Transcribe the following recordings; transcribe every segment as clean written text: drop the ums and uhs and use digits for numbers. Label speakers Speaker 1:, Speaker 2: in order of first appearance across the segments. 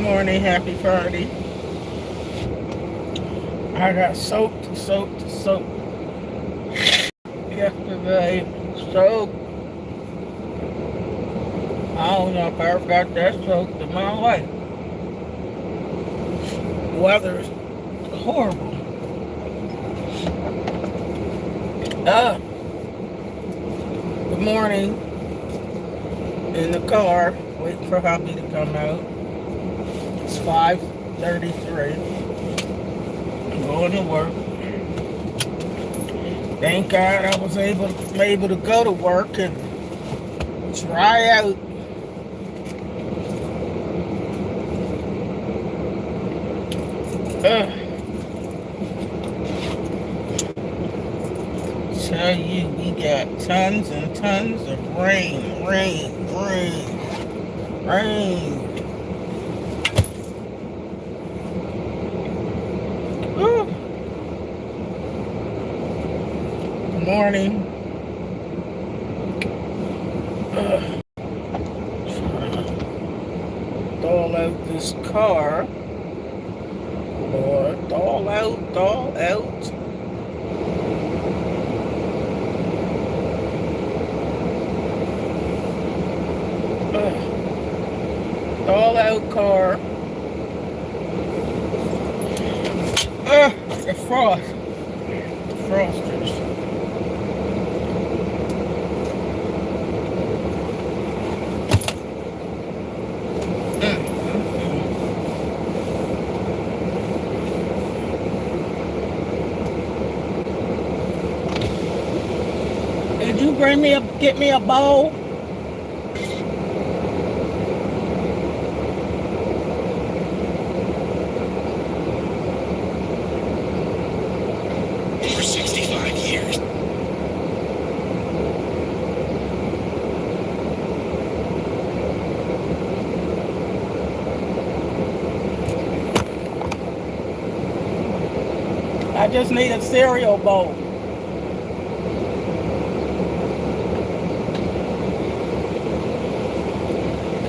Speaker 1: morning, happy Friday. I got soaked yesterday. Soaked. I don't know if I ever got that soaked in my life. The weather is horrible. Good morning. In the car, waiting for hubby to come out. It's 5:33. I'm going to work. Thank God I was able to go to work and dry out. Tell you, we got tons and tons of rain. Good morning. Thaw out this car. Lord, thaw out. Thaw out car. The frosters. Did you get me a bowl?
Speaker 2: For 65 years.
Speaker 1: I just need a cereal bowl.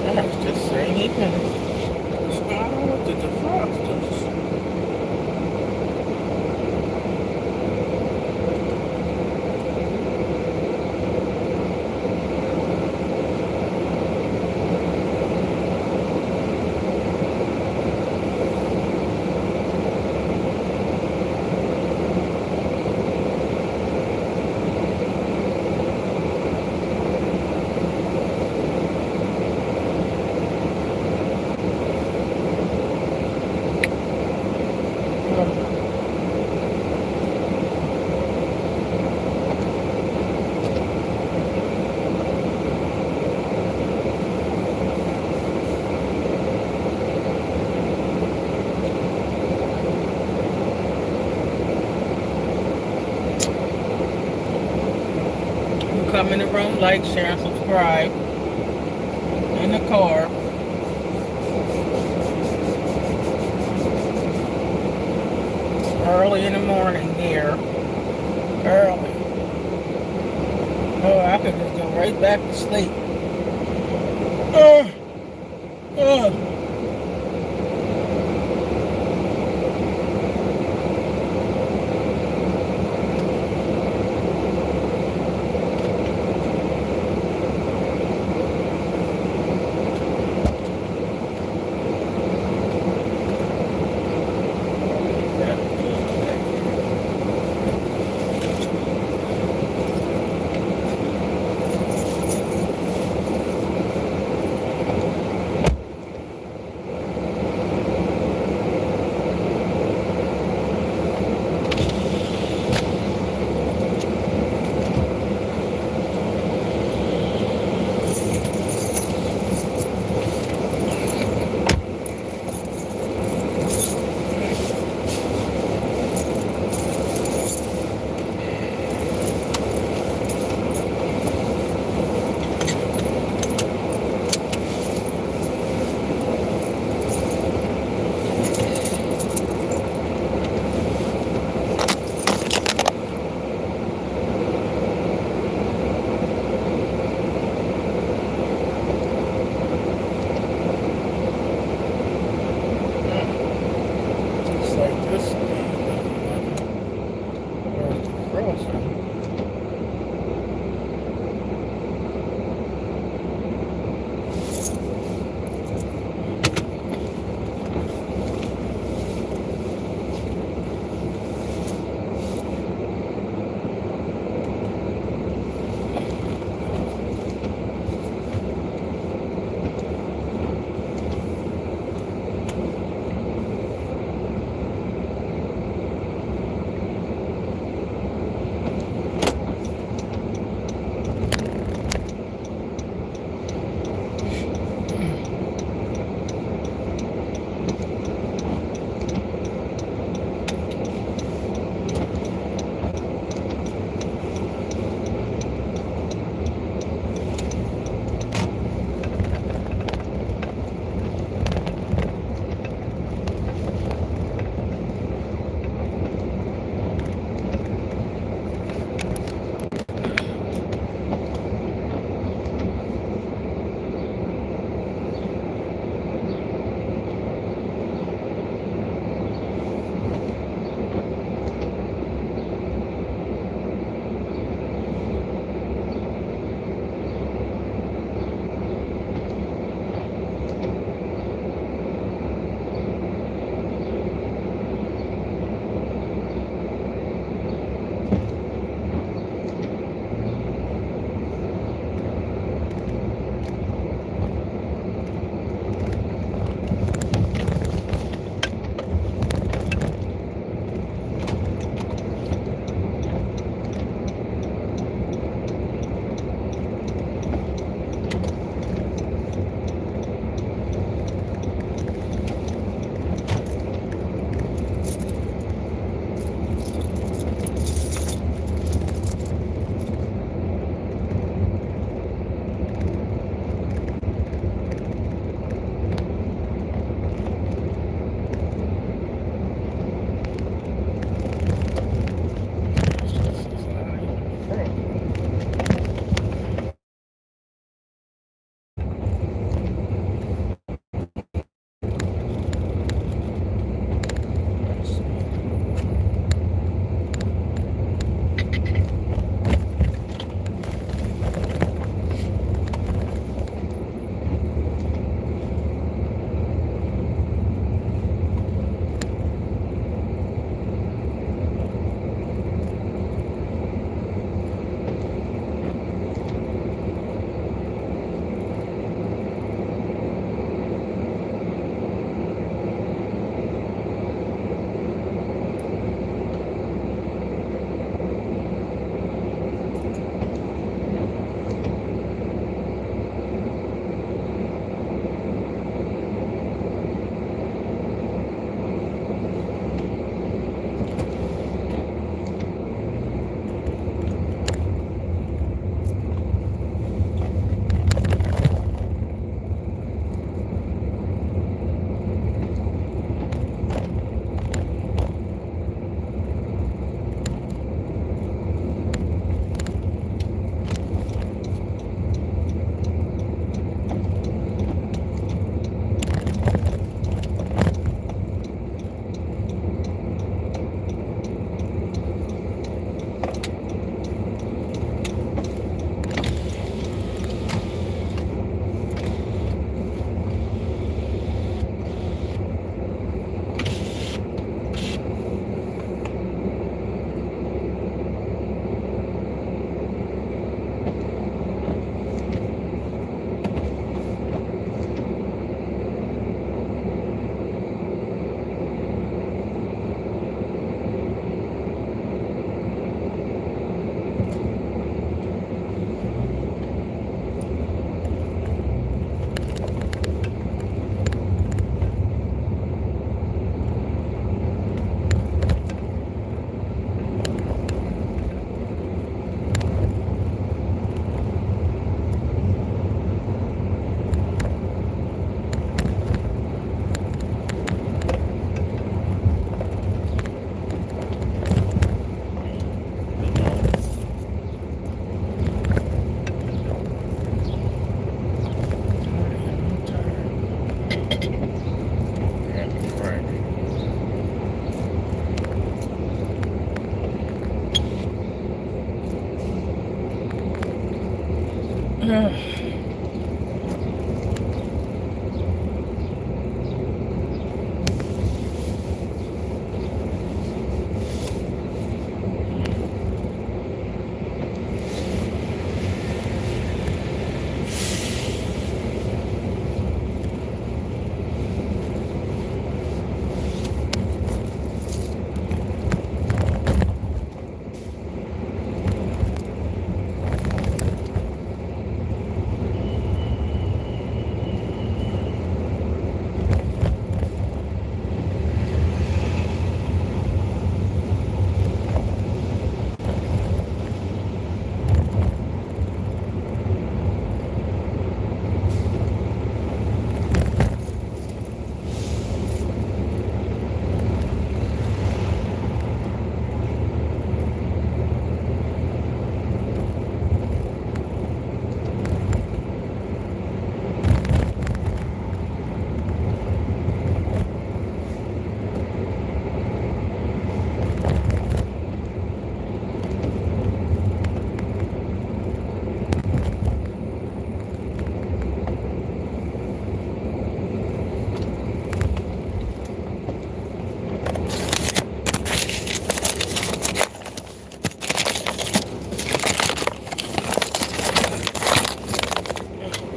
Speaker 1: I was just saying, what's going on with the defrosters? Come in the room, like, share, and subscribe. In the car. It's early in the morning here. Early. Oh, I could just go right back to sleep.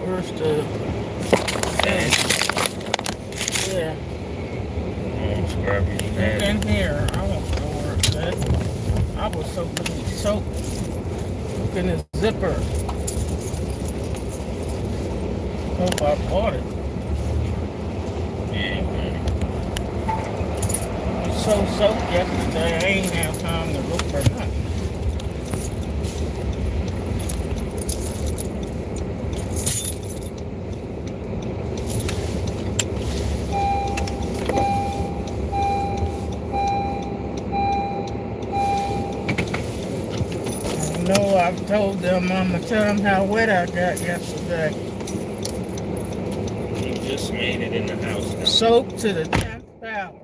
Speaker 1: Where's the yeah? It's in here. I won't know where it's at. I was soaking in the zipper. Hope I bought it. I was so soaked yesterday. I ain't have time to look for nothing. No, I've told them I'm gonna tell them how wet I got yesterday.
Speaker 2: You just made it in the house now.
Speaker 1: Soaked to the 10th power.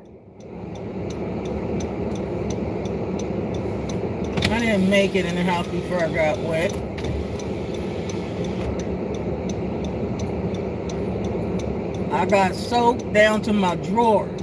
Speaker 1: I didn't make it in the house before I got wet. I got soaked down to my drawers.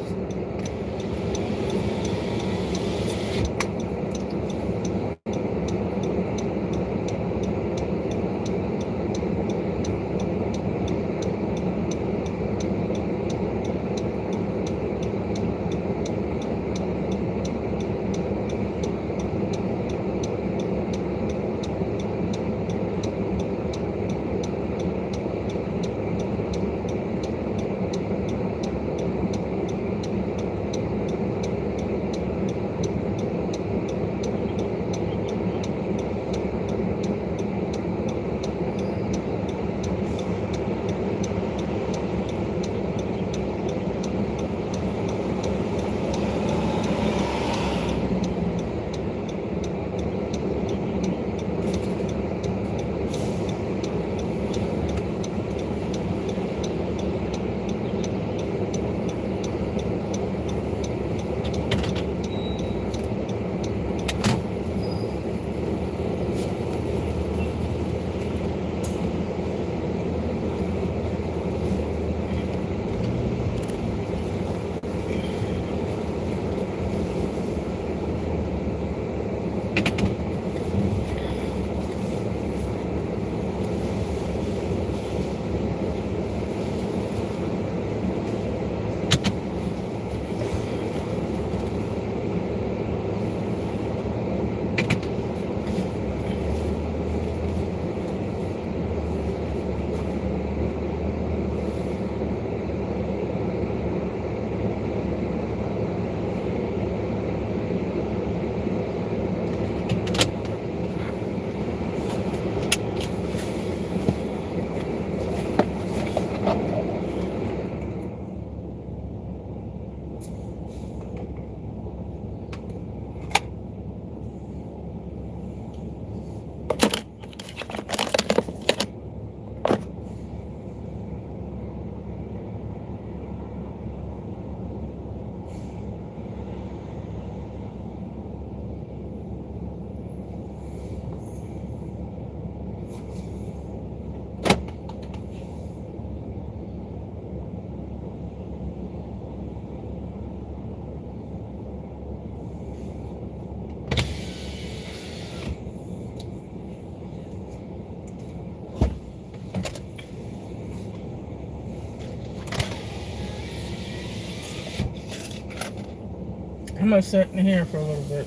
Speaker 1: I'm gonna sit in here for a little bit.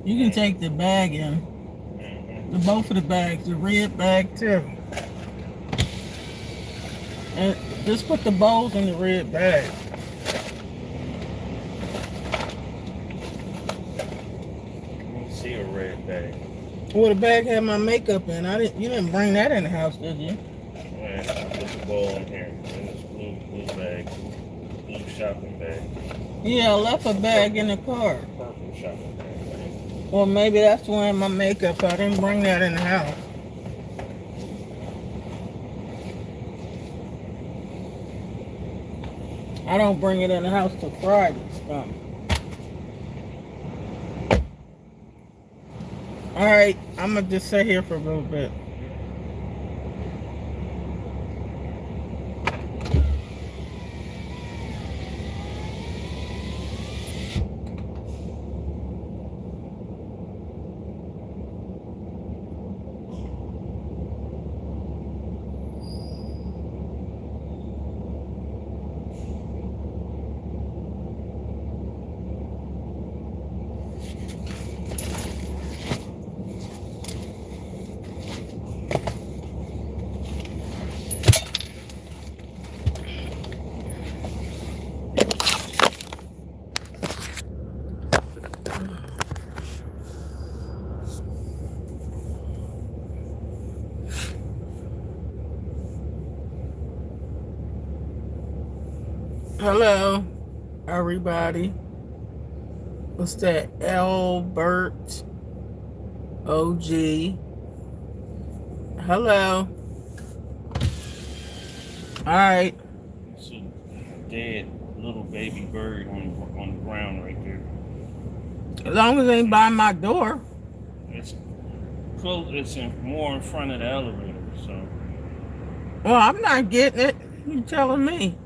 Speaker 1: You can take the bag in. Both of the bags, the red bag too. And just put the bowls in the red bag.
Speaker 2: See a red bag.
Speaker 1: Well, the bag had my makeup in. You didn't bring that in the house, did you?
Speaker 2: Right, put the bowl in here. In this blue bag. Blue shopping bag.
Speaker 1: Yeah, I left a bag in the car.
Speaker 2: Purple shopping bag. Right?
Speaker 1: Well, maybe that's why my makeup. I didn't bring that in the house. I don't bring it in the house till Friday. All right, I'm gonna just sit here for a little bit. Hello, everybody. What's that? Albert OG. Hello. All right.
Speaker 2: It's a dead little baby bird on the ground right there.
Speaker 1: As long as it ain't by my door.
Speaker 2: It's close. It's more in front of the elevator. So.
Speaker 1: Well, I'm not getting it. You telling me?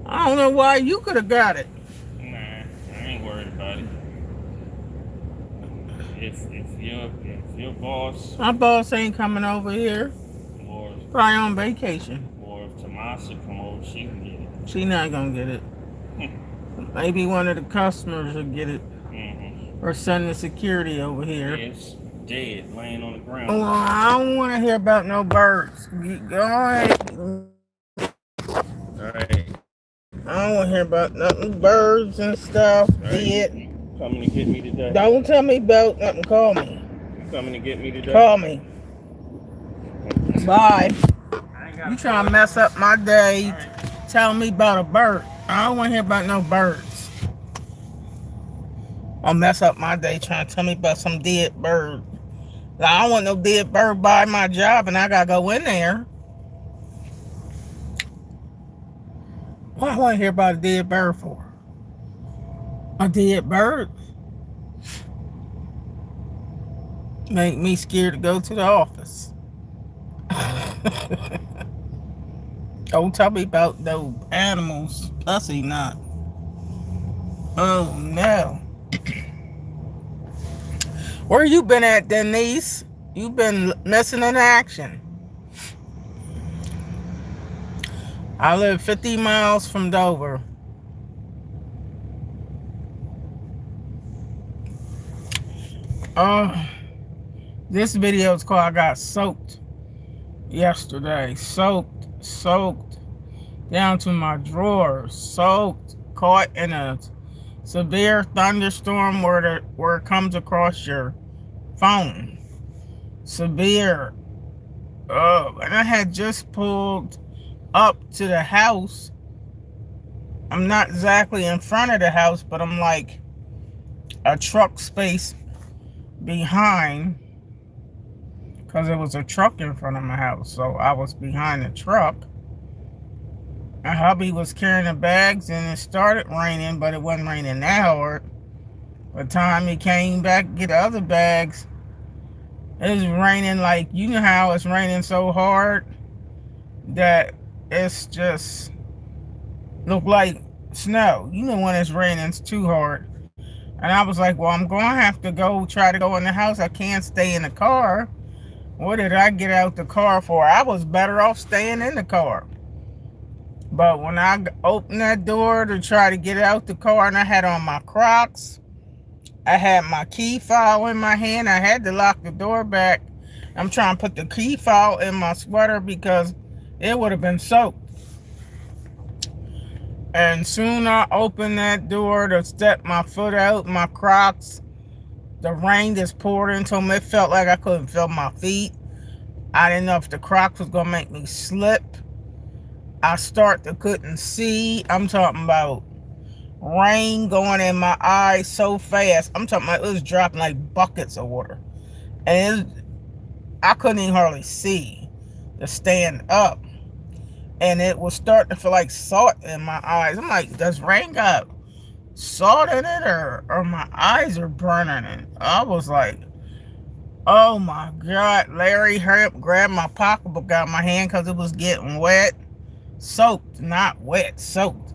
Speaker 1: I don't know why you could have got it.
Speaker 2: Nah, I ain't worried about it. If your boss,
Speaker 1: my boss ain't coming over here.
Speaker 2: Or
Speaker 1: probably on vacation.
Speaker 2: Or if Tomasa come over, she can get it.
Speaker 1: She not gonna get it. Maybe one of the customers will get it, or send the security over here.
Speaker 2: It's dead, laying on the ground.
Speaker 1: Oh, I don't want to hear about no birds. Go ahead.
Speaker 2: All right.
Speaker 1: I don't want to hear about nothing, birds and stuff.
Speaker 2: Right.
Speaker 1: Dead.
Speaker 2: Coming to get me today?
Speaker 1: Don't tell me about nothing. Call me.
Speaker 2: You coming to get me today?
Speaker 1: Call me. Bye. You trying to mess up my day, right. Telling me about a bird. I don't want to hear about no birds. I'll mess up my day trying to tell me about some dead bird. I don't want no dead bird by my job and I got to go in there. What I want to hear about a dead bird for? A dead bird? Make me scared to go to the office. Don't tell me about those animals. Pussy not. Oh no. Where you been at, Denise? You been missing in action. I live 50 miles from Dover. This video is called I Got Soaked yesterday. Soaked down to my drawers. Soaked, caught in a severe thunderstorm where it comes across your phone. Severe. And I had just pulled up to the house. I'm not exactly in front of the house, but I'm like a truck space behind, because there was a truck in front of my house, so I was behind the truck. My hubby was carrying the bags and it started raining, but it wasn't raining that hard. By the time he came back to get the other bags, it was raining like, you know how it's raining so hard that it's just look like snow. You know when it's raining, it's too hard. And I was like, well, I'm going to have to try to go in the house. I can't stay in the car. What did I get out the car for? I was better off staying in the car. But when I opened that door to try to get out the car, and I had on my Crocs, I had my key fob in my hand. I had to lock the door back. I'm trying to put the key fob in my sweater because it would have been soaked. And soon I opened that door to step my foot out, my Crocs. The rain just poured into them. It felt like I couldn't feel my feet. I didn't know if the Crocs was gonna make me slip. I couldn't see. I'm talking about rain going in my eyes so fast. I'm talking about it was dropping like buckets of water. And I couldn't even hardly see to stand up. And it was starting to feel like salt in my eyes. I'm like, does rain got salt in it or my eyes are burning? And I was like, oh my God. Larry, hurry up, grab my pocketbook out of my hand because it was getting wet. Soaked, not wet, soaked.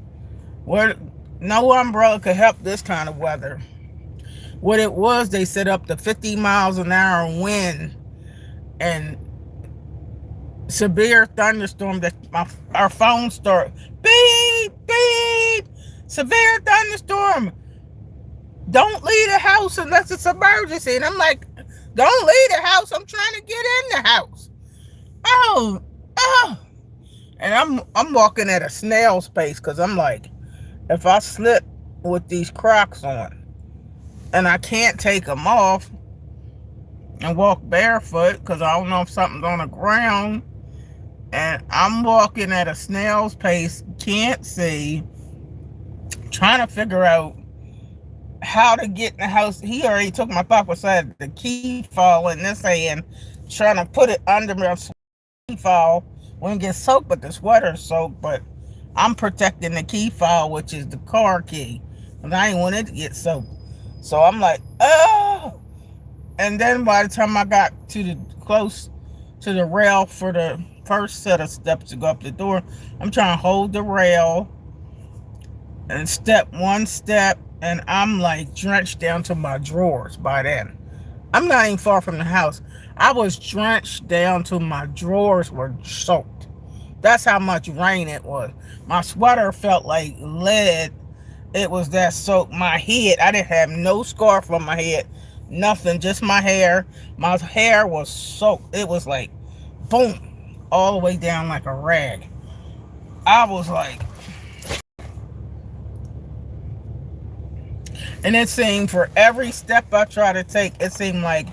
Speaker 1: Where no umbrella could help this kind of weather. What it was, they set up the 50 miles an hour wind and severe thunderstorm that our phone start beep beep. Severe thunderstorm. Don't leave the house unless it's emergency. And I'm like, don't leave the house. I'm trying to get in the house. Oh. And I'm walking at a snail's pace because I'm like, if I slip with these Crocs on and I can't take them off and walk barefoot because I don't know if something's on the ground, and I'm walking at a snail's pace, can't see, trying to figure out how to get in the house. He already took my pocket beside the key fob in this hand, trying to put it under my key fob. When it gets soaked, but the sweater's soaked, but I'm protecting the key fob, which is the car key, and I ain't want it to get soaked. So I'm like, oh. And then by the time I got close to the rail for the first set of steps to go up the door, I'm trying to hold the rail and step one step, and I'm like drenched down to my drawers by then. I'm not even far from the house. I was drenched down to my drawers were soaked. That's how much rain it was. My sweater felt like lead. It was that soaked. My head, I didn't have no scarf on my head. Nothing, just my hair. My hair was soaked. It was like, boom, all the way down like a rag. I was like, and it seemed for every step I tried to take, it seemed like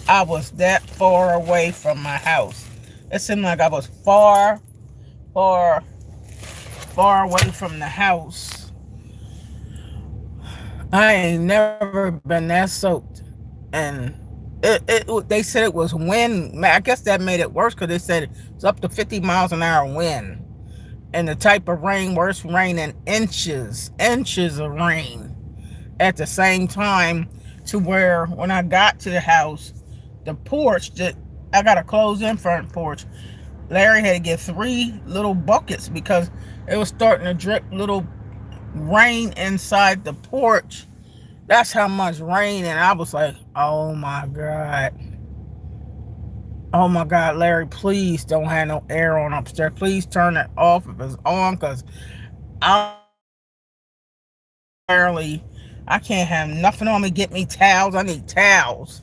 Speaker 1: I was that far away from my house. It seemed like I was far away from the house. I ain't never been that soaked. And they said it was wind. I guess that made it worse because they said it's up to 50 miles an hour wind. And the type of rain, worse rain in inches of rain at the same time, to where when I got to the house, the porch, I got a closed-in front porch. Larry had to get 3 little buckets because it was starting to drip little rain inside the porch. That's how much rain. And I was like, oh my God. Oh my God, Larry, please don't have no air on upstairs. Please turn it off if it's on, because I can't have nothing on me. Get me towels. I need towels.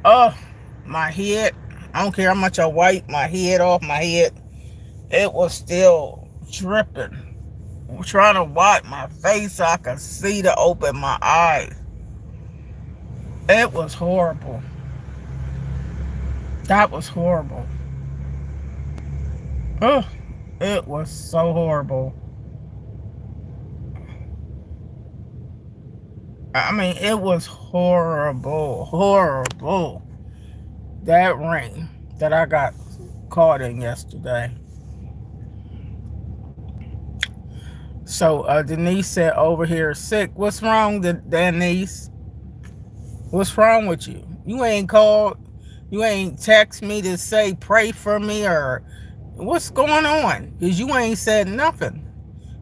Speaker 1: Oh, my head. I don't care how much I wipe my head off my head. It was still dripping. I'm trying to wipe my face so I could see to open my eyes. It was horrible. That was horrible. Oh, it was so horrible. I mean, it was horrible. That rain that I got caught in yesterday. So Denise said over here sick. What's wrong, Denise? What's wrong with you? You ain't called. You ain't text me to say pray for me or what's going on? Because you ain't said nothing.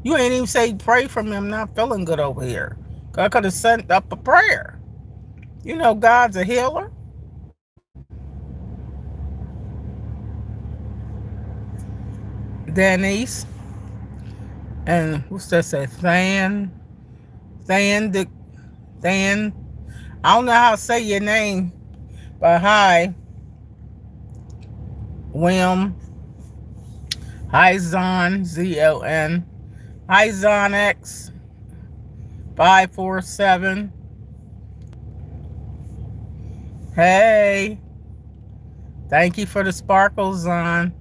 Speaker 1: You ain't even say pray for me. I'm not feeling good over here. I could have sent up a prayer. You know God's a healer. Denise. And what's that say? Than, Than. I don't know how to say your name, but hi, William. Hi, Zon, ZLN. Hi, Zon X 547. Hey, thank you for the sparkles, Zon.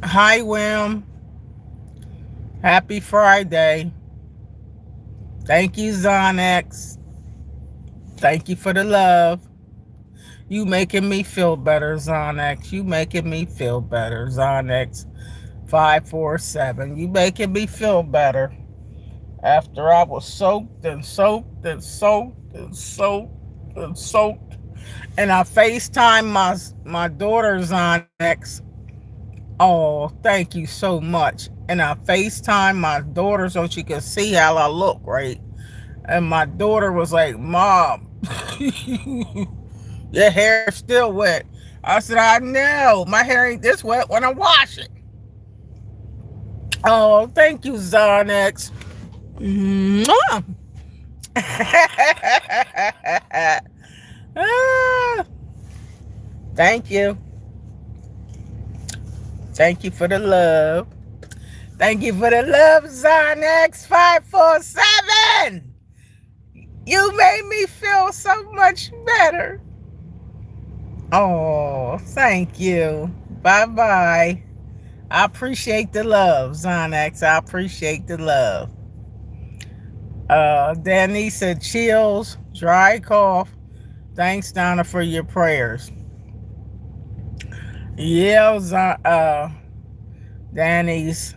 Speaker 1: Hi, William. Happy Friday. Thank you, Zon X. Thank you for the love. You making me feel better, Zonex. You making me feel better, Zonex 547. You making me feel better. After I was soaked and soaked and soaked and soaked and soaked. And I FaceTime my daughter, Zonex. Oh, thank you so much. And I FaceTime my daughter so she could see how I look, right? And my daughter was like, Mom, your hair still wet. I said, I know. My hair ain't this wet when I wash it. Oh, thank you, Zonex. Ah, thank you. Thank you for the love. Thank you for the love, Zonex 547. You made me feel so much better. Oh, thank you. Bye-bye. I appreciate the love, Zonex. I appreciate the love. Danny said chills, dry cough. Thanks, Donna, for your prayers. Yeah, Danny's.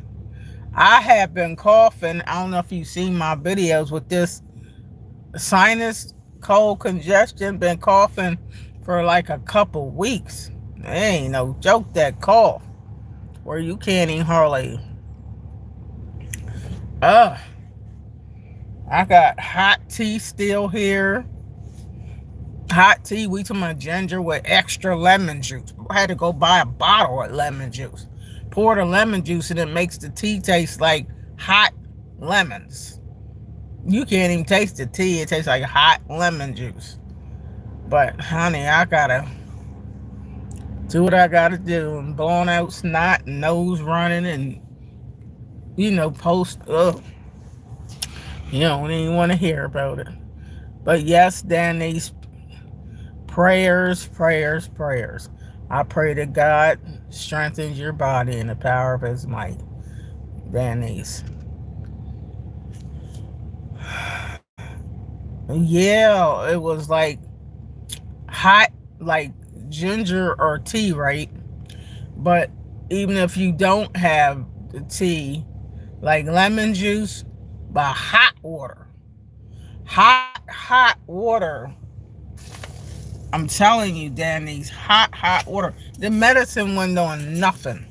Speaker 1: I have been coughing. I don't know if you've seen my videos with this sinus cold congestion. Been coughing for like a couple weeks. It ain't no joke, that cough where you can't even hardly. I got hot tea still here. Hot tea, we talking about ginger with extra lemon juice. I had to go buy a bottle of lemon juice. Pour the lemon juice and it makes the tea taste like hot lemons. You can't even taste the tea. It tastes like hot lemon juice. But honey, I gotta do what I gotta do. I'm blowing out snot and nose running and post. Ugh. You don't even want to hear about it. But yes, Danny's prayers. I pray that God strengthens your body in the power of his might. Danny's. Yeah, it was like hot, like ginger or tea, right? But even if you don't have the tea, like lemon juice, by hot water. Hot water. I'm telling you, Danny's hot water. The medicine wasn't doing nothing.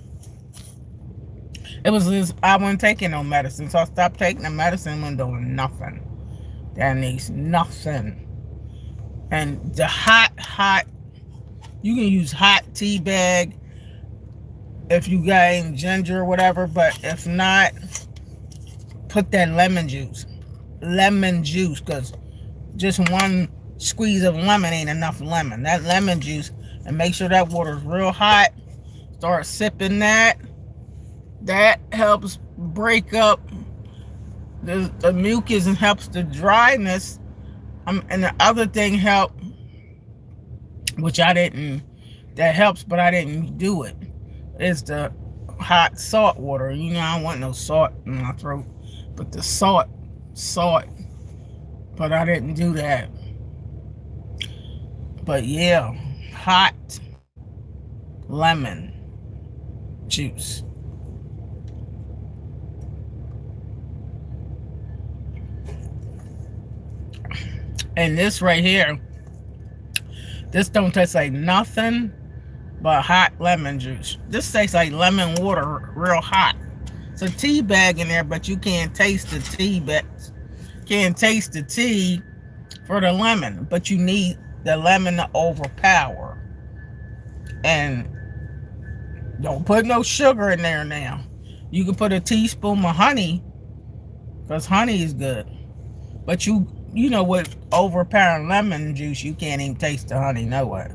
Speaker 1: It was just, I wasn't taking no medicine, so I stopped taking the medicine, wasn't doing nothing. Danny's nothing. And the hot, you can use hot tea bag if you got any ginger or whatever, but if not, put that lemon juice, because just one squeeze of lemon ain't enough lemon. That lemon juice, and make sure that water's real hot. Start sipping that. That helps break up the mucus and helps the dryness. And the other thing helped, which I didn't, that helps, but I didn't do it, is the hot salt water. I don't want no salt in my throat, but the salt, but I didn't do that. But yeah, hot lemon juice. And this right here, this don't taste like nothing but hot lemon juice. This tastes like lemon water, real hot. It's a tea bag in there, but you can't taste the tea. Can't taste the tea for the lemon, but you need the lemon to overpower. And Don't put no sugar in there now. You can put a teaspoon of honey, because honey is good. But you know, with overpowering lemon juice, you can't even taste the honey no way.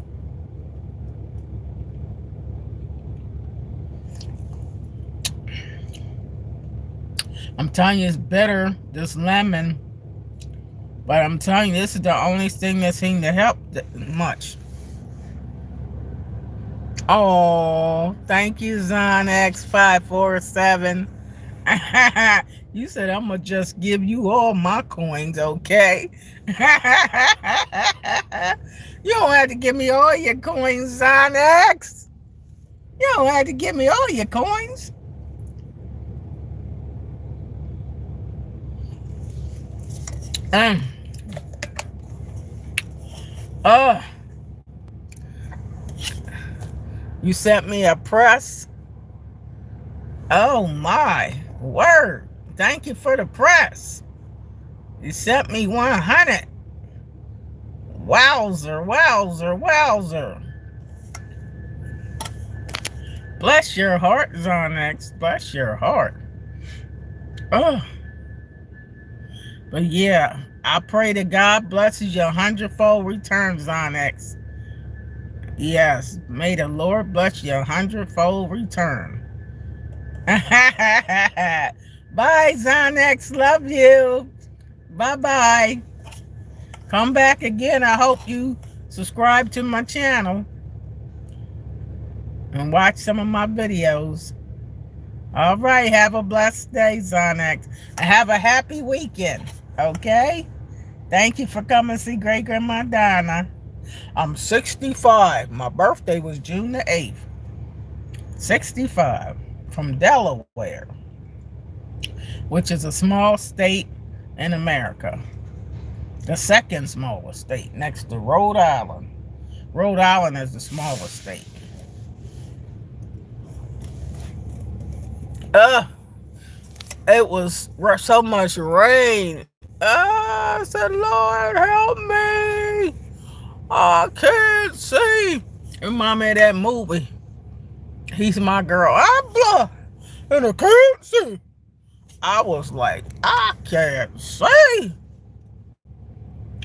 Speaker 1: I'm telling you, it's bitter, this lemon. But I'm telling you, this is the only thing that seemed to help much. Oh, thank you, ZonX547. You said I'm going to just give you all my coins, okay? You don't have to give me all your coins, ZonX. You don't have to give me all your coins. You sent me a press. Oh my word. Thank you for the press. You sent me 100. Wowzer, wowzer, wowzer. Bless your heart, Zonex. Bless your heart. Oh. But yeah, I pray that God blesses your 100-fold return, Zonex. Yes, may the Lord bless your 100-fold return. Bye, Zonex. Love you. Bye-bye. Come back again. I hope you subscribe to my channel and watch some of my videos. All right. Have a blessed day, Zonex. And have a happy weekend. Okay? Thank you for coming to see Great Grandma Donna. I'm 65. My birthday was June the 8th. 65. From Delaware, which is a small state in America. The second smallest state, next to Rhode Island. Rhode Island is the smallest state. It was so much rain. I said, Lord, help me. I can't see. Remind me of that movie. He's my girl. I'm blind and I can't see. I was like, I can't see.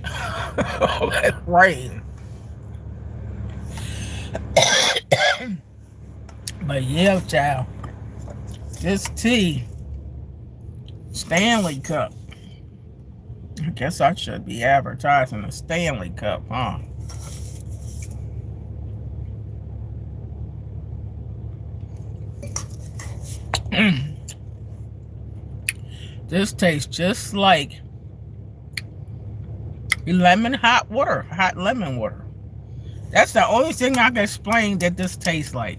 Speaker 1: That rain. But yeah, child. This tea, Stanley Cup. I guess I should be advertising a Stanley Cup, huh? This tastes just like lemon hot water, hot lemon water. That's the only thing I can explain that this tastes like.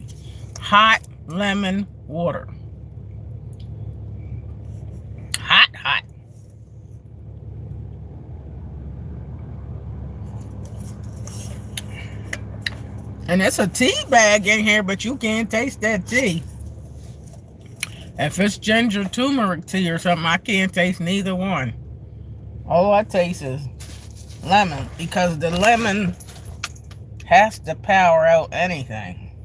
Speaker 1: Hot lemon water. Hot, hot. And it's a tea bag in here, but you can't taste that tea. If it's ginger turmeric tea or something, I can't taste neither one. All I taste is lemon, because the lemon has to power out anything.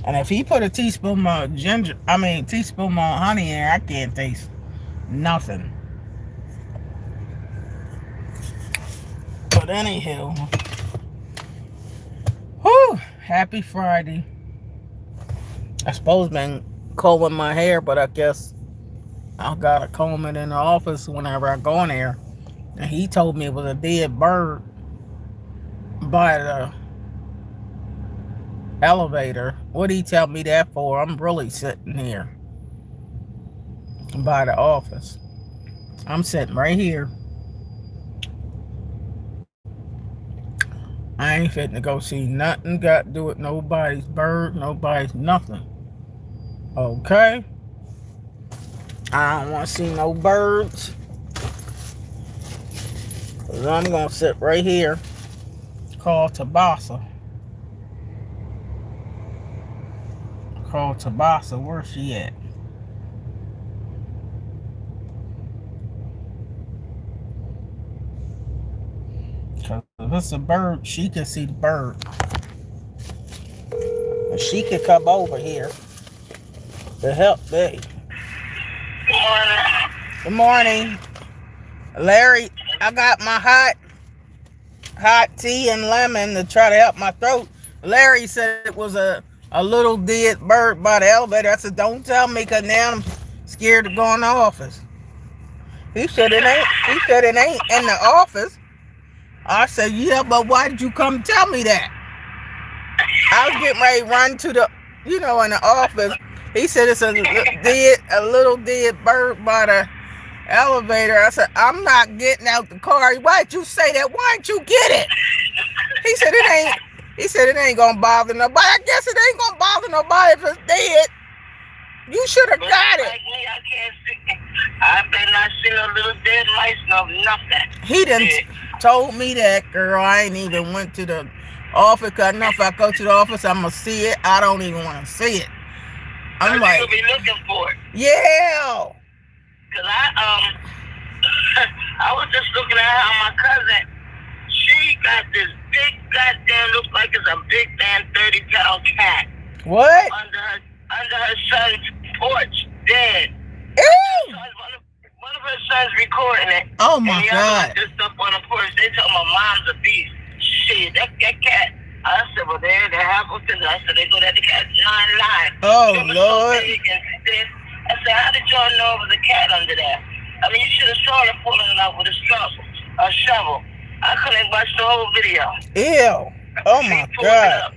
Speaker 1: And if he put a teaspoon of teaspoon of honey in there, I can't taste nothing. But anywho, whew, happy Friday. I suppose been combing my hair, but I guess I gotta comb it in the office whenever I go in there. And he told me it was a dead bird by the elevator. What did he tell me that for? I'm really sitting here by the office. I'm sitting right here. I ain't fitting to go see nothing got to do with nobody's bird, nobody's nothing. Okay? I don't want to see no birds. So I'm going to sit right here. Call Tabasa. Call Tabasa. Where's she at? Because if it's a bird, she can see the bird. If she she could come over here to help me. Good morning. Larry, I got my hot tea and lemon to try to help my throat. Larry said it was a little dead bird by the elevator. I said, don't tell me, because now I'm scared to go in the office. He said it ain't in the office. I said, yeah, but why did you come tell me that? I was getting ready to run to the, in the office. He said it's a little dead bird by the elevator. I said, I'm not getting out the car. Why'd you say that? Why'd you get it? He said it ain't gonna bother nobody. I guess it ain't gonna bother nobody if it's dead. You should have got it.
Speaker 3: Like me, I can't see. I better not see no little dead mice, no nothing.
Speaker 1: He done told me that, girl. I ain't even went to the office, because I know if I go to the office, I'm gonna see it. I don't even want to see it. I'm like,
Speaker 3: you'll be looking for it.
Speaker 1: Yeah.
Speaker 3: Cause I was just looking at how my cousin, she got this big goddamn, looks like it's a big damn 30-pound cat.
Speaker 1: What?
Speaker 3: Under her son's porch, dead.
Speaker 1: Ew.
Speaker 3: One of her sons recording it.
Speaker 1: Oh my
Speaker 3: and the
Speaker 1: God.
Speaker 3: other just up on the porch. They tell my mom's a beast. Shit, that cat. I said, well, there happens to I said, they go there, the cat's 9'9".
Speaker 1: Oh,
Speaker 3: it was
Speaker 1: Lord.
Speaker 3: So big and stiff. I said, how did y'all know it was a cat under there? I mean, you should have saw her pulling it out with a shovel. I couldn't watch the whole video.
Speaker 1: Ew. Oh my God.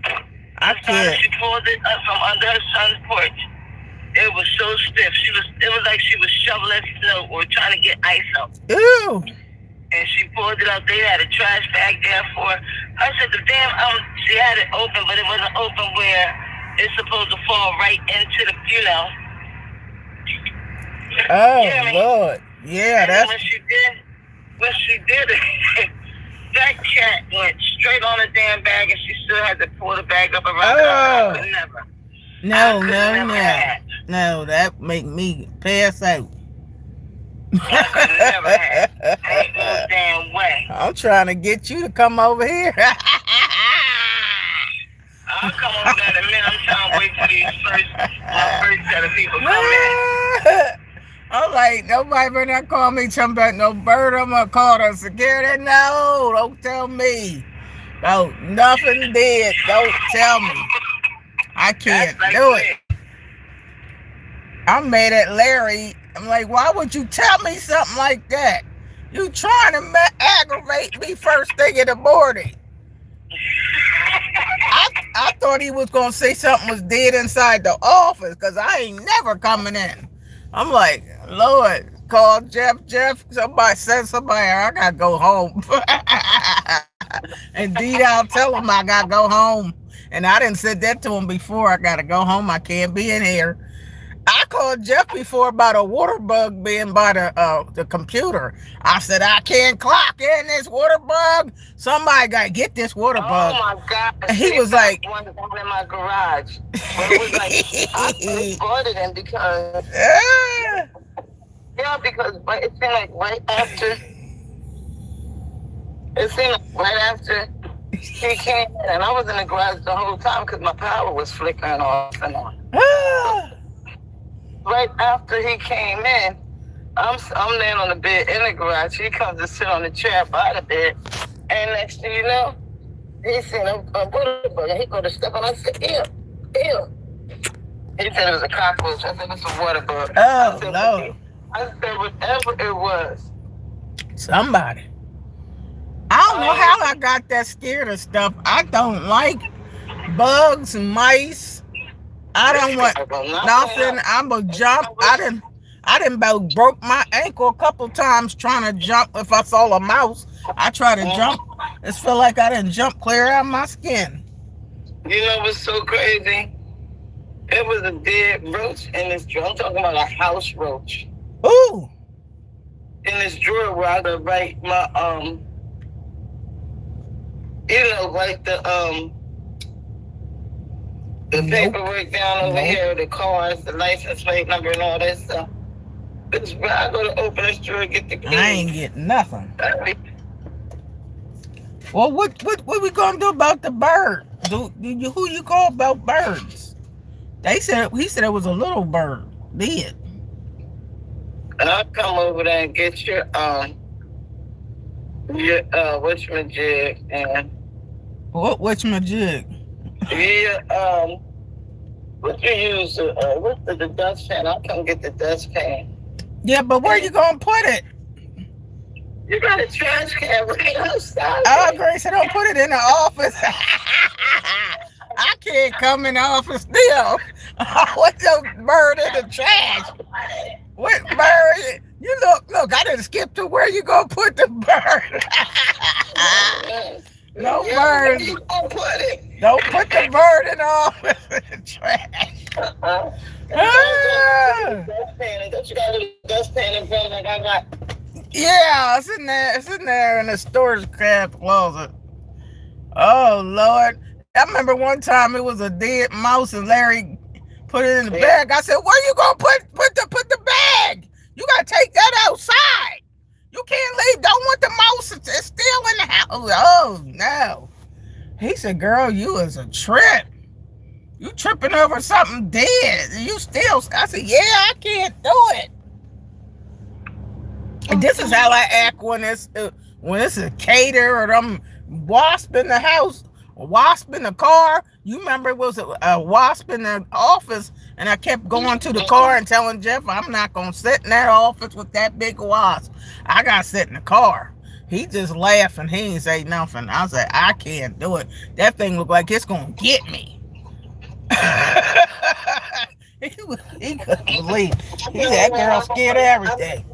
Speaker 1: I can't.
Speaker 3: She pulled it up from under her son's porch. It was so stiff. It was like she was shoveling snow or trying to get ice out.
Speaker 1: Ew.
Speaker 3: And she pulled it out. They had a trash bag there for her. I said, the damn, she had it open, but it wasn't open where it's supposed to fall right into the,
Speaker 1: Oh,
Speaker 3: yeah,
Speaker 1: Lord. Yeah,
Speaker 3: and
Speaker 1: that's...
Speaker 3: when she did it, that cat went straight on the damn bag, and she still had to pull the bag up around her. I could never.
Speaker 1: No, that make me pass out.
Speaker 3: I could never have. Ain't no damn way.
Speaker 1: I'm trying to get you to come over here.
Speaker 3: I'll come over there in a minute. I'm trying to wait for my first set of people come in.
Speaker 1: I'm like, nobody better not call me something about no bird. I'm gonna call the security. No, don't tell me. No, nothing dead. Don't tell me. I can't do it. I'm mad at Larry. I'm like, why would you tell me something like that? You trying to aggravate me first thing in the morning. I thought he was going to say something was dead inside the office, because I ain't never coming in. I'm like, Lord, call Jeff. Somebody said I got to go home. Indeed, I'll tell him I got to go home. And I didn't said that to him before. I got to go home. I can't be in here. I called Jeff before about a water bug being by the computer. I said, I can't clock in this water bug. Somebody got to get this water bug.
Speaker 3: Oh, my God.
Speaker 1: And he was like...
Speaker 3: one in my garage. But it was like, I recorded him because... Yeah, because it seemed like right after... he came in, and I was in the garage the whole time because my power was flickering off and on. Right after he came in, I'm laying on the bed in the garage. He comes to sit on the chair by the bed, and next thing you know, he seen a water bug, and he go to step on. I said, ew. He said it was a cockroach. I said, it's a water bug.
Speaker 1: Oh, no.
Speaker 3: I said, whatever it was.
Speaker 1: Somebody. I don't know how I got that scared of stuff. I don't like bugs, mice. I don't want nothing. I'm a jump. I didn't about broke my ankle a couple times trying to jump. If I saw a mouse, I try to jump. It feel like I didn't jump clear out of my skin.
Speaker 3: You know what's so crazy? It was a dead roach in this drawer. I'm talking about a house roach.
Speaker 1: Ooh.
Speaker 3: In this drawer where I could write my like the paperwork down over here, the cars, the license plate number, and all that stuff. This where I go to open this drawer, get the keys.
Speaker 1: I ain't getting nothing. Well, what we gonna do about the bird? Who you call about birds? he said it was a little bird. Dead.
Speaker 3: And I'll come over there and get your whatchamajig and
Speaker 1: Whatchamajig?
Speaker 3: yeah, what you use? What's the dustpan? I'll come get the dustpan.
Speaker 1: Yeah, but where you gonna put it?
Speaker 3: You got a trash can right outside.
Speaker 1: Oh, Grace, I don't put it in the office. I can't come in the office still. What's your bird in the trash? What bird? You look, I didn't skip to where you gonna put the bird. No bird. Don't put the bird in the office in the trash.
Speaker 3: Don't you got a little dustpan in front like I got?
Speaker 1: Yeah, it's in there in the storage closet. Oh Lord. I remember one time it was a dead mouse and Larry put it in the bag. I said, where you gonna put the bag? You gotta take that outside. You can't leave. Don't want the mouse. It's still in the house. Oh no. He said, girl, you is a trip. You tripping over something dead. You still. I said, yeah, I can't do it. And this is how I act when it's a cater or them wasp in the house, a wasp in the car. You remember it was a wasp in the office, and I kept going to the car and telling Jeff, I'm not going to sit in that office with that big wasp. I got to sit in the car. He just laughed and he didn't say nothing. I said, I can't do it. That thing looked like it's going to get me. He couldn't believe it. He said, that girl scared of everything.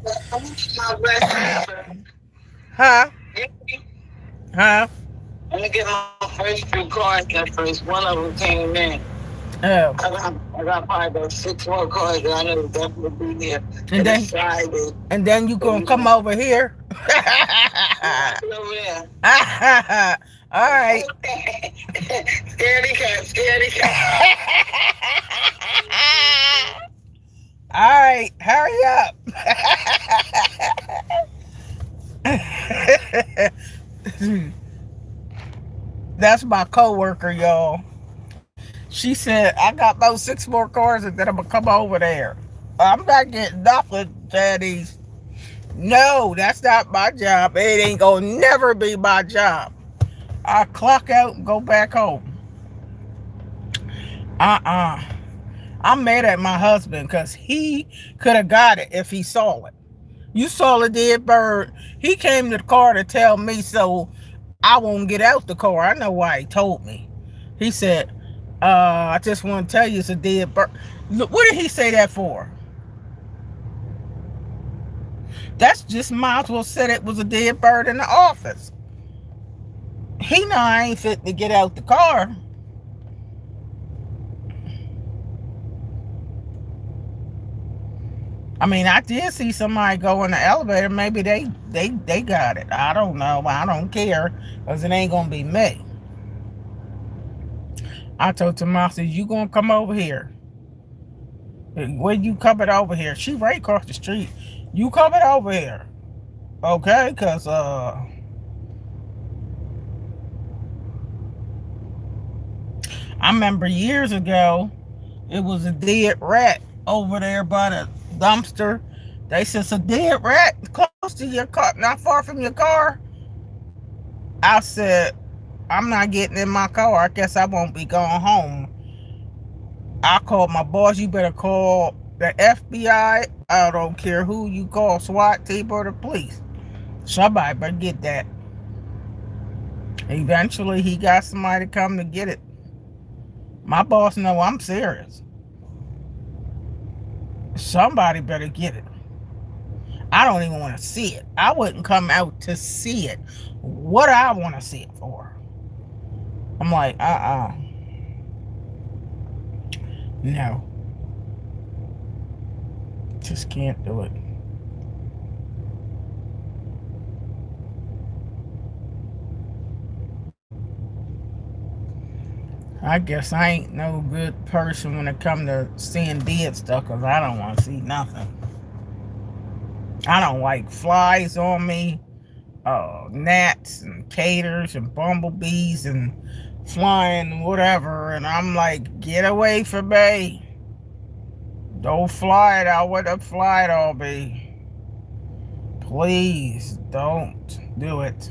Speaker 1: Huh? Huh?
Speaker 3: Let me get my first few cards that first. One of them came in.
Speaker 1: Oh.
Speaker 3: I got probably about 6 more cards that I know will definitely be here.
Speaker 1: And then you gonna come over here?
Speaker 3: Over there.
Speaker 1: All right.
Speaker 3: Scaredy cat.
Speaker 1: All right, hurry up. That's my coworker, y'all. She said, I got about 6 more cars and then I'm gonna come over there. I'm not getting nothing, Daddies. No, that's not my job. It ain't gonna never be my job. I clock out and go back home. I'm mad at my husband because he could have got it if he saw it. You saw a dead bird. He came to the car to tell me so I won't get out the car. I know why he told me. He said, I just want to tell you it's a dead bird. Look, what did he say that for? That's just might as well said it was a dead bird in the office. He know I ain't fit to get out the car. I mean, I did see somebody go in the elevator. Maybe they got it. I don't know. I don't care because it ain't going to be me. I told Tamara, I said, you going to come over here? When you coming over here? She right across the street. You coming over here? Okay, because, I remember years ago, it was a dead rat over there by the dumpster. They said, it's a dead rat close to your car, not far from your car. I said, I'm not getting in my car. I guess I won't be going home. I called my boss. You better call the FBI. I don't care who you call, SWAT team or the police. Somebody better get that. Eventually, he got somebody to come to get it. My boss know I'm serious. Somebody better get it. I don't even want to see it. I wouldn't come out to see it. What do I want to see it for? I'm like, no. Just can't do it. I guess I ain't no good person when it come to seeing dead stuff because I don't want to see nothing. I don't like flies on me, gnats and caters and bumblebees and flying and whatever. And I'm like, get away from me. Don't fly it out. What the fly it all be? Please don't do it.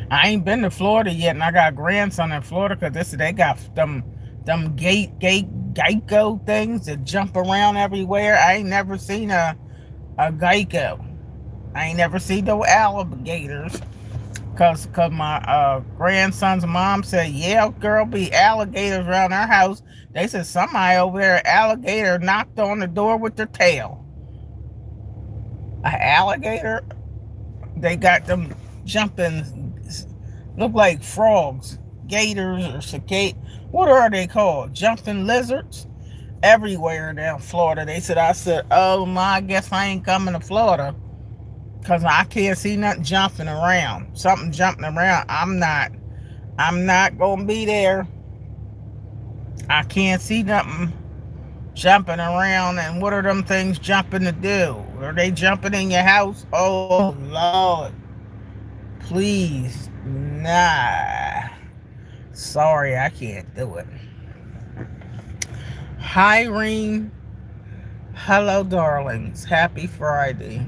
Speaker 1: I ain't been to Florida yet, and I got a grandson in Florida because they got them Geico things that jump around everywhere. I ain't never seen a Geico. I ain't never seen no alligators. Cause my grandson's mom said, yeah, girl, be alligators around our house. They said somebody over there, alligator, knocked on the door with their tail. An alligator? They got them jumping, look like frogs, gators or cicada. What are they called? Jumping lizards? Everywhere down Florida. I said, oh my, I guess I ain't coming to Florida. Because I can't see nothing jumping around. Something jumping around. I'm not going to be there. I can't see nothing jumping around. And what are them things jumping to do? Are they jumping in your house? Oh, Lord. Please. Nah. Sorry, I can't do it. Hi, Reen. Hello, darlings. Happy Friday.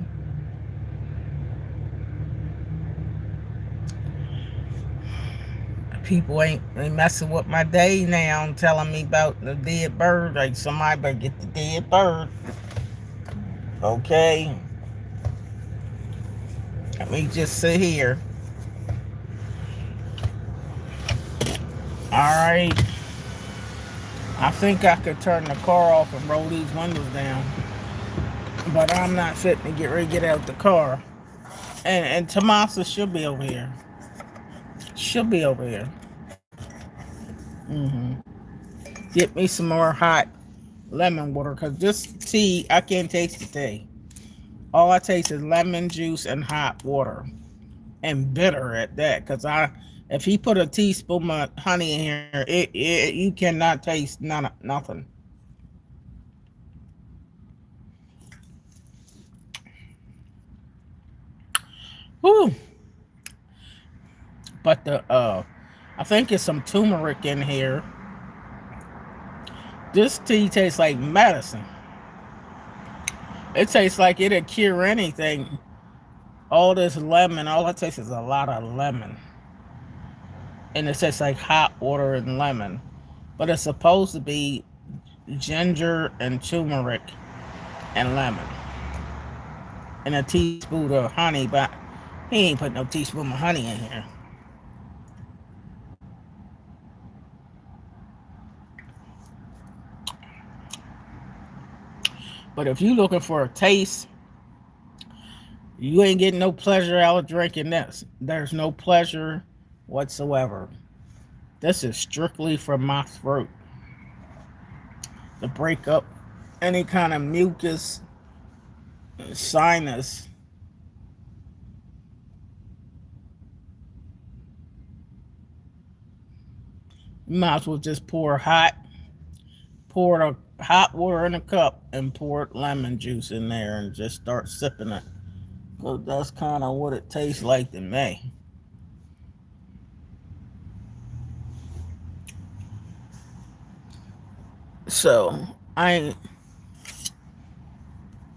Speaker 1: People ain't messing with my day now and telling me about the dead bird. Like, somebody better get the dead bird. Okay. Let me just sit here. Alright. I think I could turn the car off and roll these windows down. But I'm not fit to get ready to get out the car. And Tomasa should be over here. She'll be over here. Get me some more hot lemon water, because this tea, I can't taste the tea. All I taste is lemon juice and hot water, and bitter at that. Because if he put a teaspoon of honey in here, you cannot taste nothing. Whew. But I think it's some turmeric in here. This tea tastes like medicine. It tastes like it'll cure anything. All this lemon, all it tastes is a lot of lemon. And it tastes like hot water and lemon. But it's supposed to be ginger and turmeric and lemon. And a teaspoon of honey, but he ain't put no teaspoon of honey in here. But if you're looking for a taste, you ain't getting no pleasure out of drinking this. There's no pleasure whatsoever. This is strictly for my throat. To break up any kind of mucus, sinus. You might as well just pour the hot water in a cup and pour lemon juice in there and just start sipping it. Because that's kind of what it tastes like to me. So I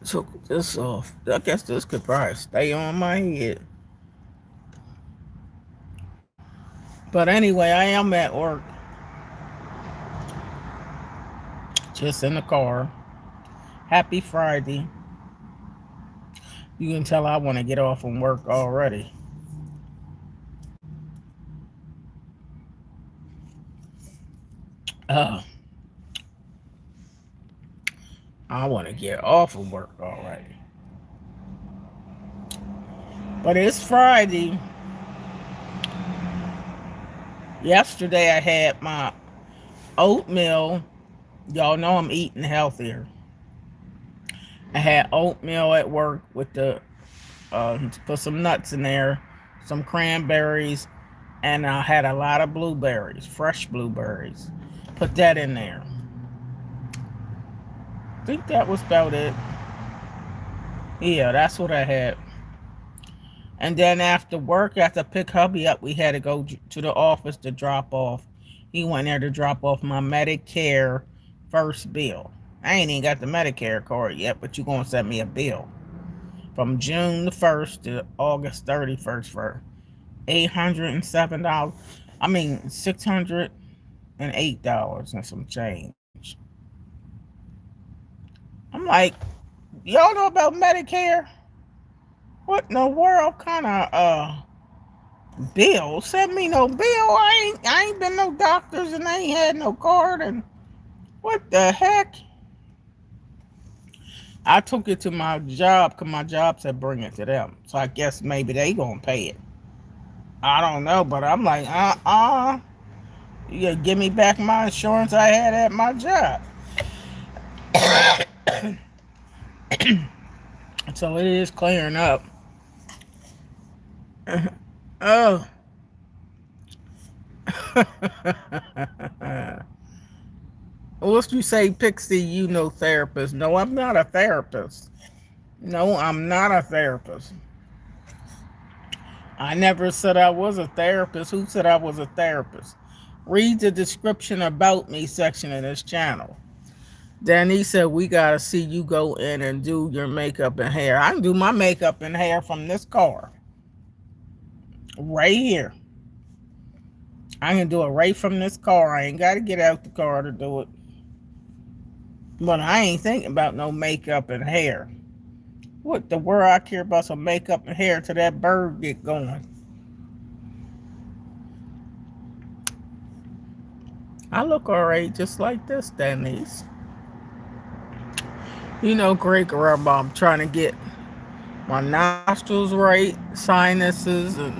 Speaker 1: took this off. I guess this could probably stay on my head. But anyway, I am at work. Just in the car. Happy Friday. You can tell I want to get off from work already. I want to get off of work already. But it's Friday. Yesterday I had my oatmeal. Y'all know I'm eating healthier. I had oatmeal at work with put some nuts in there, some cranberries, and I had a lot of blueberries, fresh blueberries. Put that in there. I think that was about it. Yeah, that's what I had. And then after work, after I pick hubby up, we had to go to the office to drop off He went there to drop off my Medicare first bill. I ain't even got the Medicare card yet, but you gonna send me a bill from June the 1st to August 31st for $807. I mean $608 and some change. I'm like, y'all know about Medicare? What in the world kind of bill? Send me no bill. I ain't been no doctors and I ain't had no card and what the heck? I took it to my job because my job said bring it to them. So I guess maybe they gonna pay it. I don't know, but I'm like, you give me back my insurance I had at my job. So it is clearing up. Oh. What you say, Pixie, you know therapist. No, I'm not a therapist. No, I'm not a therapist. I never said I was a therapist. Who said I was a therapist? Read the description about me section of this channel. Danny said, we got to see you go in and do your makeup and hair. I can do my makeup and hair from this car. Right here. I can do it right from this car. I ain't got to get out the car to do it. But I ain't thinking about no makeup and hair. What the world I care about some makeup and hair till that bird get going. I look alright just like this, Denise. You know, great grandma, I'm trying to get my nostrils right, sinuses and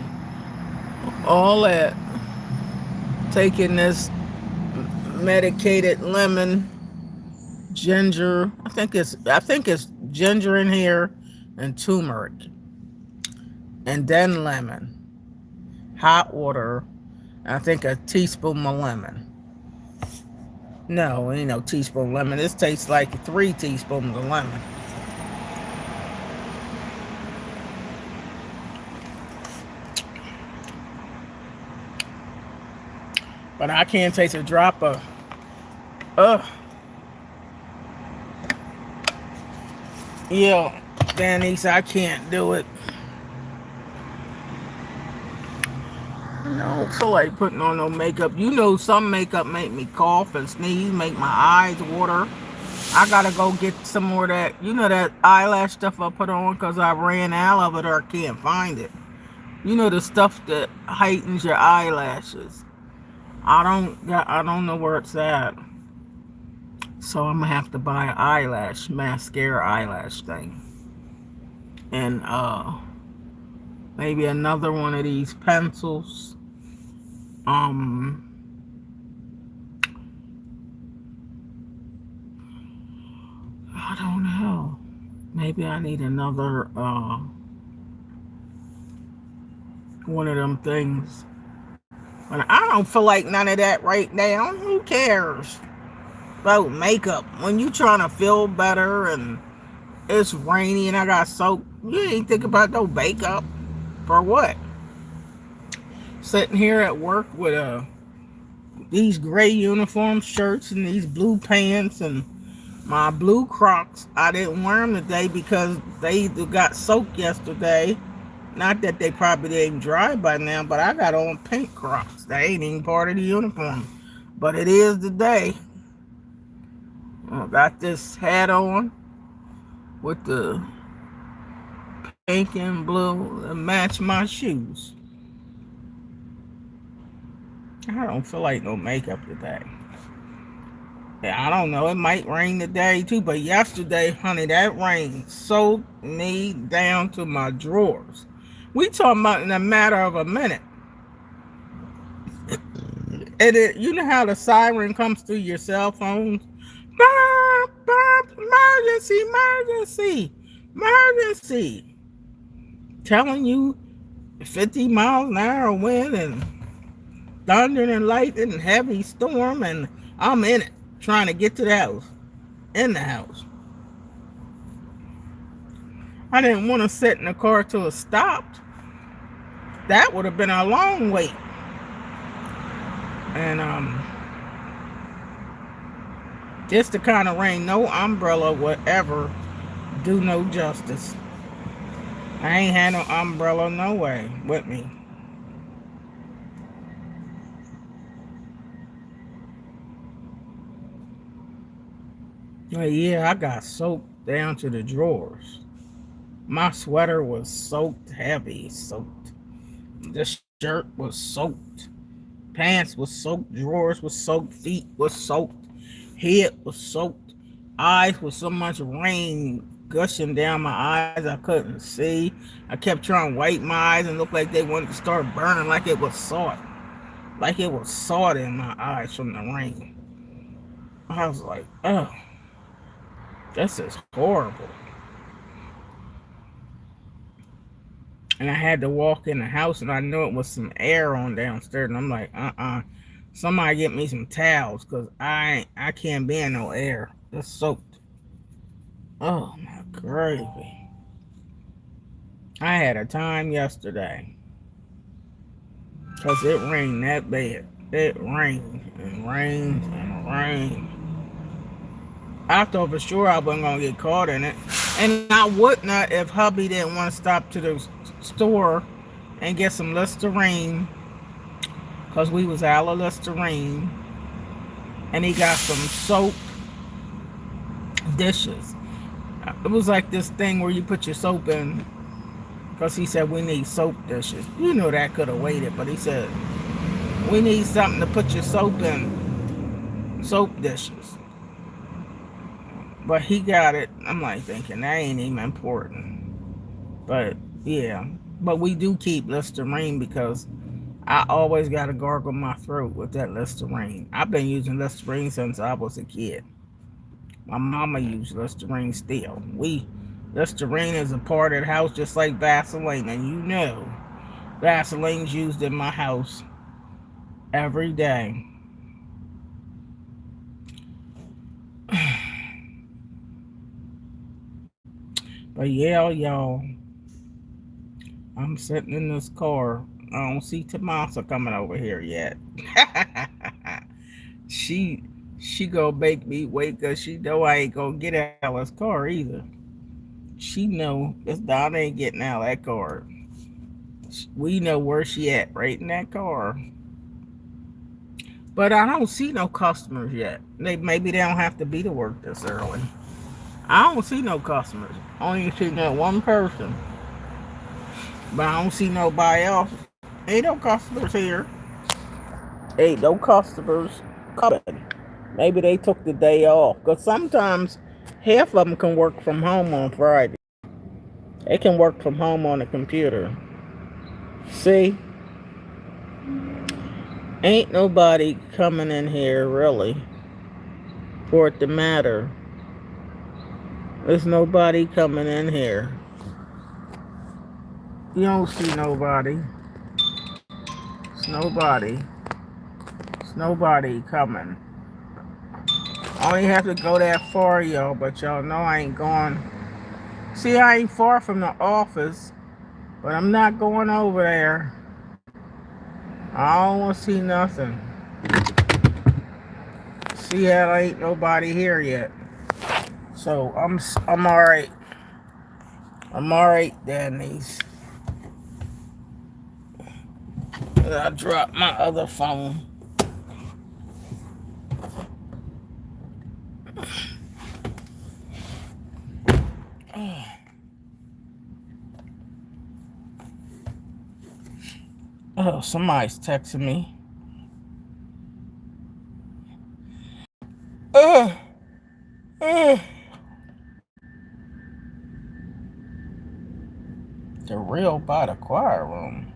Speaker 1: all that. Taking this medicated lemon, ginger. I think it's ginger in here and turmeric. And then lemon. Hot water. I think a teaspoon of lemon. No, ain't no teaspoon of lemon. This tastes like 3 teaspoons of lemon. But I can't taste a drop of yeah, Denise, I can't do it. I don't feel like putting on no makeup. You know, some makeup make me cough and sneeze, make my eyes water. I gotta go get some more of that, you know, that eyelash stuff I put on because I ran out of it or can't find it. You know, the stuff that heightens your eyelashes. I don't know where it's at. So I'm gonna have to buy an eyelash, mascara eyelash thing. And maybe another one of these pencils. I don't know. Maybe I need another one of them things. But I don't feel like none of that right now. Who cares about makeup? When you trying to feel better and it's rainy and I got soap, you ain't think about no makeup. For what? Sitting here at work with these gray uniform shirts and these blue pants and my blue Crocs. I didn't wear them today because they got soaked yesterday. Not that they probably didn't dry by now, but I got on pink Crocs. They ain't even part of the uniform. But it is today. I got this hat on with the pink and blue to match my shoes. I don't feel like no makeup today. Yeah, I don't know. It might rain today too, but yesterday, honey, that rain soaked me down to my drawers. We talking about in a matter of a minute. You know how the siren comes through your cell phones? Burp, burp, emergency, emergency, emergency. Telling you 50 miles an hour wind and thunder and lightning and heavy storm, and I'm in it trying to get to the house. In the house. I didn't want to sit in the car till it stopped. That would have been a long wait. And it's the kind of rain no umbrella would ever do no justice. I ain't had no umbrella no way with me. But yeah, I got soaked down to the drawers. My sweater was soaked heavy, soaked. The shirt was soaked. Pants was soaked. Drawers was soaked. Feet was soaked. Head was soaked. Eyes was so much rain gushing down my eyes I couldn't see. I kept trying to wipe my eyes and look like they wanted to start burning, like it was salt. Like it was salt in my eyes from the rain. I was like, oh, this is horrible. And I had to walk in the house, and I knew it was some air on downstairs, and I'm like, somebody get me some towels, cause I can't be in no air. It's soaked. Oh my gravy! I had a time yesterday, cause it rained that bad. It rained and rained and rained. I thought for sure I wasn't gonna get caught in it, and I would not if hubby didn't want to stop to the store and get some Listerine, cause we was out of Listerine, and he got some soap dishes. It was like this thing where you put your soap in, cause he said we need soap dishes. You know that could have waited, but he said we need something to put your soap in, soap dishes. But he got it. I'm like thinking that ain't even important. But yeah, but we do keep Listerine because I always got to gargle my throat with that Listerine. I've been using Listerine since I was a kid. My mama used Listerine still. Listerine is a part of the house just like Vaseline, and you know Vaseline's used in my house every day. But yeah, y'all, I'm sitting in this car. I don't see Tomasa coming over here yet. she she gonna make me wait because she know I ain't gonna get out of this car either. She know this Donna ain't getting out of that car. We know where she at, right in that car. But I don't see no customers yet. Maybe they don't have to be to work this early. I don't see no customers. Only see that one person. But I don't see nobody else. Ain't no customers here. Ain't no customers coming. Maybe they took the day off. Because sometimes half of them can work from home on Friday. They can work from home on the computer. See? Ain't nobody coming in here really for it to matter. There's nobody coming in here. You don't see nobody. It's nobody. It's nobody coming. I only have to go that far, y'all, but y'all know I ain't going. See, I ain't far from the office, but I'm not going over there. I don't want to see nothing. See, there ain't nobody here yet. So I'm all right. I'm all right, Denny's. I dropped my other phone. Oh, somebody's texting me. Uh, uh. The real by the choir room.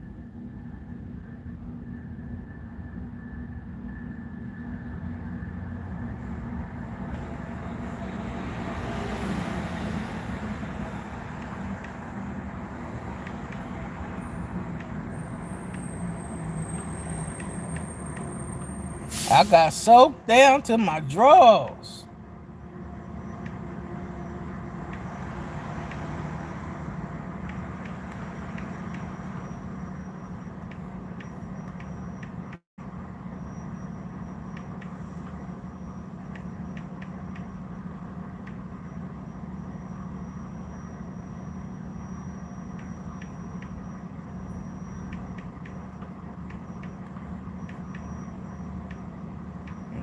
Speaker 1: I got soaked down to my drawers.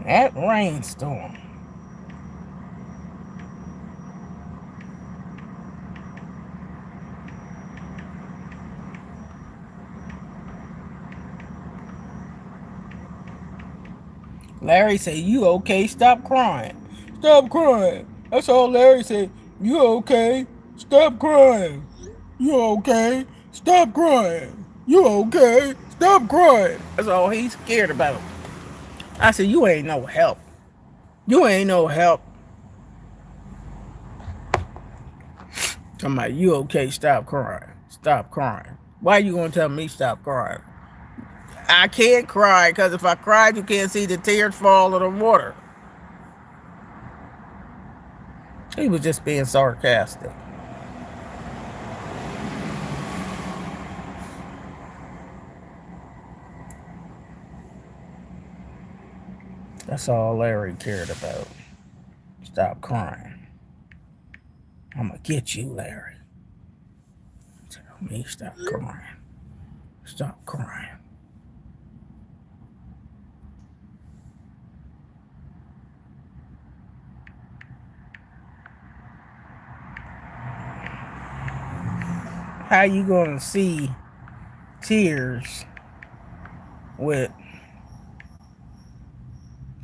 Speaker 1: That rainstorm. Larry said, "You okay? Stop crying. Stop crying." That's all Larry said. "You okay? Stop crying. You okay? Stop crying. You okay? Stop crying." That's all he's scared about. I said, "You ain't no help. You ain't no help." Talking about, "You okay? Stop crying. Stop crying." Why you gonna tell me stop crying? I can't cry because if I cried, you can't see the tears fall in the water. He was just being sarcastic. That's all Larry cared about. Stop crying. I'm gonna get you, Larry. Tell me stop crying. Stop crying. How you gonna see tears with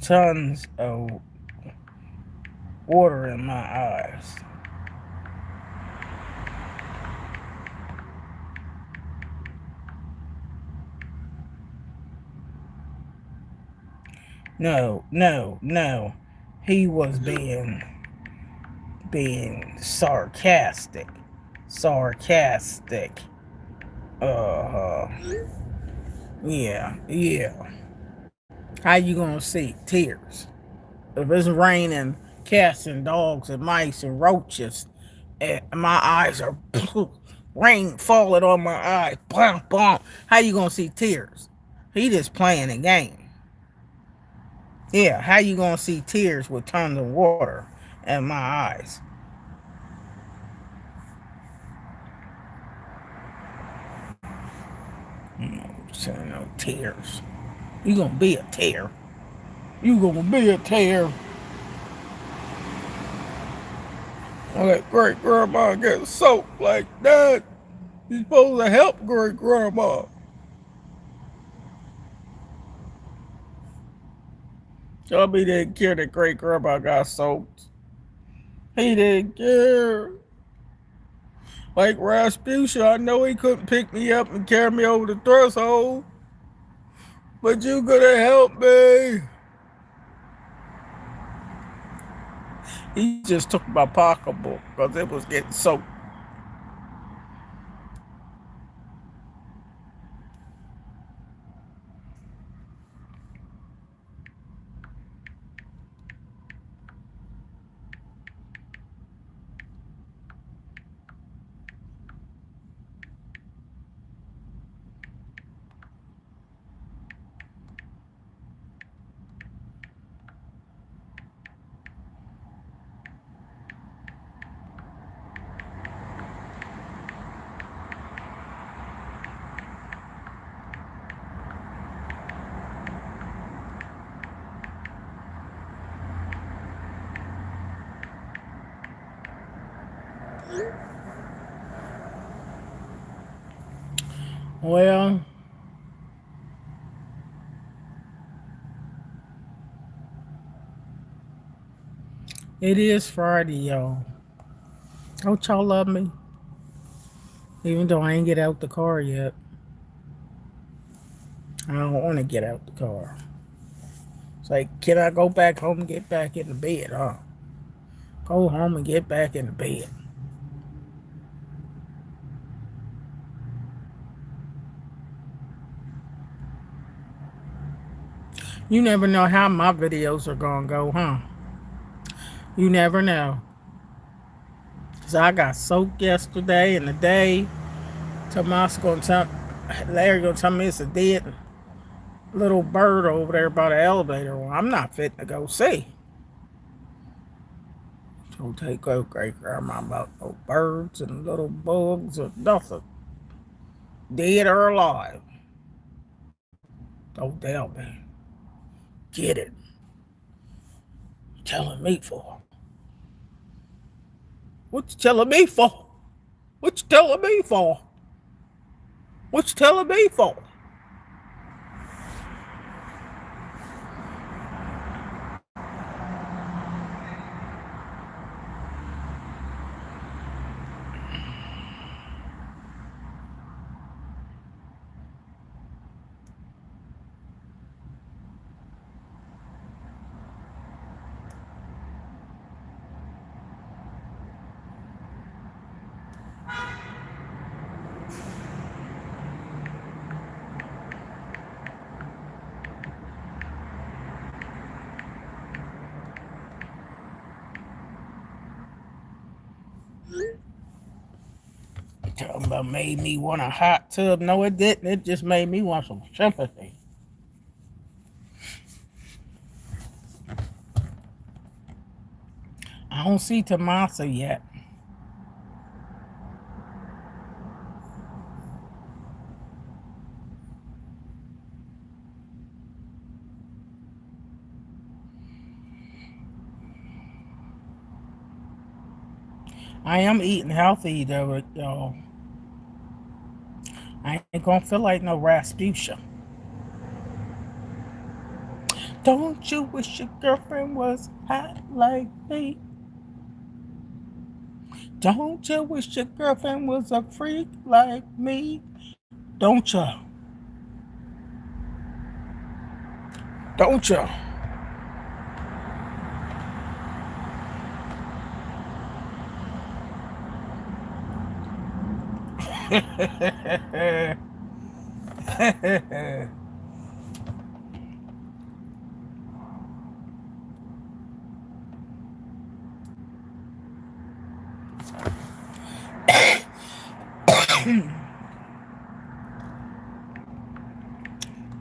Speaker 1: tons of water in my eyes? No, no, no. He was being sarcastic. Sarcastic. Yeah. How you gonna see tears? If it's raining cats and dogs and mice and roaches, and my eyes are rain falling on my eyes, bum, bum. How you gonna see tears? He just playing a game. Yeah, how you gonna see tears with tons of water in my eyes? Saying no tears. You gonna be a tear. You gonna be a tear. I let great grandma get soaked like that. You supposed to help great grandma. Chubby didn't care that great grandma got soaked. He didn't care. Like Rasputia, I know he couldn't pick me up and carry me over the threshold, but you could have helped me. He just took my pocketbook because it was getting soaked. Well, it is Friday, y'all. Don't y'all love me? Even though I ain't get out the car yet. I don't want to get out the car. It's like, can I go back home and get back in the bed, huh? Go home and get back in the bed. You never know how my videos are going to go, huh? You never know. Because I got soaked yesterday and the day. Tomas going to tell, Larry going to tell me it's a dead little bird over there by the elevator. Well, I'm not fit to go see. Don't take out great grandma about no birds and little bugs or nothing. Dead or alive. Don't tell me. Get it. telling me for? What you telling me for? What you telling me for? What you telling me for? Talking about made me want a hot tub. No, it didn't. It just made me want some sympathy. I don't see Tomasa yet. I am eating healthy though, y'all. I ain't gonna feel like no Rasputia. Don't you wish your girlfriend was hot like me? Don't you wish your girlfriend was a freak like me? Don't you? Don't you?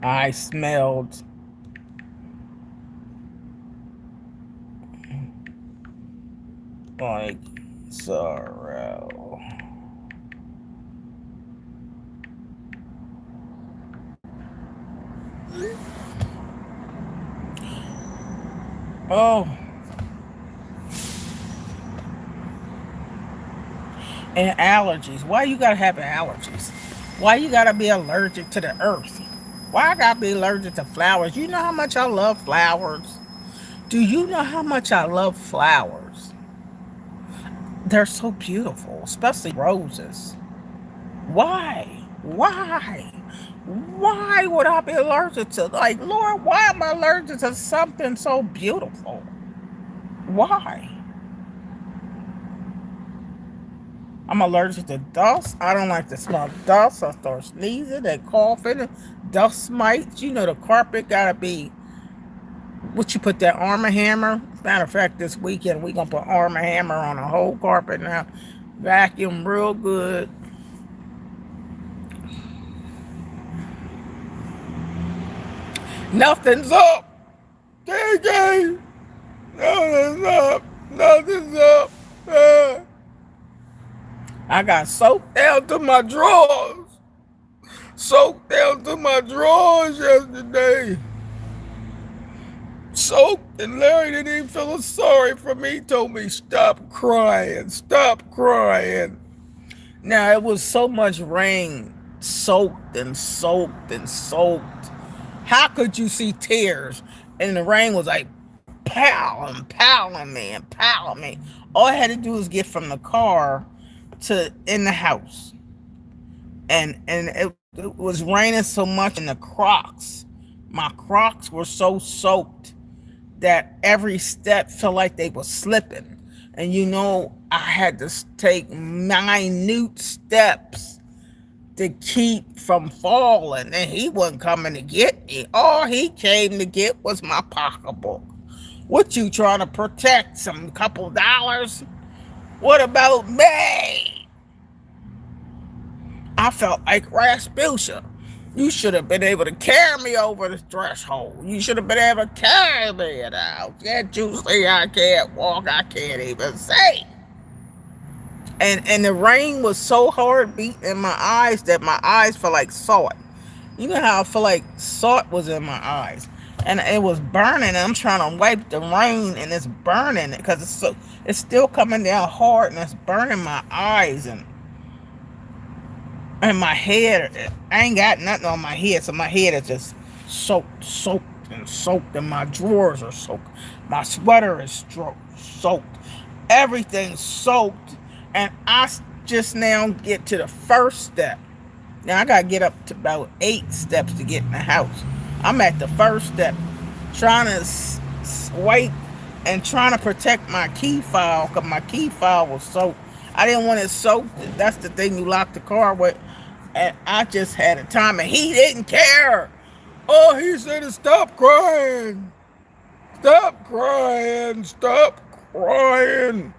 Speaker 1: I smelled like sorrow. Oh, and allergies. Why you gotta have allergies? Why you gotta be allergic to the earth? Why I gotta be allergic to flowers? You know how much I love flowers? Do you know how much I love flowers? They're so beautiful, especially roses. Why? Why? Why would I be allergic to, like, Lord, why am I allergic to something so beautiful? Why? I'm allergic to dust. I don't like to smell dust. I start sneezing and coughing. Dust mites. You know the carpet gotta be, what you put that Armor Hammer? Matter of fact, this weekend we gonna put Armor Hammer on the whole carpet now. Vacuum real good. Nothing's up. KK. Nothing's up. Nothing's up. I got soaked down to my drawers. Soaked down to my drawers yesterday. Soaked, and Larry didn't even feel sorry for me. He told me, stop crying, stop crying. Now, it was so much rain, soaked and soaked and soaked. How could you see tears? And the rain was like pounding me and pounding me. All I had to do was get from the car to in the house. And it was raining so much in the Crocs. My Crocs were so soaked that every step felt like they were slipping. And you know, I had to take minute steps to keep from falling. And he wasn't coming to get me. All he came to get was my pocketbook. What you trying to protect? Some couple dollars? What about me? I felt like Rasputia. You should have been able to carry me over the threshold. You should have been able to carry me in the house. Can't you see I can't walk? I can't even see. And the rain was so hard beating in my eyes that my eyes felt like salt. You know how I feel like salt was in my eyes. and it was burning. I'm trying to wipe the rain, and it's burning because it's still coming down hard, and it's burning my eyes and my head. I ain't got nothing on my head, so my head is just soaked, and my drawers are soaked. My sweater is soaked. Everything's soaked, and I just now get to the first step. Now I gotta get up to about 8 steps to get in the house. I'm at the first step, trying to wait and trying to protect my key file because my key file was soaked. I didn't want it soaked. That's the thing you lock the car with. And I just had a time, and he didn't care. Oh, he said, stop crying. Stop crying. Stop crying.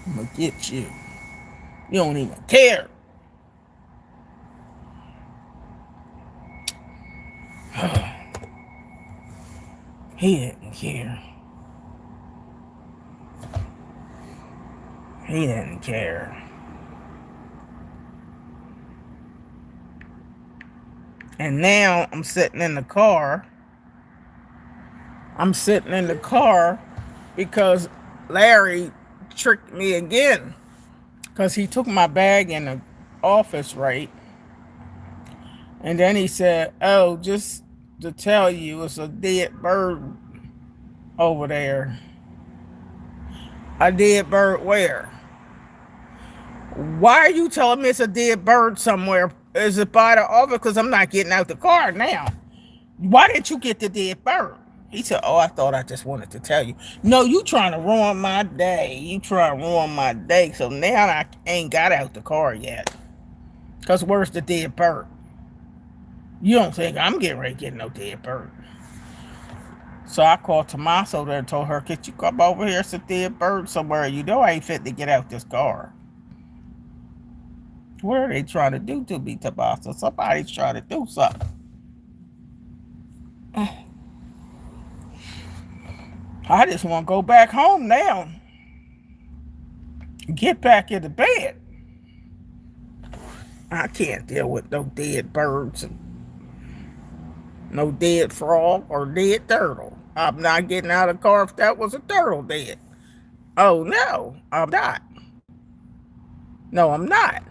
Speaker 1: I'm gonna get you. You don't even care. He didn't care. He didn't care. And now I'm sitting in the car. Because Larry tricked me again. Because he took my bag in the office, right? And then he said, oh, just to tell you, it's a dead bird over there. A dead bird where? Why are you telling me it's a dead bird somewhere? Is it by the office? Because I'm not getting out the car now. Why didn't you get the dead bird? He said, oh, I thought I just wanted to tell you. No, you trying to ruin my day. You trying to ruin my day. So now I ain't got out the car yet. Because where's the dead bird? You don't think I'm getting ready to get no dead bird. So I called Tommaso there and told her, could you come over here? It's a dead bird somewhere. You know I ain't fit to get out this car. What are they trying to do to me, Tommaso? Somebody's trying to do something. I just want to go back home now. Get back in the bed. I can't deal with no dead birds and no dead frog or dead turtle. I'm not getting out of the car if that was a turtle dead. Oh, no, I'm not. No, I'm not.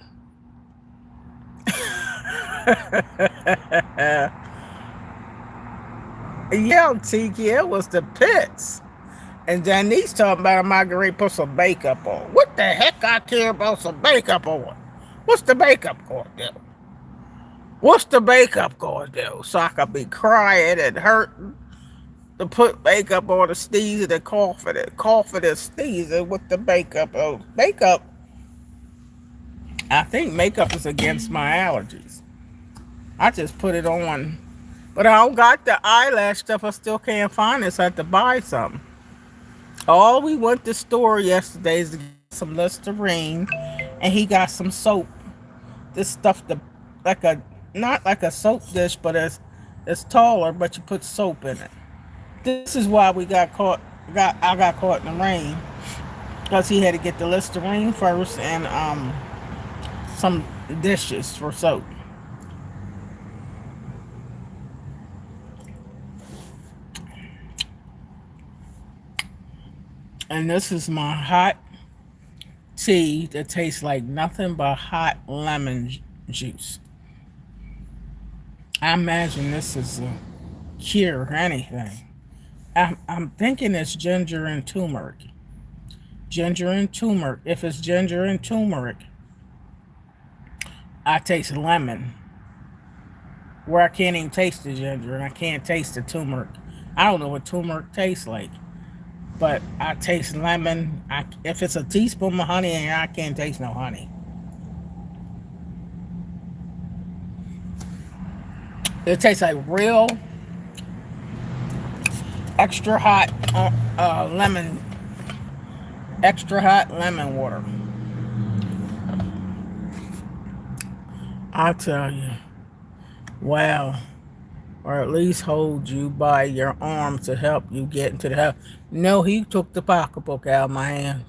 Speaker 1: Yeah, Tiki, it was the pits. And Janice talking about Marguerite put some makeup on. What the heck I care about some makeup on? What's the makeup going to do? What's the makeup going to do? So I could be crying and hurting to put makeup on the sneezing and coughing and sneezing with the makeup on. Makeup, I think makeup is against my allergies. I just put it on. But I don't got the eyelash stuff. I still can't find it, so I have to buy something. All we went to the store yesterday is to get some Listerine, and he got some soap. This stuff, not like a soap dish, but it's taller, but you put soap in it. This is why I got caught in the rain, because he had to get the Listerine first and some dishes for soap. And this is my hot tea that tastes like nothing but hot lemon juice. I imagine this is a cure for anything. I'm thinking it's ginger and turmeric. Ginger and turmeric. If it's ginger and turmeric, I taste lemon. Where I can't even taste the ginger and I can't taste the turmeric. I don't know what turmeric tastes like. But I taste lemon. If it's a teaspoon of honey, I can't taste no honey. It tastes like real extra hot lemon water. I tell you, wow. Or at least hold you by your arm to help you get into the house. No, he took the pocketbook out of my hand.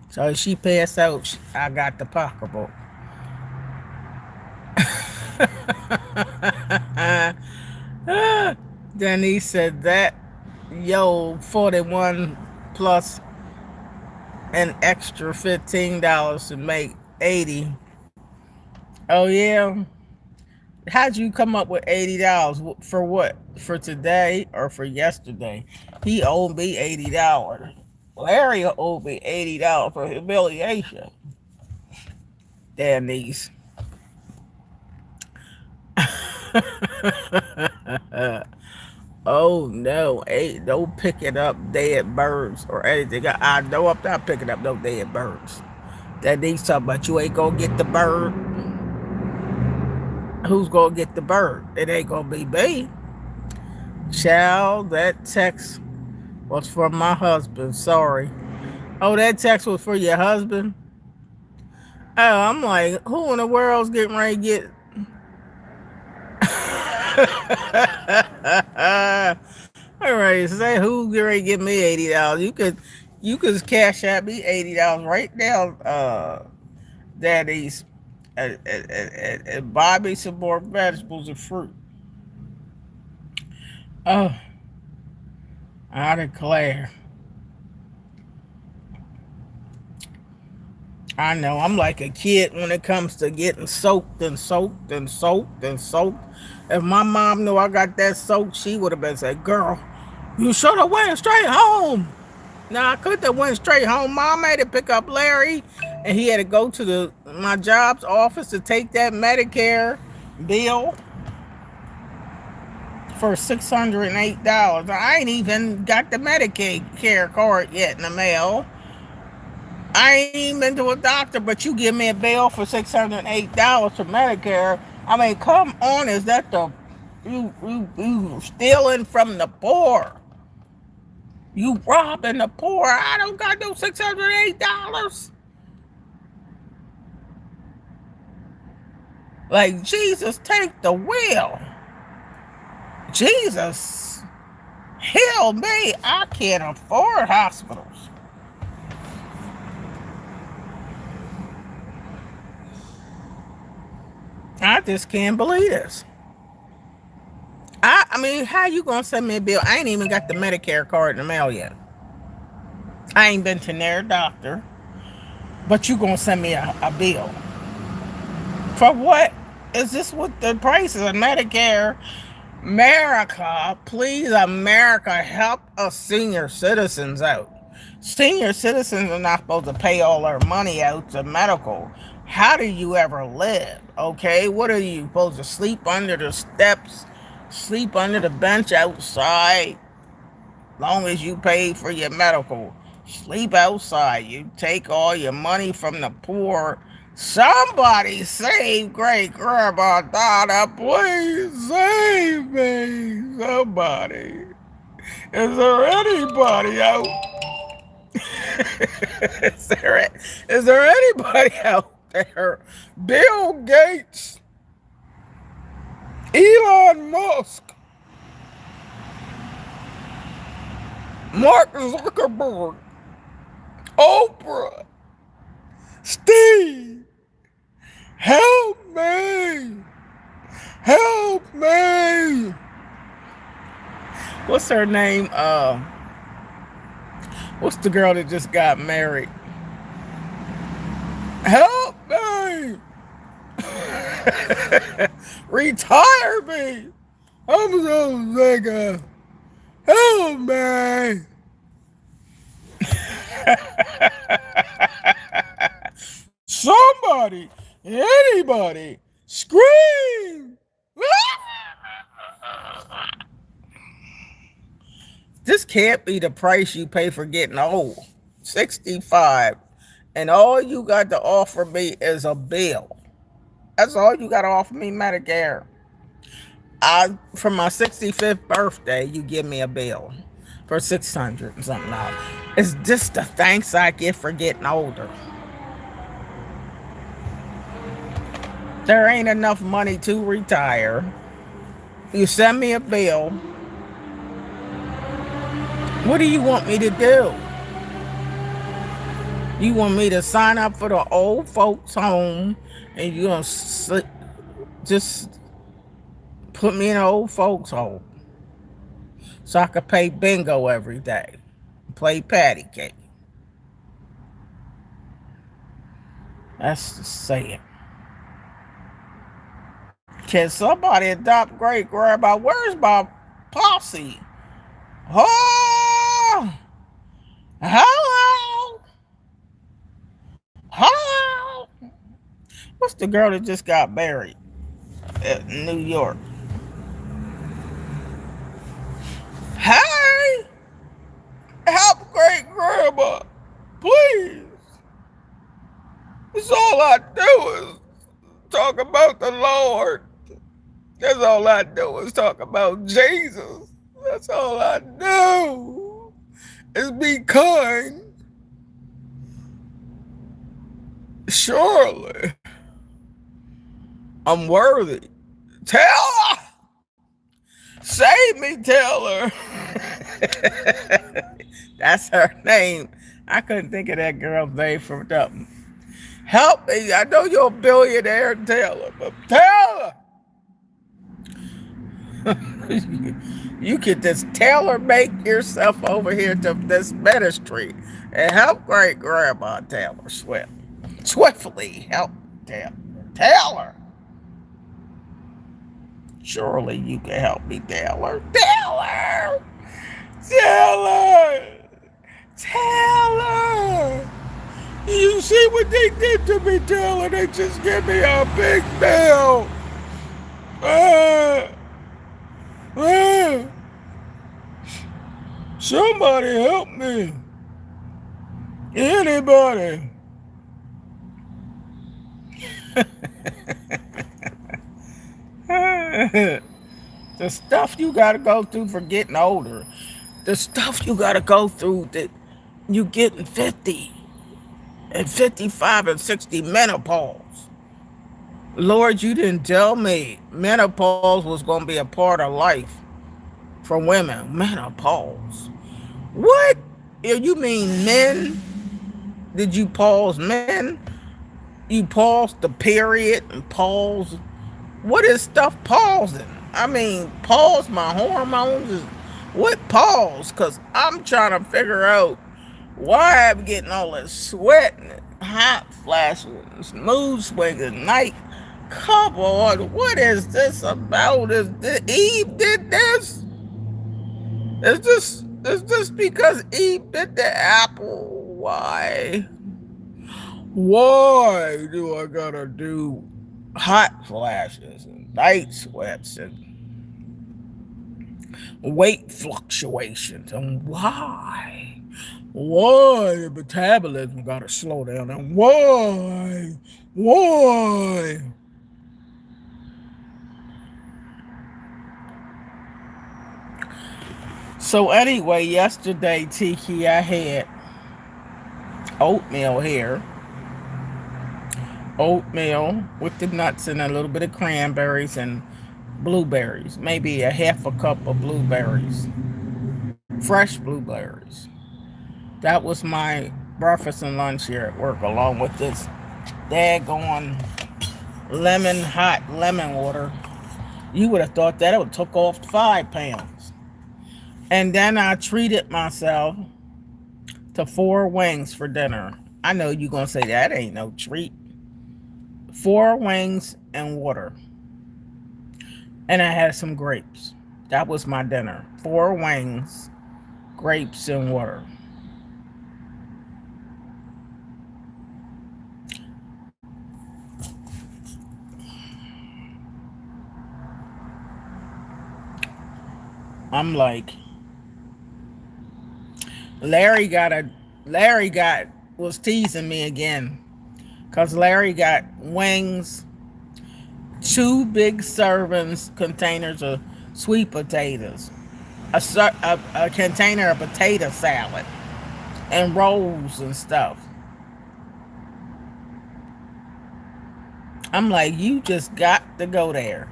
Speaker 1: So if she passed out, I got the pocketbook. Then he said that, yo, 41 plus an extra $15 to make 80. Oh yeah. How'd you come up with $80? For what? For today or for yesterday? He owed me $80. Larry owed me $80 for humiliation. Damn these. Oh no, hey, don't picking up dead birds or anything. I know I'm not picking up no dead birds. That needs talking about you ain't gonna get the bird. Who's gonna get the bird? It ain't gonna be me. Child, that text was from my husband. Sorry. Oh, that text was for your husband? Oh, I'm like, who in the world's getting ready to get all right, say who getting ready to give me $80? You could cash out me $80 right now, daddies, and buy me some more vegetables and fruit. Oh, I declare. I know I'm like a kid when it comes to getting soaked and soaked and soaked and soaked. If my mom knew I got that soaked, she would have been said, "Girl, you should have went straight home." No, I couldn't have went straight home. Mom had to pick up Larry, and he had to go to my job's office to take that Medicare bill for $608. I ain't even got the Medicare card yet in the mail. I ain't even been to a doctor, but you give me a bill for $608 for Medicare. I mean, come on, is that the you stealing from the poor? You robbing the poor? I don't got no $608. Like Jesus, take the wheel. Jesus, heal me. I can't afford hospitals. I just can't believe this. I mean, how you gonna send me a bill? I ain't even got the Medicare card in the mail yet. I ain't been to their doctor, but you gonna send me a bill for what? Is this what the prices of Medicare? America, please, America, help us senior citizens out. Senior citizens are not supposed to pay all their money out to medical. How do you ever live? Okay, what are you supposed to sleep under the steps, sleep under the bench outside? Long as you pay for your medical, sleep outside. You take all your money from the poor. Somebody save great grandma Donna, please save me. Somebody. Is there anybody out? is there anybody out there? Bill Gates, Elon Musk, Mark Zuckerberg, Oprah, Steve, help me! Help me! What's her name? What's the girl that just got married? Help me! Retire me! I'm so sick of. Help me! Somebody, anybody, scream! This can't be the price you pay for getting old. 65. And all you got to offer me is a bill. That's all you got to offer me, Medicare. For my 65th birthday, you give me a bill for 600 and something dollars. It's just the thanks I get for getting older. There ain't enough money to retire. You send me a bill. What do you want me to do? You want me to sign up for the old folks home and you're going to just Put me in an old folks home so I could play bingo every day, play patty cake. That's the saying. Can somebody adopt great grandma? Where's my posse? Oh, hello, hello. What's the girl that just got married in New York? Hey, help great grandma, please. That's all I do is talk about the Lord. That's all I do is talk about Jesus. That's all I do is be kind. Surely I'm worthy. Taylor! Save me, Taylor! That's her name. I couldn't think of that girl's name from nothing. Help me. I know you're a billionaire, Taylor, but Taylor! You could just tailor make yourself over here to this ministry and help great grandma Taylor Swift. Swiftly help Taylor. Taylor! Surely you can help me, Taylor. Taylor! Taylor! Taylor! You see what they did to me, Taylor? They just gave me a big bill. Somebody help me. Anybody. The stuff you gotta go through for getting older. The stuff you gotta go through that you getting 50 and 55 and 60 menopause. Lord, you didn't tell me menopause was gonna be a part of life for women. Menopause. What? You mean men? Did you pause men? You paused the period and pause. What is stuff pausing? I mean, pause my hormones. What pause? Because I'm trying to figure out why I'm getting all this sweat and hot flashes, mood swings at night. Come on, what is this about? Is Eve did this? Is this because Eve bit the apple? Why? Why do I gotta do hot flashes and night sweats and weight fluctuations? And why? Why the metabolism gotta slow down? And why? Why? So anyway, yesterday, Tiki, I had oatmeal here. Oatmeal with the nuts and a little bit of cranberries and blueberries. Maybe a half a cup of blueberries. Fresh blueberries. That was my breakfast and lunch here at work, along with this daggone hot lemon water. You would have thought that it would took off 5 pounds. And then I treated myself to 4 wings for dinner. I know you're going to say that ain't no treat. 4 wings and water. And I had some grapes. That was my dinner. 4 wings, grapes, and water. I'm like, Larry was teasing me again. Because Larry got wings, 2 big servings, containers of sweet potatoes, a container of potato salad, and rolls and stuff. I'm like, you just got to go there.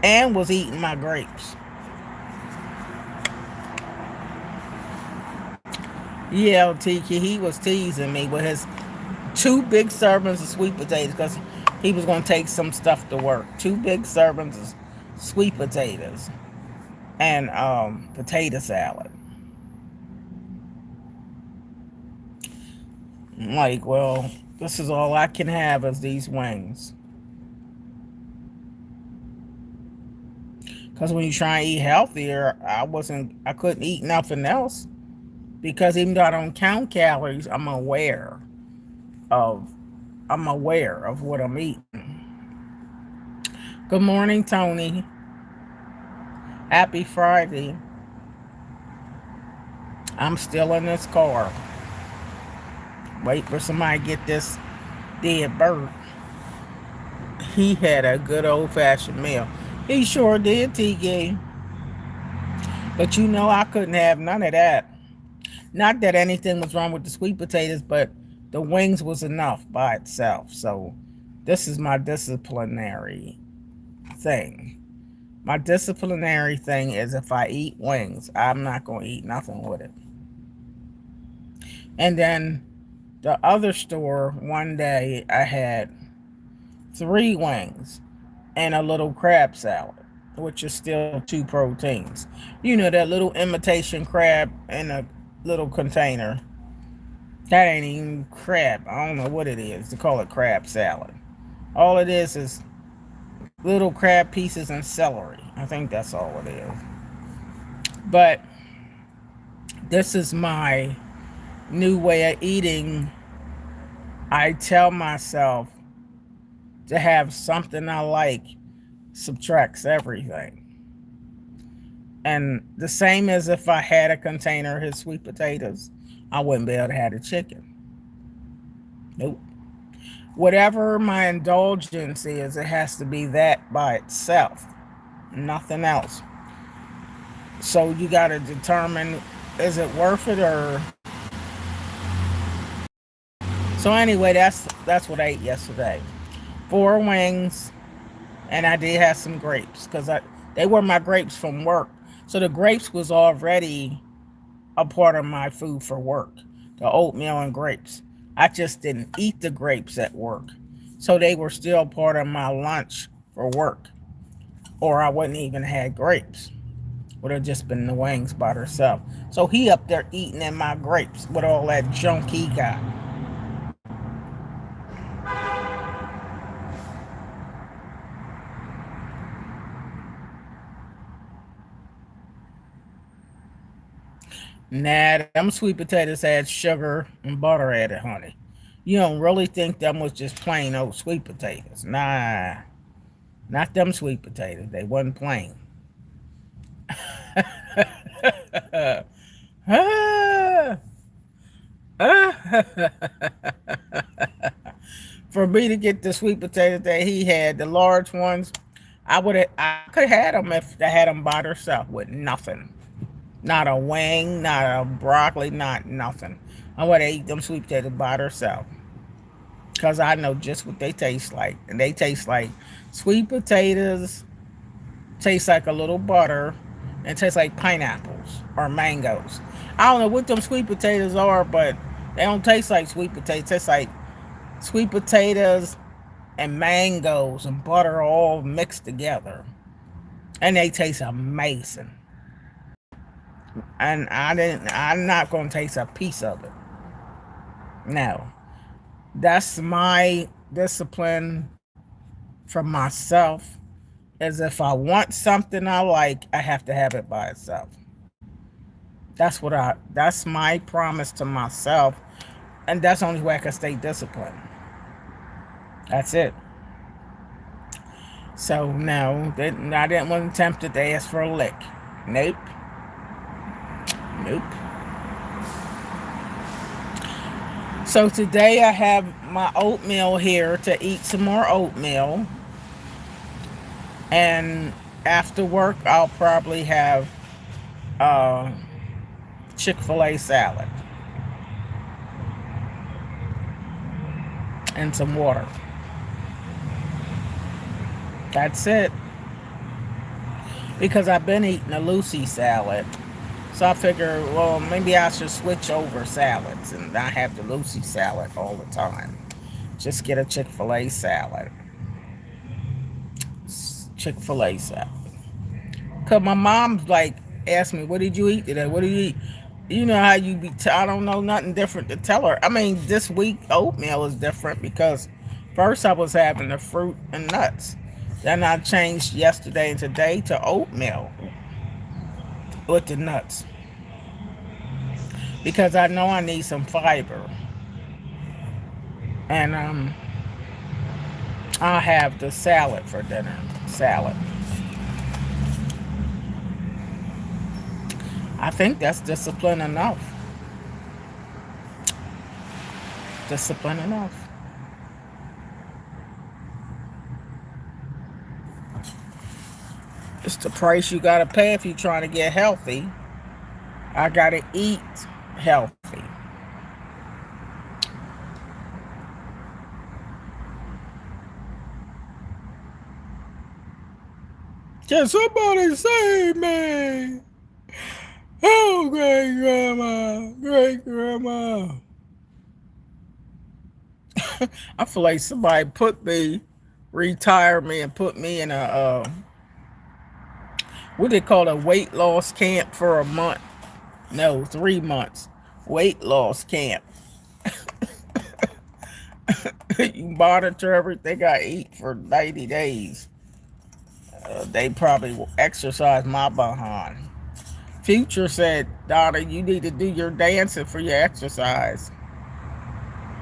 Speaker 1: And was eating my grapes. Yeah, Tiki, he was teasing me with his 2 big servings of sweet potatoes because he was going to take some stuff to work. 2 big servings of sweet potatoes and potato salad. I'm like, well, this is all I can have is these wings. Because when you try and eat healthier, I couldn't eat nothing else. Because even though I don't count calories, of, I'm aware of what I'm eating. Good morning, Tony. Happy Friday. I'm still in this car. Wait for somebody to get this dead bird. He had a good old-fashioned meal. He sure did, TG. But you know I couldn't have none of that. Not that anything was wrong with the sweet potatoes, but the wings was enough by itself. So this is my disciplinary thing. My disciplinary thing is if I eat wings, I'm not going to eat nothing with it. And then the other store, one day I had 3 wings and a little crab salad, which is still 2 proteins. You know, that little imitation crab in a little container. That ain't even crab. I don't know what it is. They call it crab salad. All it is little crab pieces and celery. I think that's all it is. But this is my new way of eating. I tell myself to have something I like subtracts everything. And the same as if I had a container of his sweet potatoes, I wouldn't be able to have the chicken. Nope. Whatever my indulgence is, it has to be that by itself. Nothing else. So you got to determine, is it worth it or... So anyway, that's what I ate yesterday. 4 wings, and I did have some grapes because they were my grapes from work. So the grapes was already a part of my food for work, the oatmeal and grapes. I just didn't eat the grapes at work. So they were still part of my lunch for work. Or I wouldn't even had grapes. Would have just been the wings by herself. So he up there eating in my grapes with all that junk he got. Nah, them sweet potatoes had sugar and butter added, honey. You don't really think them was just plain old sweet potatoes. Nah, not them sweet potatoes. They wasn't plain. For me to get the sweet potatoes that he had, the large ones, I could have had them if I had them by themselves with nothing. Not a wing, not a broccoli, not nothing. I would have eat them sweet potatoes by themselves. Because I know just what they taste like. And they taste like sweet potatoes, taste like a little butter, and taste like pineapples or mangoes. I don't know what them sweet potatoes are, but they don't taste like sweet potatoes. They taste like sweet potatoes and mangoes and butter all mixed together. And they taste amazing. And I'm not going to taste a piece of it. No. That's my discipline for myself. Is if I want something I like, I have to have it by itself. That's my promise to myself. And that's the only way I can stay disciplined. That's it. So no, I didn't want to tempt to ask for a lick. Nope. Nope. So today I have my oatmeal here to eat some more oatmeal. And after work, I'll probably have Chick-fil-A salad. And some water. That's it. Because I've been eating a Lucy salad. So I figure, well, maybe I should switch over salads and not have the Lucy salad all the time. Just get a Chick-fil-A salad. Chick-fil-A salad. Cause my mom's like asked me, "What did you eat today? What did you eat?" You know how you be. I don't know nothing different to tell her. I mean, this week oatmeal is different because first I was having the fruit and nuts. Then I changed yesterday and today to oatmeal with the nuts because I know I need some fiber. And I'll have the salad for dinner. Salad. I think that's discipline enough. Discipline enough. It's the price you gotta pay if you're trying to get healthy. I gotta eat healthy. Can somebody save me? Oh, great grandma, great grandma. I feel like somebody retired me and put me in a, what they call a weight loss camp for a month. No, 3 months. Weight loss camp. You monitor everything I eat for 90 days. They probably will exercise my behind. Future said, Donna, you need to do your dancing for your exercise.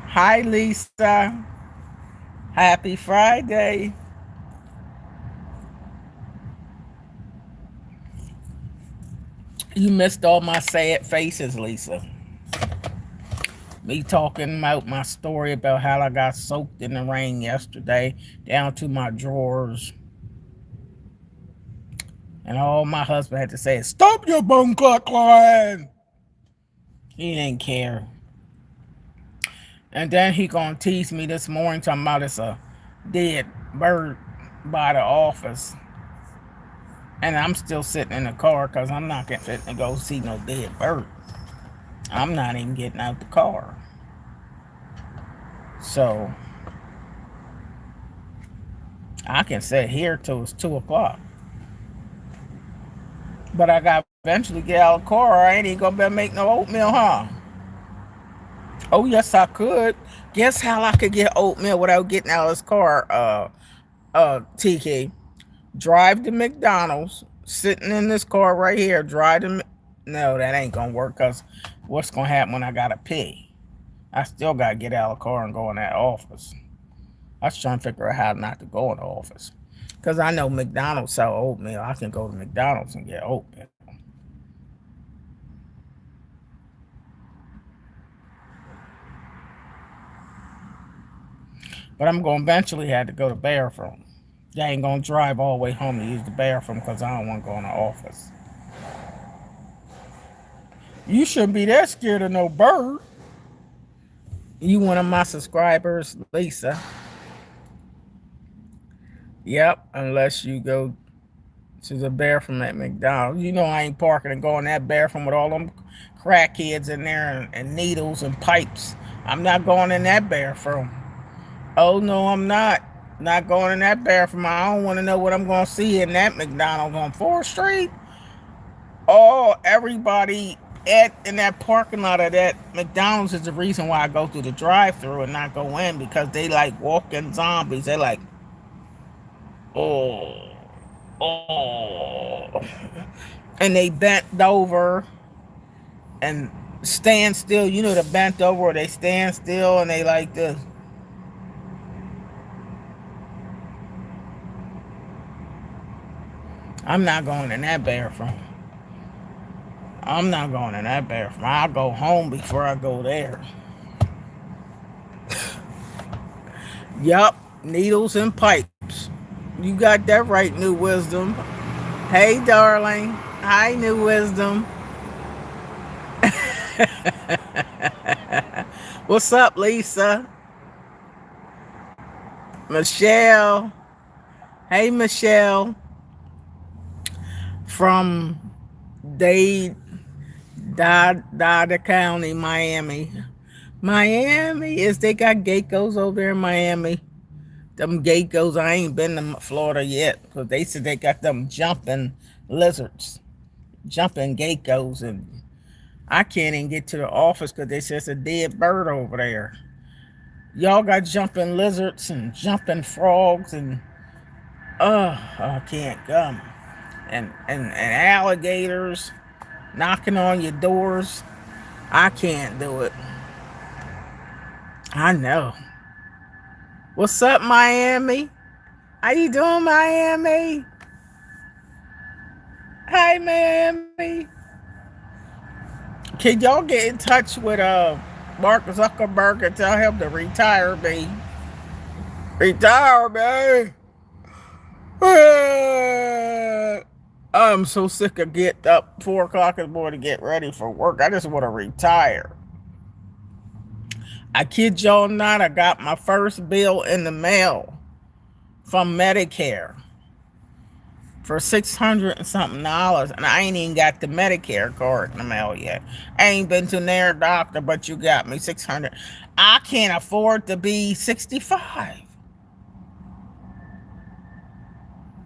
Speaker 1: Hi, Lisa. Happy Friday. You missed all my sad faces, Lisa. Me talking about my story about how I got soaked in the rain yesterday, down to my drawers. And all my husband had to say is, stop your bone clock crying. He didn't care. And then he gonna tease me this morning talking about it's a dead bird by the office. And I'm still sitting in the car because I'm not getting to go see no dead bird. I'm not even getting out the car. So I can sit here till it's 2 o'clock. But I got to eventually get out of the car. I ain't even going to be able to make no oatmeal, huh? Oh, yes, I could. Guess how I could get oatmeal without getting out of this car, TK? Drive to McDonald's, sitting in this car right here, drive to... No, that ain't going to work because what's going to happen when I got to pay? I still got to get out of the car and go in that office. I was trying to figure out how not to go in the office. Because I know McDonald's sell oatmeal. I can go to McDonald's and get oatmeal. But I'm going to eventually have to go to the bathroom. I ain't going to drive all the way home to use the bathroom because I don't want to go in the office. You shouldn't be that scared of no bird. You one of my subscribers, Lisa. Yep, unless you go to the bathroom at McDonald's. You know I ain't parking and going in that bathroom with all them crackheads in there and needles and pipes. I'm not going in that bathroom. Oh, no, I'm not. Not going in that bathroom. I don't want to know what I'm going to see in that McDonald's on 4th Street. Oh, everybody in that parking lot of that McDonald's is the reason why I go through the drive-thru and not go in, because they like walking zombies. They like, oh, and they bent over and stand still. You know, the bent over where they stand still and they like this. I'm not going in that bathroom. I'm not going in that bathroom. I'll go home before I go there. Yup, needles and pipes. You got that right, New Wisdom. Hey, darling. Hi, New Wisdom. What's up, Lisa? Michelle. Hey, Michelle. From Dade County, Miami. Miami is they got geckos over there in Miami. Them geckos, I ain't been to Florida yet because they said they got them jumping lizards, jumping geckos, and I can't even get to the office because they says a dead bird over there. Y'all got jumping lizards and jumping frogs and I can't come. And alligators knocking on your doors. I can't do it. I know. What's up, Miami? How you doing, Miami? Hi, Miami. Can y'all get in touch with Mark Zuckerberg and tell him to retire me? Retire me. I'm so sick of getting up 4 o'clock in the morning to get ready for work. I just want to retire. I kid y'all not, I got my first bill in the mail from Medicare for $600 and something, and I ain't even got the Medicare card in the mail yet. I ain't been to their doctor, but you got me $600. I can't afford to be 65.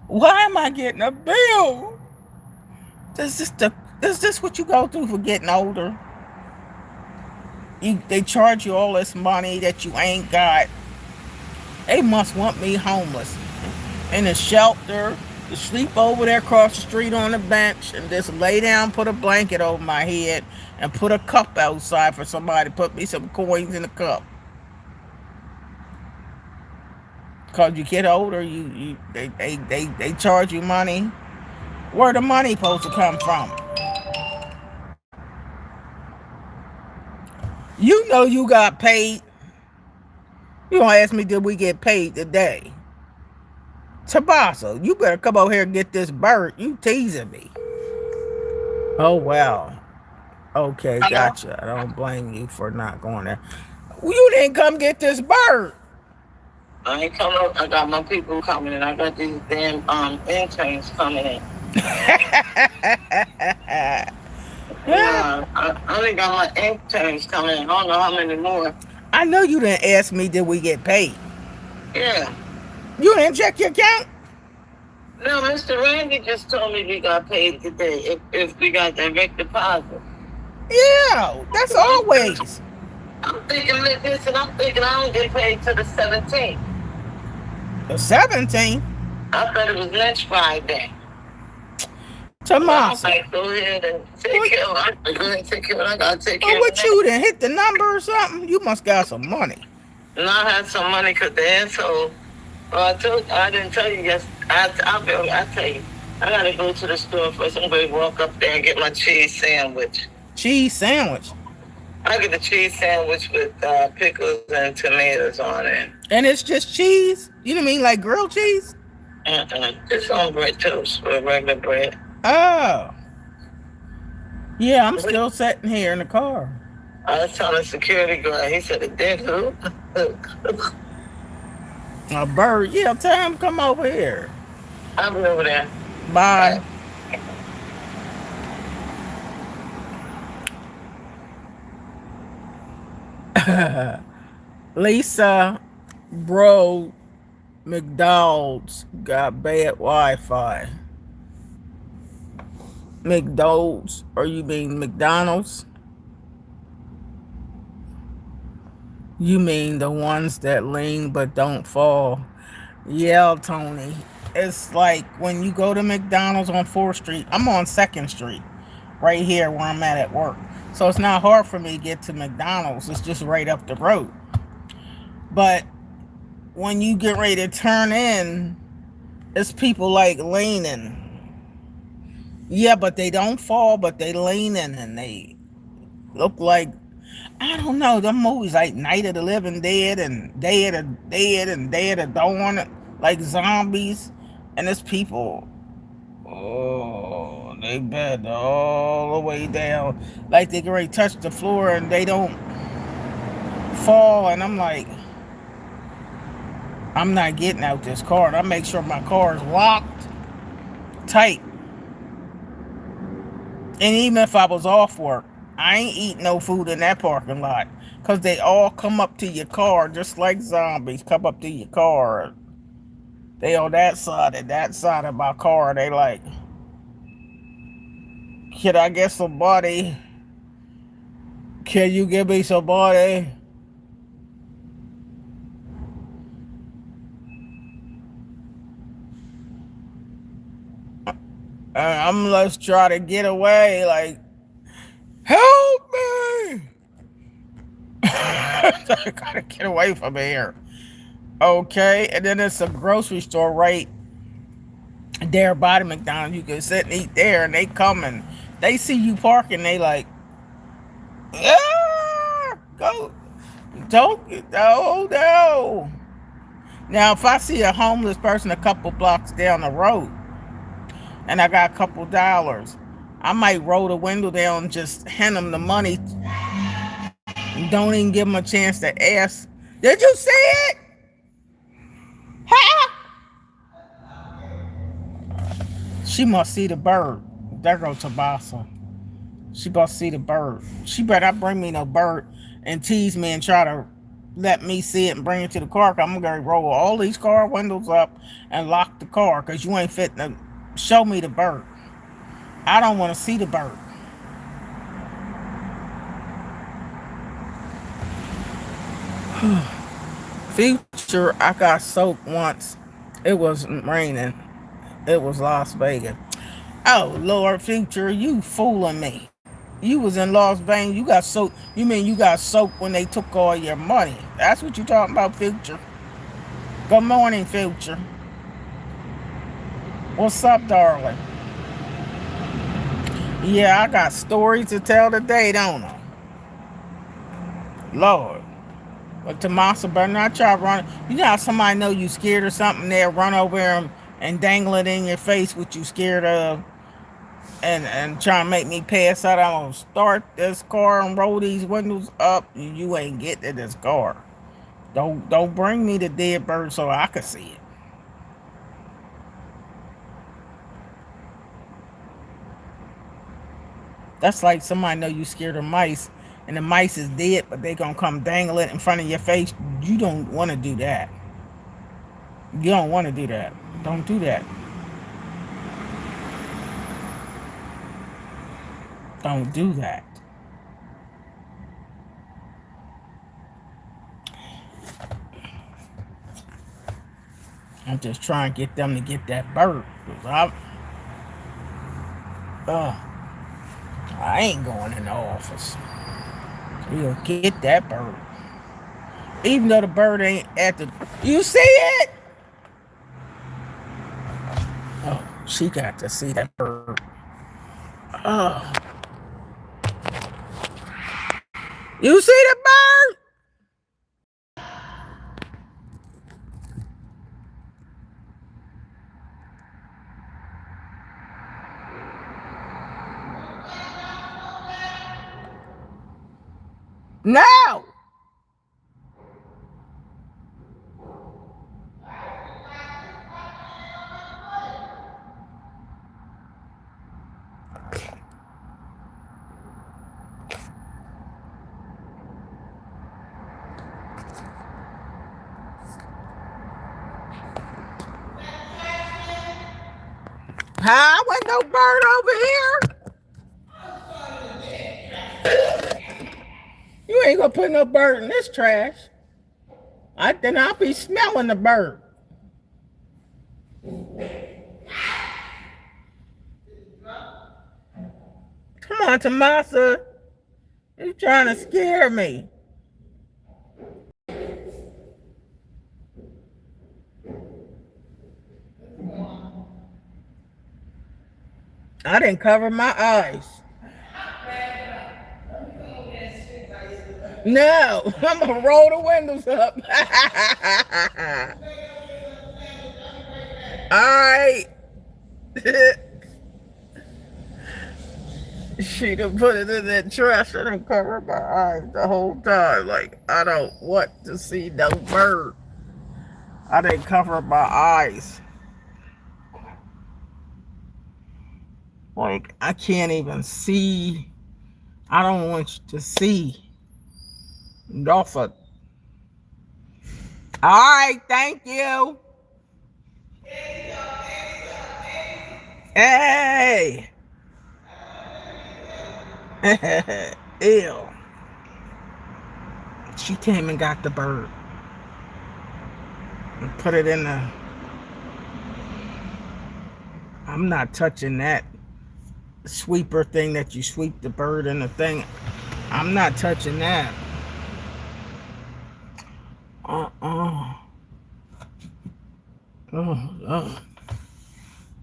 Speaker 1: Why am I getting a bill? Is this what you go through for getting older? They charge you all this money that you ain't got. They must want me homeless in a shelter to sleep over there across the street on a bench and just lay down, put a blanket over my head, and put a cup outside for somebody to put me some coins in the cup. Cause you get older, they charge you money. Where the money supposed to come from? You know you got paid. You gonna ask me, did we get paid today? Tabasa, you better come over here and get this bird. You teasing me. Oh, well. Okay, gotcha. I don't blame you for not going there. You didn't come get this bird.
Speaker 3: I ain't coming up. I got my people coming in. I got these damn interns coming in. I only got my interns coming in. I don't know how many more.
Speaker 1: I know you didn't ask me, did we get paid?
Speaker 3: Yeah.
Speaker 1: You didn't check your account?
Speaker 3: No, Mr. Randy just told me we got paid today. If we got direct deposit.
Speaker 1: Yeah, that's always.
Speaker 3: I'm thinking like this, and I'm thinking I don't get paid till the 17th.
Speaker 1: The 17th?
Speaker 3: I thought it was next Friday.
Speaker 1: Tomorrow.
Speaker 3: Like, go ahead and take care of it. Go ahead and take care of it. I gotta take care of it.
Speaker 1: What you done hit the number or something? You must got some money.
Speaker 3: No, I had some money because the asshole. I didn't tell you yes. I'll tell you. I gotta go to the store first. I'm going to walk up there and get my cheese sandwich.
Speaker 1: Cheese sandwich?
Speaker 3: I get the cheese sandwich with pickles and tomatoes on it.
Speaker 1: And it's just cheese? You don't mean like grilled cheese?
Speaker 3: It's on bread toast with regular bread.
Speaker 1: Oh. Yeah, I'm still sitting here in the car.
Speaker 3: I was telling the security guard. He said, "A dead who?"
Speaker 1: A bird. Yeah, tell him come over here.
Speaker 3: I'll be over there.
Speaker 1: Bye. Lisa, bro, McDonald's got bad Wi-Fi. McDonald's, or you mean McDonald's? You mean the ones that lean but don't fall? Yeah, Tony. It's like when you go to McDonald's on 4th Street. I'm on 2nd Street, right here where I'm at work. So it's not hard for me to get to McDonald's. It's just right up the road. But when you get ready to turn in, it's people like leaning. Yeah, but they don't fall, but they leaning and they look like, I don't know, them movies like Night of the Living Dead and Day of the Dead and Day of the Dawn, like zombies. And it's people, oh, they bed all the way down. Like they can already touch the floor and they don't fall. And I'm like, I'm not getting out this car. And I make sure my car is locked tight. And even if I was off work, I ain't eating no food in that parking lot. Because they all come up to your car just like zombies come up to your car. They on that side and that side of my car. They like, Can I get somebody? Can you give me somebody? Let's try to get away. Like, help me! I gotta get away from here. Okay, and then there's a grocery store right there by the McDonald's. You can sit and eat there, and they come and they see you parking. They like, go, don't, no. Now, if I see a homeless person a couple blocks down the road, and I got a couple dollars, I might roll the window down and just hand them the money. Don't even give them a chance to ask, did you see it? Huh? She must see the bird. There goes Tabasa. She must see the bird. She better not bring me no bird and tease me and try to let me see it and bring it to the car. I'm going to roll all these car windows up and lock the car because you ain't fitting to show me the bird. I don't want to see the bird. Future, I got soaked once. It was raining. It was Las Vegas. Oh, Lord, Future, you fooling me. You was in Las Vegas. You got soaked. You mean you got soaked when they took all your money? That's what you talking about, Future. Good morning, Future. What's up, darling? Yeah, I got stories to tell today, don't I? Lord. But Tomasa better not try to run. You know how somebody know you scared of something, they'll run over there and dangle it in your face what you scared of and try to make me pass out. I'm going to start this car and roll these windows up. You ain't get to this car. Don't bring me the dead bird so I can see it. That's like somebody know you scared of mice and the mice is dead, but they gonna come dangle it in front of your face. You don't want to do that. You don't want to do that. Don't do that. Don't do that. I'm just trying to get them to get that bird. I ain't going in the office. We'll get that bird. Even though the bird ain't at the... You see it? Oh, she got to see that bird. Oh. You see the bird? No. Huh? Wasn't no bird over here? You ain't gonna put no bird in this trash. Then I'll be smelling the bird. Come on, Tomasa. You're trying to scare me. I didn't cover my eyes. No, I'm gonna roll the windows up. All right. She done put it in that trash and done covered my eyes the whole time. Like, I don't want to see no bird. I didn't cover my eyes. Like, I can't even see. I don't want you to see. Dolphin. All right, thank you. Hey. Ew. She came and got the bird and put it in the... I'm not touching that sweeper thing that you sweep the bird in the thing. I'm not touching that. Oh,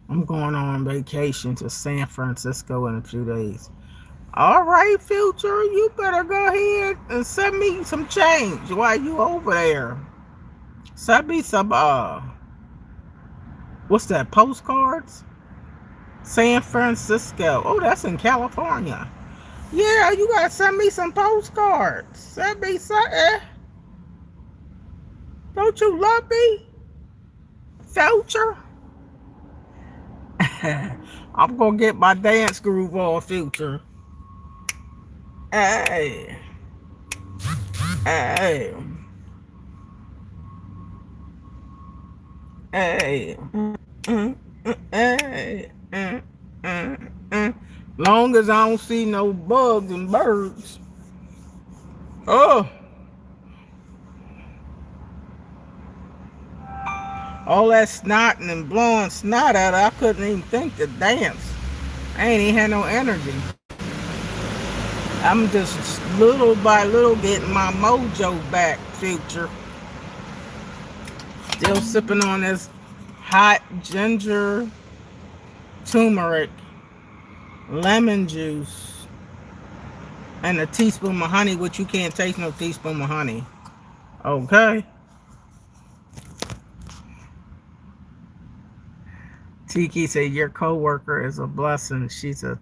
Speaker 1: I'm going on vacation to San Francisco in a few days. All right, Future, you better go ahead and send me some change while you over there. Send me some, what's that, postcards? San Francisco. Oh, that's in California. Yeah, you gotta send me some postcards. Send me something. Don't you love me, Future? I'm gonna get my dance groove on, Future. Hey. Hey. Hey. Hey. Long as I don't see no bugs and birds. Oh. All that snotting and blowing snot out, I couldn't even think to dance. I ain't even had no energy. I'm just little by little getting my mojo back, Future. Still sipping on this hot ginger, turmeric, lemon juice, and a teaspoon of honey, which you can't taste no teaspoon of honey. Okay? Tiki said, your co-worker is a blessing. She's a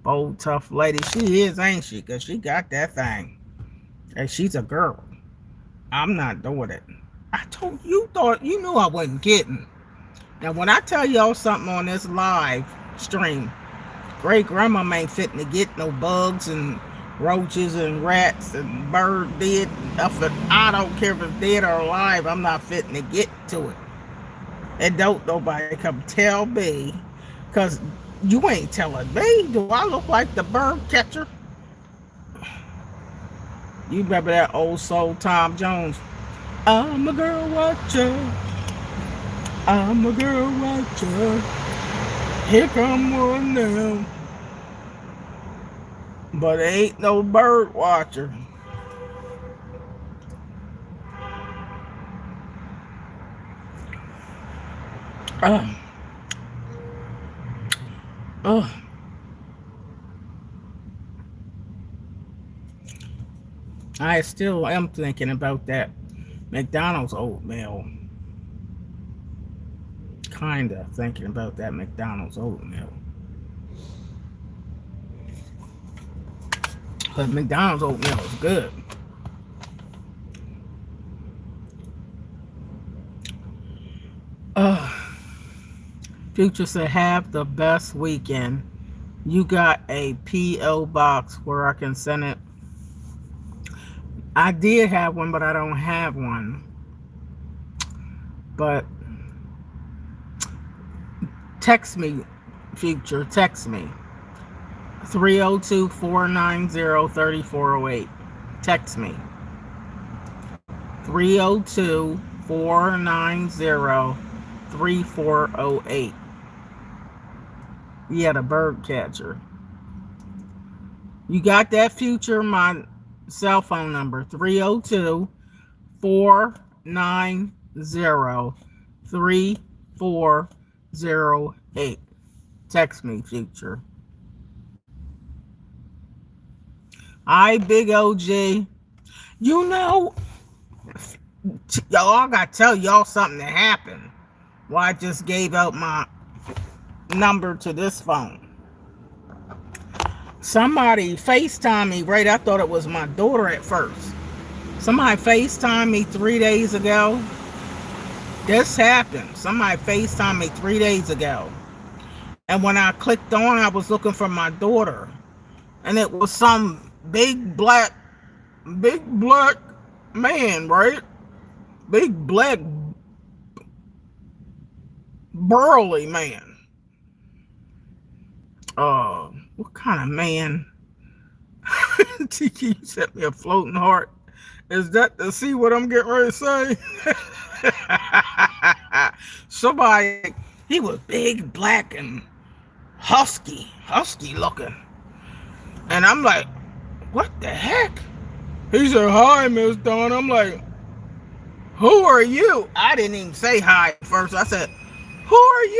Speaker 1: bold, tough lady. She is, ain't she? Because she got that thing. And she's a girl. I'm not doing it. I told you, thought you knew I wasn't kidding. Now, when I tell y'all something on this live stream, great grandma ain't fitting to get no bugs and roaches and rats and bird dead. I don't care if it's dead or alive. I'm not fitting to get to it. And don't nobody come tell me, because you ain't telling me. Do I look like the bird catcher? You remember that old soul Tom Jones? I'm a girl watcher. I'm a girl watcher. Here come one now. But there ain't no bird watcher. I still am thinking about that McDonald's oatmeal. Kinda thinking about that McDonald's oatmeal. But McDonald's oatmeal is good. Future said, have the best weekend. You got a P.O. box where I can send it. I did have one, but I don't have one. But text me, Future. Text me. 302-490-3408. Text me. 302-490-3408. Yeah, the bird catcher. You got that, Future? My cell phone number, 302-490-3408. Text me, Future. Hi, Big OG. You know, y'all, I gotta tell y'all something that happened. Well, I just gave out my number to this phone. Somebody FaceTimed me, right? I thought it was my daughter at first. Somebody FaceTimed me 3 days ago. This happened. Somebody FaceTimed me 3 days ago. And when I clicked on, I was looking for my daughter. And it was some big black man, right? Big black burly man. What kind of man? Tiki, you sent me a floating heart. Is that to see what I'm getting ready to say? Somebody, he was big, black, and husky looking. And I'm like, what the heck? He said, hi, Miss Dawn. I'm like, who are you? I didn't even say hi at first. I said, who are you?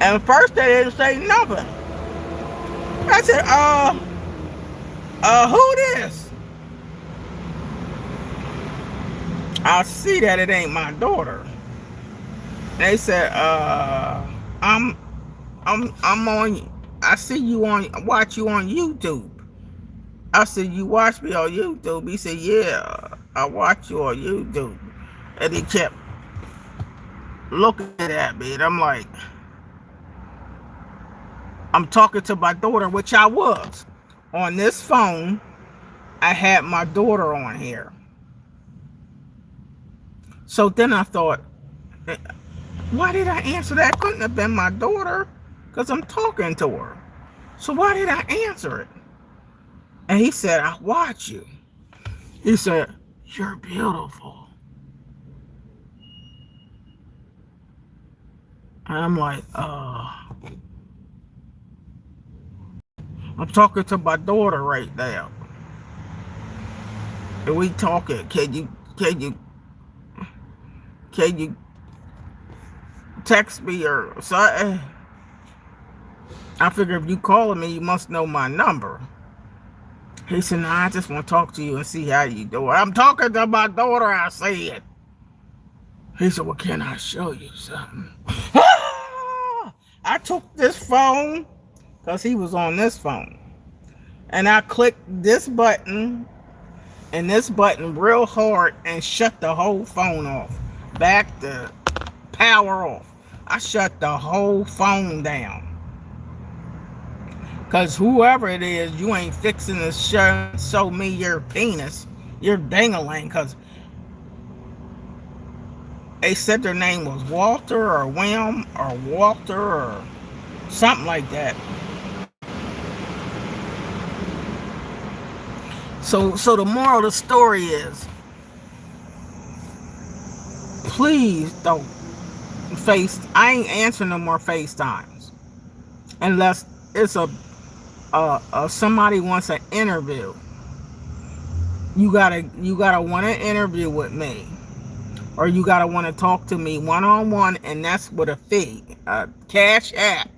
Speaker 1: And at first they didn't say nothing. I said, who this? I see that it ain't my daughter. They said, I'm on, I see you watch you on YouTube. I said, you watch me on YouTube? He said, yeah, I watch you on YouTube. And he kept looking at me, and I'm like, I'm talking to my daughter, which I was. On this phone, I had my daughter on here. So then I thought, why did I answer that? Couldn't have been my daughter, because I'm talking to her. So why did I answer it? And he said, I watch you. He said, you're beautiful. And I'm like, I'm talking to my daughter right now. And we talking, can you text me or something? I figure if you calling me, you must know my number. He said, nah, I just want to talk to you and see how you doing. I'm talking to my daughter, I said. He said, well, can I show you something? I took this phone, because he was on this phone, and I clicked this button and this button real hard and shut the whole phone off. Back the power off. I shut the whole phone down. Because whoever it is, you ain't fixing to show me your penis, your dangling, because they said their name was Walter or William or Walter or something like that. So the moral of the story is, please don't I ain't answering no more FaceTimes unless it's somebody wants an interview. You gotta want an interview with me, or you gotta want to talk to me one-on-one, and that's with a fee. Cash app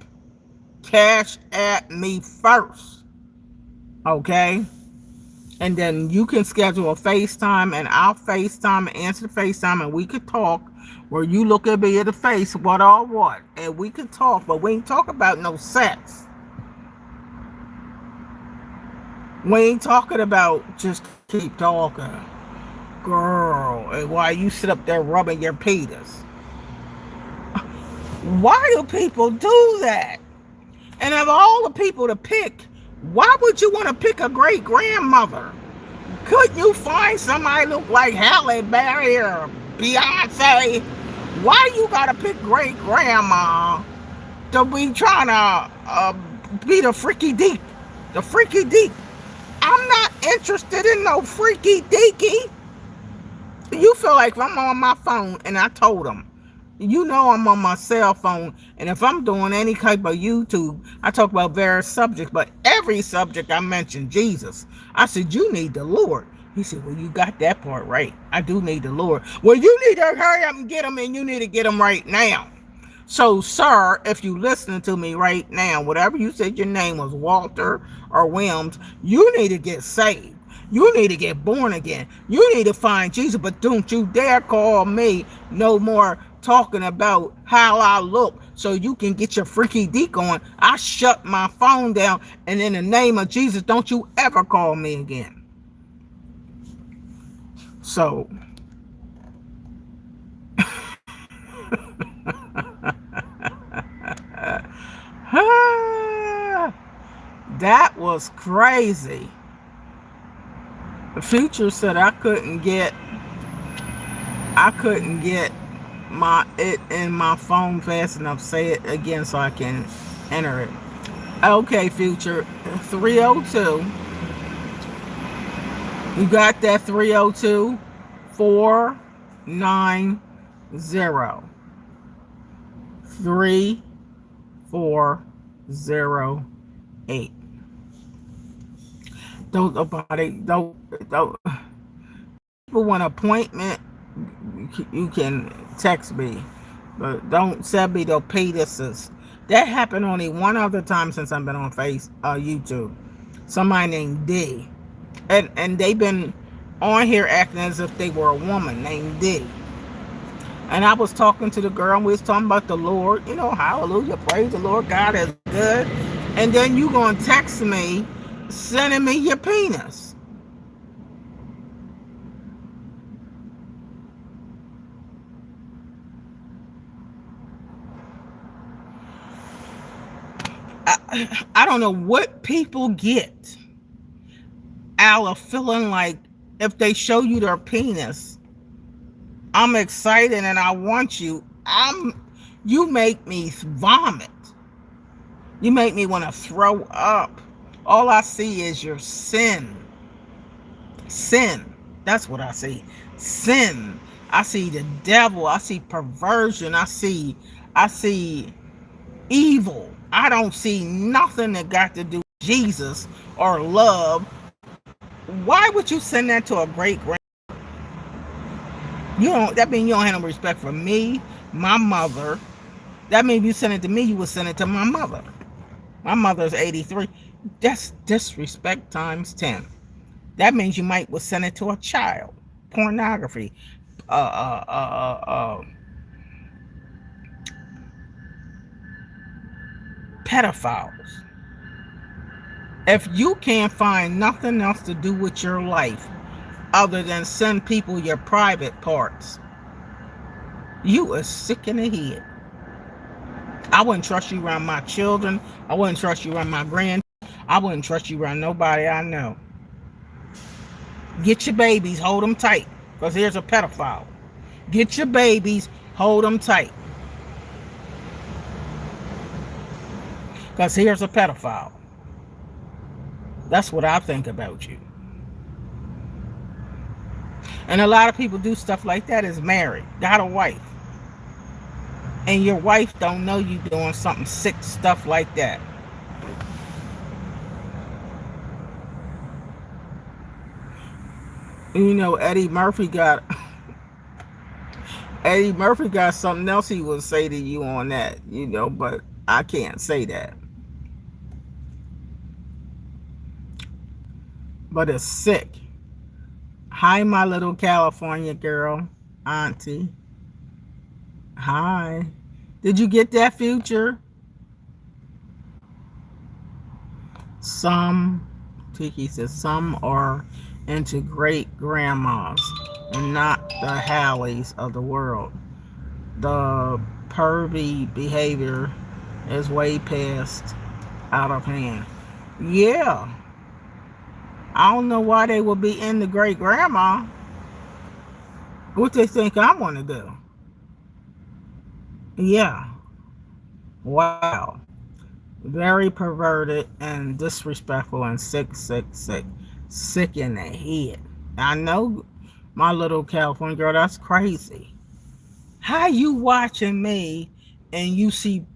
Speaker 1: me first, okay? And then you can schedule a FaceTime, and I'll FaceTime and answer the FaceTime, and we could talk where you look at me in the face, what, and we could talk, but we ain't talk about no sex. We ain't talking about just keep talking. Girl, and why you sit up there rubbing your penis. Why do people do that? And of all the people to pick, why would you want to pick a great grandmother? Couldn't you find somebody look like Halle Berry or Beyonce? Why you gotta pick great grandma to be trying to be the freaky deep? The freaky deep. I'm not interested in no freaky deaky. You feel like if I'm on my phone, and I told them, you know I'm on my cell phone, and if I'm doing any type of YouTube, I talk about various subjects, but every subject I mention Jesus. I said, you need the Lord. He said, well, you got that part right. I do need the Lord. Well, you need to hurry up and get him, and you need to get him right now. So, sir, if you listening to me right now, whatever you said your name was, Walter or Williams, you need to get saved. You need to get born again. You need to find Jesus, but don't you dare call me no more talking about how I look so you can get your freaky deek on. I shut my phone down, and in the name of Jesus, don't you ever call me again. So, that was crazy. The Future said I couldn't get it in my phone fast enough. Say it again so I can enter it. Okay, Future. 302. You got that 302 490 3408. Don't people want an appointment, you can text me, but don't send me the penises. That happened only one other time since I've been on YouTube. Somebody named D, and they've been on here acting as if they were a woman named D. And I was talking to the girl, and we was talking about the Lord, hallelujah, praise the Lord, God is good. And then you gonna text me, sending me your penis. I don't know what people get out of feeling like if they show you their penis, I'm excited and I want you. You make me vomit. You make me want to throw up. All I see is your sin. Sin. That's what I see. Sin. I see the devil. I see perversion. I see evil. I don't see nothing that got to do with Jesus or love. Why would you send that to a great grand? That means you don't have no respect for me, my mother. That means if you send it to me, you would send it to my mother. My mother's 83. That's disrespect times 10. That means you might would send it to a child. Pornography. Pedophiles. If you can't find nothing else to do with your life other than send people your private parts, you are sick in the head. I wouldn't trust you around my children. I wouldn't trust you around my grandchildren. I wouldn't trust you around nobody I know. Get your babies, hold them tight, because here's a pedophile. Get your babies, hold them tight, because here's a pedophile. That's what I think about you. And a lot of people do stuff like that is married, got a wife, and your wife don't know you doing something sick stuff like that. Eddie Murphy got something else he would say to you on that, but I can't say that. But it's sick. Hi, my little California girl, auntie. Hi. Did you get that, Future? Tiki says, some are into great grandmas and not the Hallies of the world. The pervy behavior is way past out of hand. Yeah. I don't know why they would be into great grandma. What they think I want to do. Yeah. Wow. Very perverted and disrespectful and sick in the head. I know, my little California girl, that's crazy. How you watching me and you see,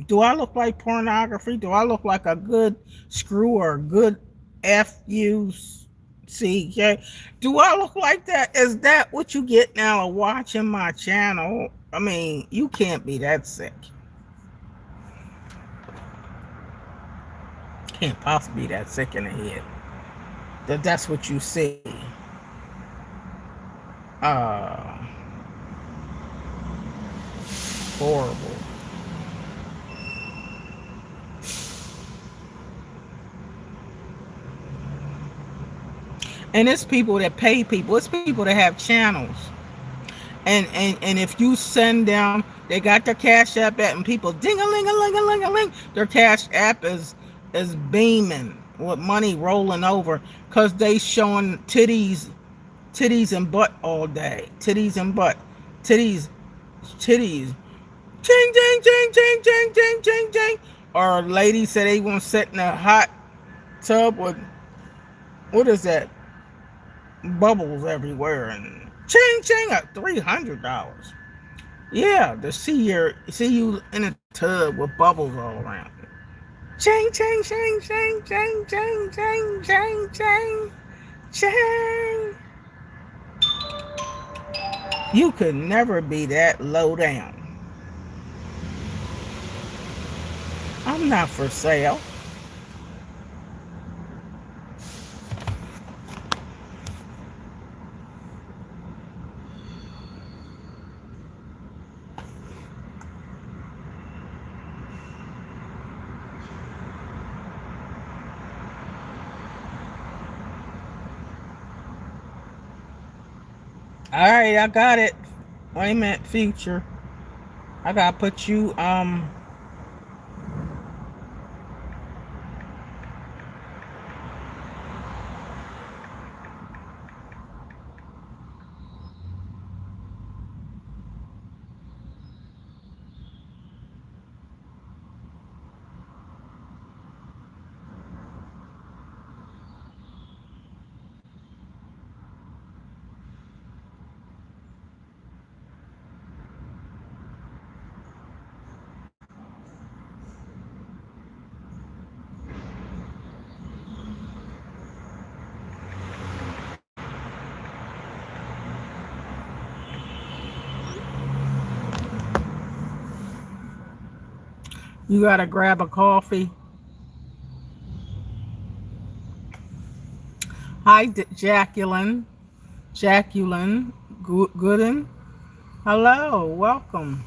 Speaker 1: do I look like pornography? Do I look like a good screw or a good F-U-C-K? Do I look like that? Is that what you get now of watching my channel? I mean, you can't be that sick. Can't possibly be that sick in the head. That's what you see. Horrible. And it's people that pay people. It's people that have channels. And if you send them, they got their Cash App at, and people ding-a-ling-a-ling-a-ling-a-ling. Their Cash App is beaming with money rolling over because they showing titties and butt all day. Titties and butt. Titties. Ching, ching, ching, ching, ching, ching, ching, ching. Or ladies say they want to sit in a hot tub with, what is that, bubbles everywhere, and ching ching at $300. Yeah, to see you in a tub with bubbles all around. Ching ching ching ching ching ching ching ching ching ching. You could never be that low down. I'm not for sale. All right, I got it. Wait a minute, future. I gotta put you you gotta grab a coffee. Hi, Jacqueline. Jacqueline Gooden. Hello, welcome.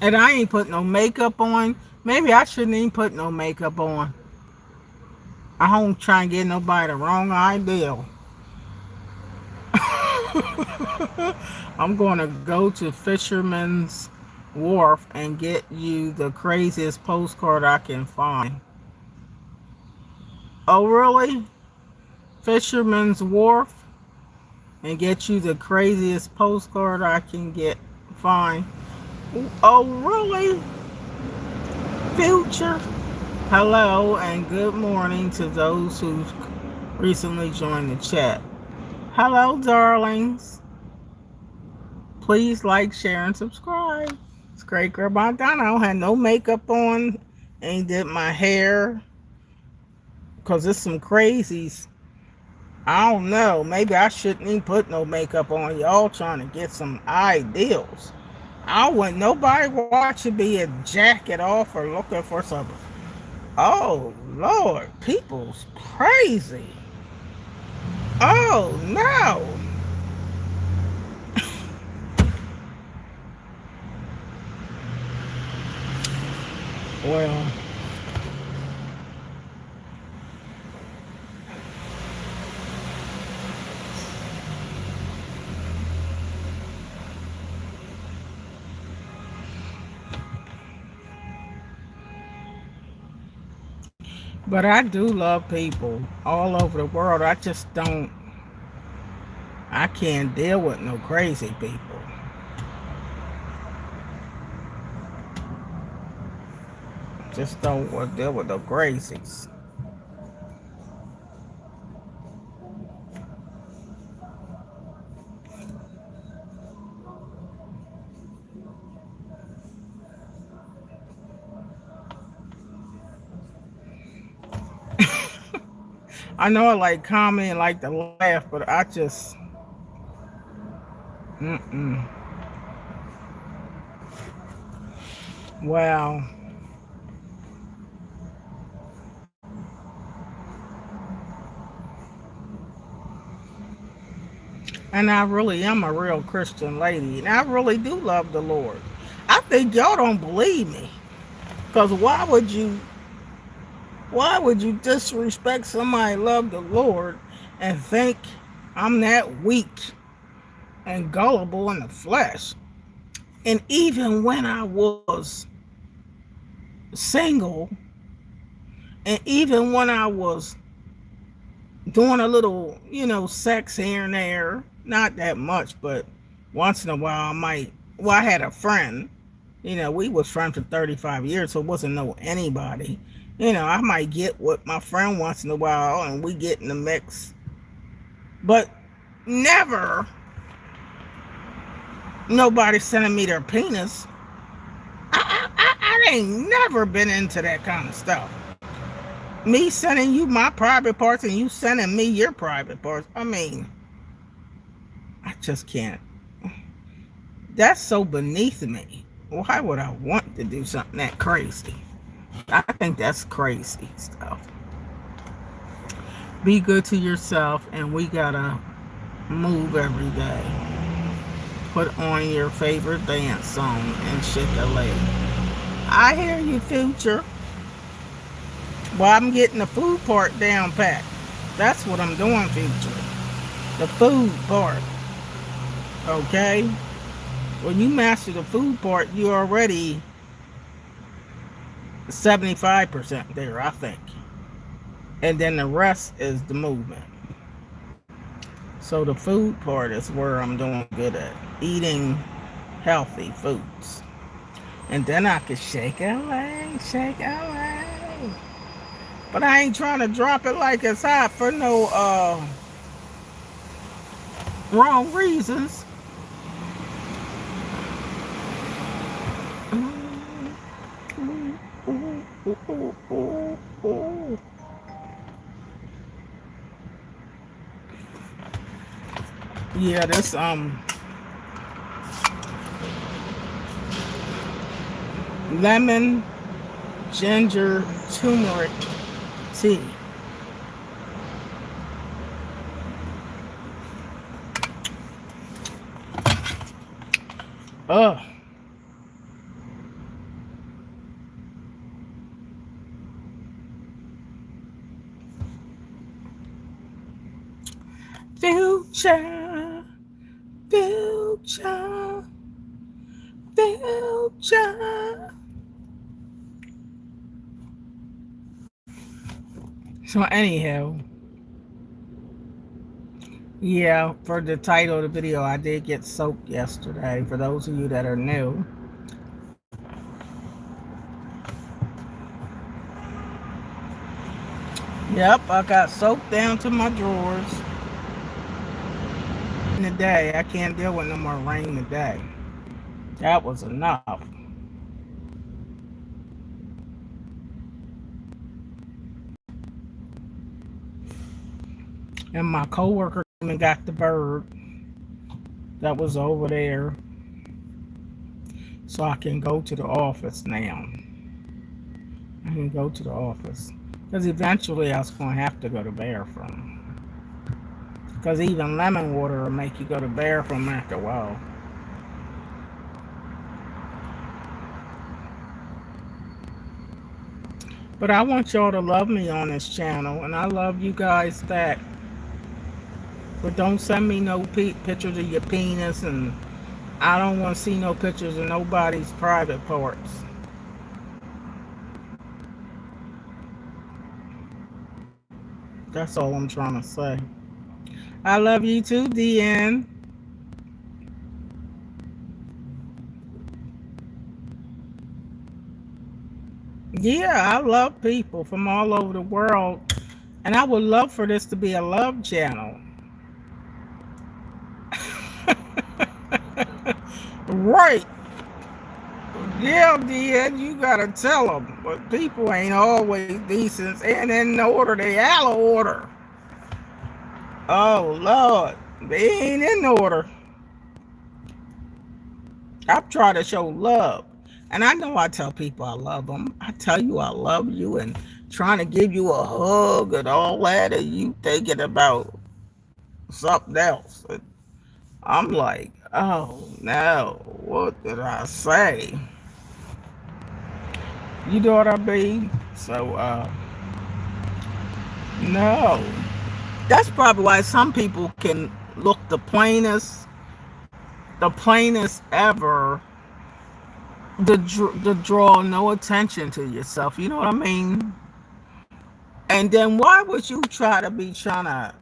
Speaker 1: And I ain't put no makeup on. Maybe I shouldn't even put no makeup on. I don't try and get nobody the wrong idea. I'm going to go to Fisherman's Wharf and get you the craziest postcard I can find. Oh, really? Fisherman's Wharf? And get you the craziest postcard I can find. Oh, really? Future? Hello and good morning to those who recently joined the chat. Hello, darlings. Please like, share, and subscribe. It's Great Girl Donna. I don't have no makeup on. Ain't did my hair. Because it's some crazies. I don't know. Maybe I shouldn't even put no makeup on. Y'all trying to get some ideals. I don't want nobody watching me a jacket off or looking for something. Oh, Lord. People's crazy. Oh, no. Well, but I do love people all over the world. I just don't, I can't deal with no crazy people. Just don't want to deal with no crazies. I know I like comedy and like to laugh, but I just, wow. And I really am a real Christian lady, and I really do love the Lord. I think y'all don't believe me, because why would you disrespect somebody who love the Lord and think I'm that weak and gullible in the flesh? And even when I was single, and even when I was doing a little, sex here and there, not that much, but once in a while I might, well, I had a friend, You know, we was friends for 35 years, so it wasn't know anybody. You know, I might get what my friend once in a while, and we get in the mix, but never nobody sending me their penis. I ain't never been into that kind of stuff. Me sending you my private parts and you sending me your private parts. I mean, I just can't. That's so beneath me. Why would I want to do something that crazy? I think that's crazy stuff. Be good to yourself, and we gotta move every day. Put on your favorite dance song and shake a leg. I hear you, Future. Well, I'm getting the food part down pat. That's what I'm doing, Future. The food part. Okay? When you master the food part, you're already 75% there, I think. And then the rest is the movement. So the food part is where I'm doing good at. Eating healthy foods. And then I could shake it away, shake it away. But I ain't trying to drop it like it's hot for no wrong reasons. Yeah, this lemon ginger turmeric tea. Ugh. Future, future, future. So anyhow, yeah, for the title of the video, I did get soaked yesterday. For those of you that are new. Yep, I got soaked down to my drawers. In the day, I can't deal with no more rain today. That was enough. And my coworker came and got the bird that was over there, so I can go to the office now. I can go to the office because eventually I was going to have to go to the bathroom. Because even lemon water will make you go to the bathroom after a while. But I want y'all to love me on this channel, and I love you guys back. But don't send me no pictures of your penis, and I don't want to see no pictures of nobody's private parts. That's all I'm trying to say. I love you too, DN. Yeah, I love people from all over the world, and I would love for this to be a love channel. Right. Yeah, DN, you gotta tell them. But people ain't always decent and in order. They out of order. Oh, Lord. They ain't in order. I'm trying to show love. And I know I tell people I love them. I tell you I love you and trying to give you a hug and all that, and you thinking about something else. And I'm like, oh no, what did I say? You know what I mean? So, no. That's probably why some people can look the plainest ever, to draw no attention to yourself. You know what I mean? And then why would you trying to,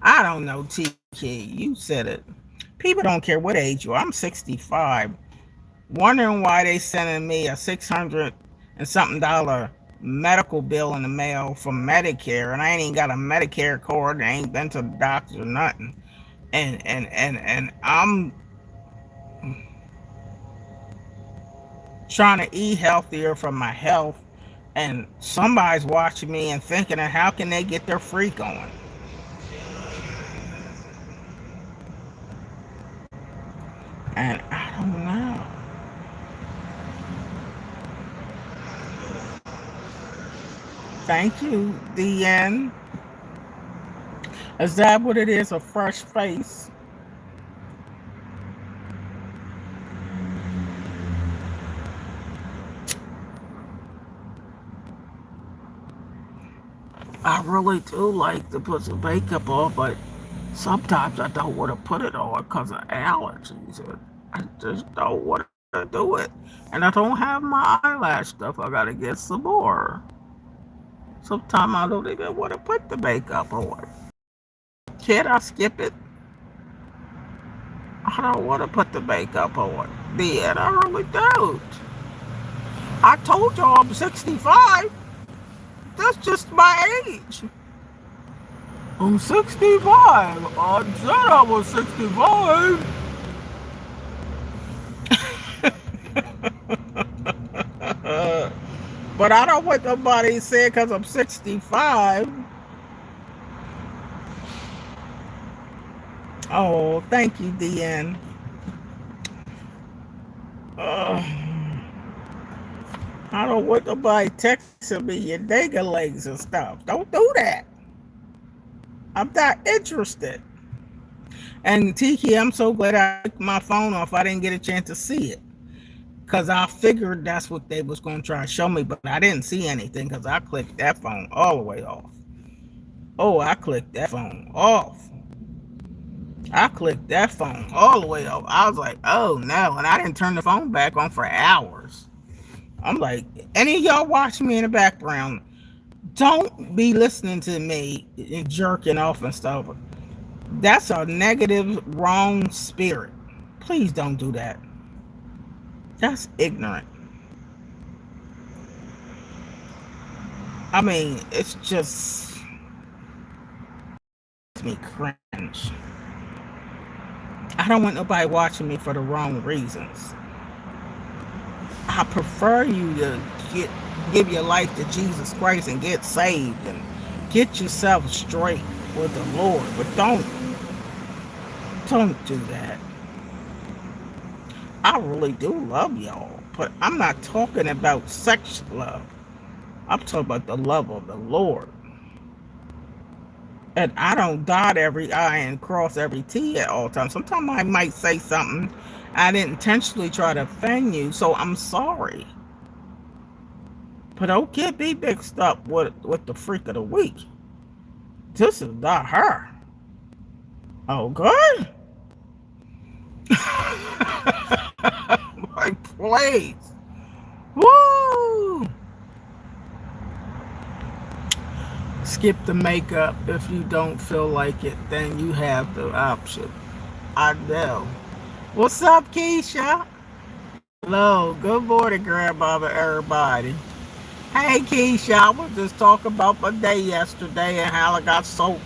Speaker 1: I don't know, TK, you said it. People don't care what age you are. I'm 65. wondering why they sending me a 600 and something dollar medical bill in the mail from Medicare, and I ain't even got a Medicare card. I ain't been to the doctor or nothing. And I'm trying to eat healthier for my health, and somebody's watching me and thinking of how can they get their freak on. And I don't know. Thank you, DN. Is that what it is? A fresh face? I really do like to put some makeup on, but sometimes I don't want to put it on because of allergies. And I just don't want to do it. And I don't have my eyelash stuff. I got to get some more. Sometimes I don't even want to put the makeup on. Can't I skip it? I don't want to put the makeup on. Then I really don't. I told y'all I'm 65. That's just my age. I'm 65. I said I was 65. But I don't want nobody to say because I'm 65. Oh, thank you, DN. I don't want nobody texting me your nigga legs and stuff. Don't do that. I'm not interested. And Tiki, I'm so glad I took my phone off. I didn't get a chance to see it. Because I figured that's what they was going to try to show me, but I didn't see anything because I clicked that phone all the way off. Oh, I clicked that phone off. I clicked that phone all the way off. I was like, oh no. And I didn't turn the phone back on for hours. I'm like, any of y'all watching me in the background, don't be listening to me and jerking off and stuff. That's a negative, wrong spirit. Please don't do that. That's ignorant. I mean, it's just makes me cringe. I don't want nobody watching me for the wrong reasons. I prefer you to give your life to Jesus Christ and get saved and get yourself straight with the Lord. But don't do that. I really do love y'all, but I'm not talking about sex love. I'm talking about the love of the Lord. And I don't dot every I and cross every T at all times. Sometimes I might say something I didn't intentionally try to offend you, so I'm sorry. But don't get me mixed up with the freak of the week. This is not her. Oh, good. Like, please. Woo! Skip the makeup if you don't feel like it, then you have the option. I know. What's up, Keisha? Hello. Good morning, Grandmama, everybody. Hey, Keisha, I was just talking about my day yesterday and how I got soaked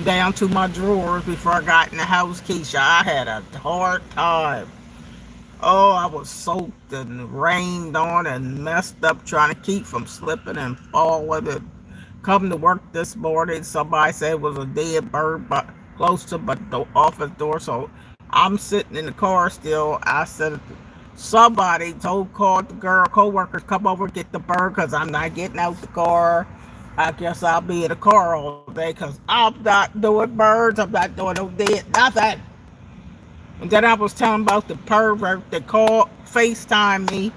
Speaker 1: down to my drawers before I got in the house, Keisha. I had a hard time. Oh, I was soaked and rained on and messed up trying to keep from slipping and falling. And come to work this morning, somebody said it was a dead bird but close to the office door. So I'm sitting in the car still. I said somebody called the girl, co-workers, come over and get the bird because I'm not getting out the car. I guess I'll be in the car all day because I'm not doing birds. I'm not doing no dead nothing. And then I was telling about the pervert that called, FaceTime me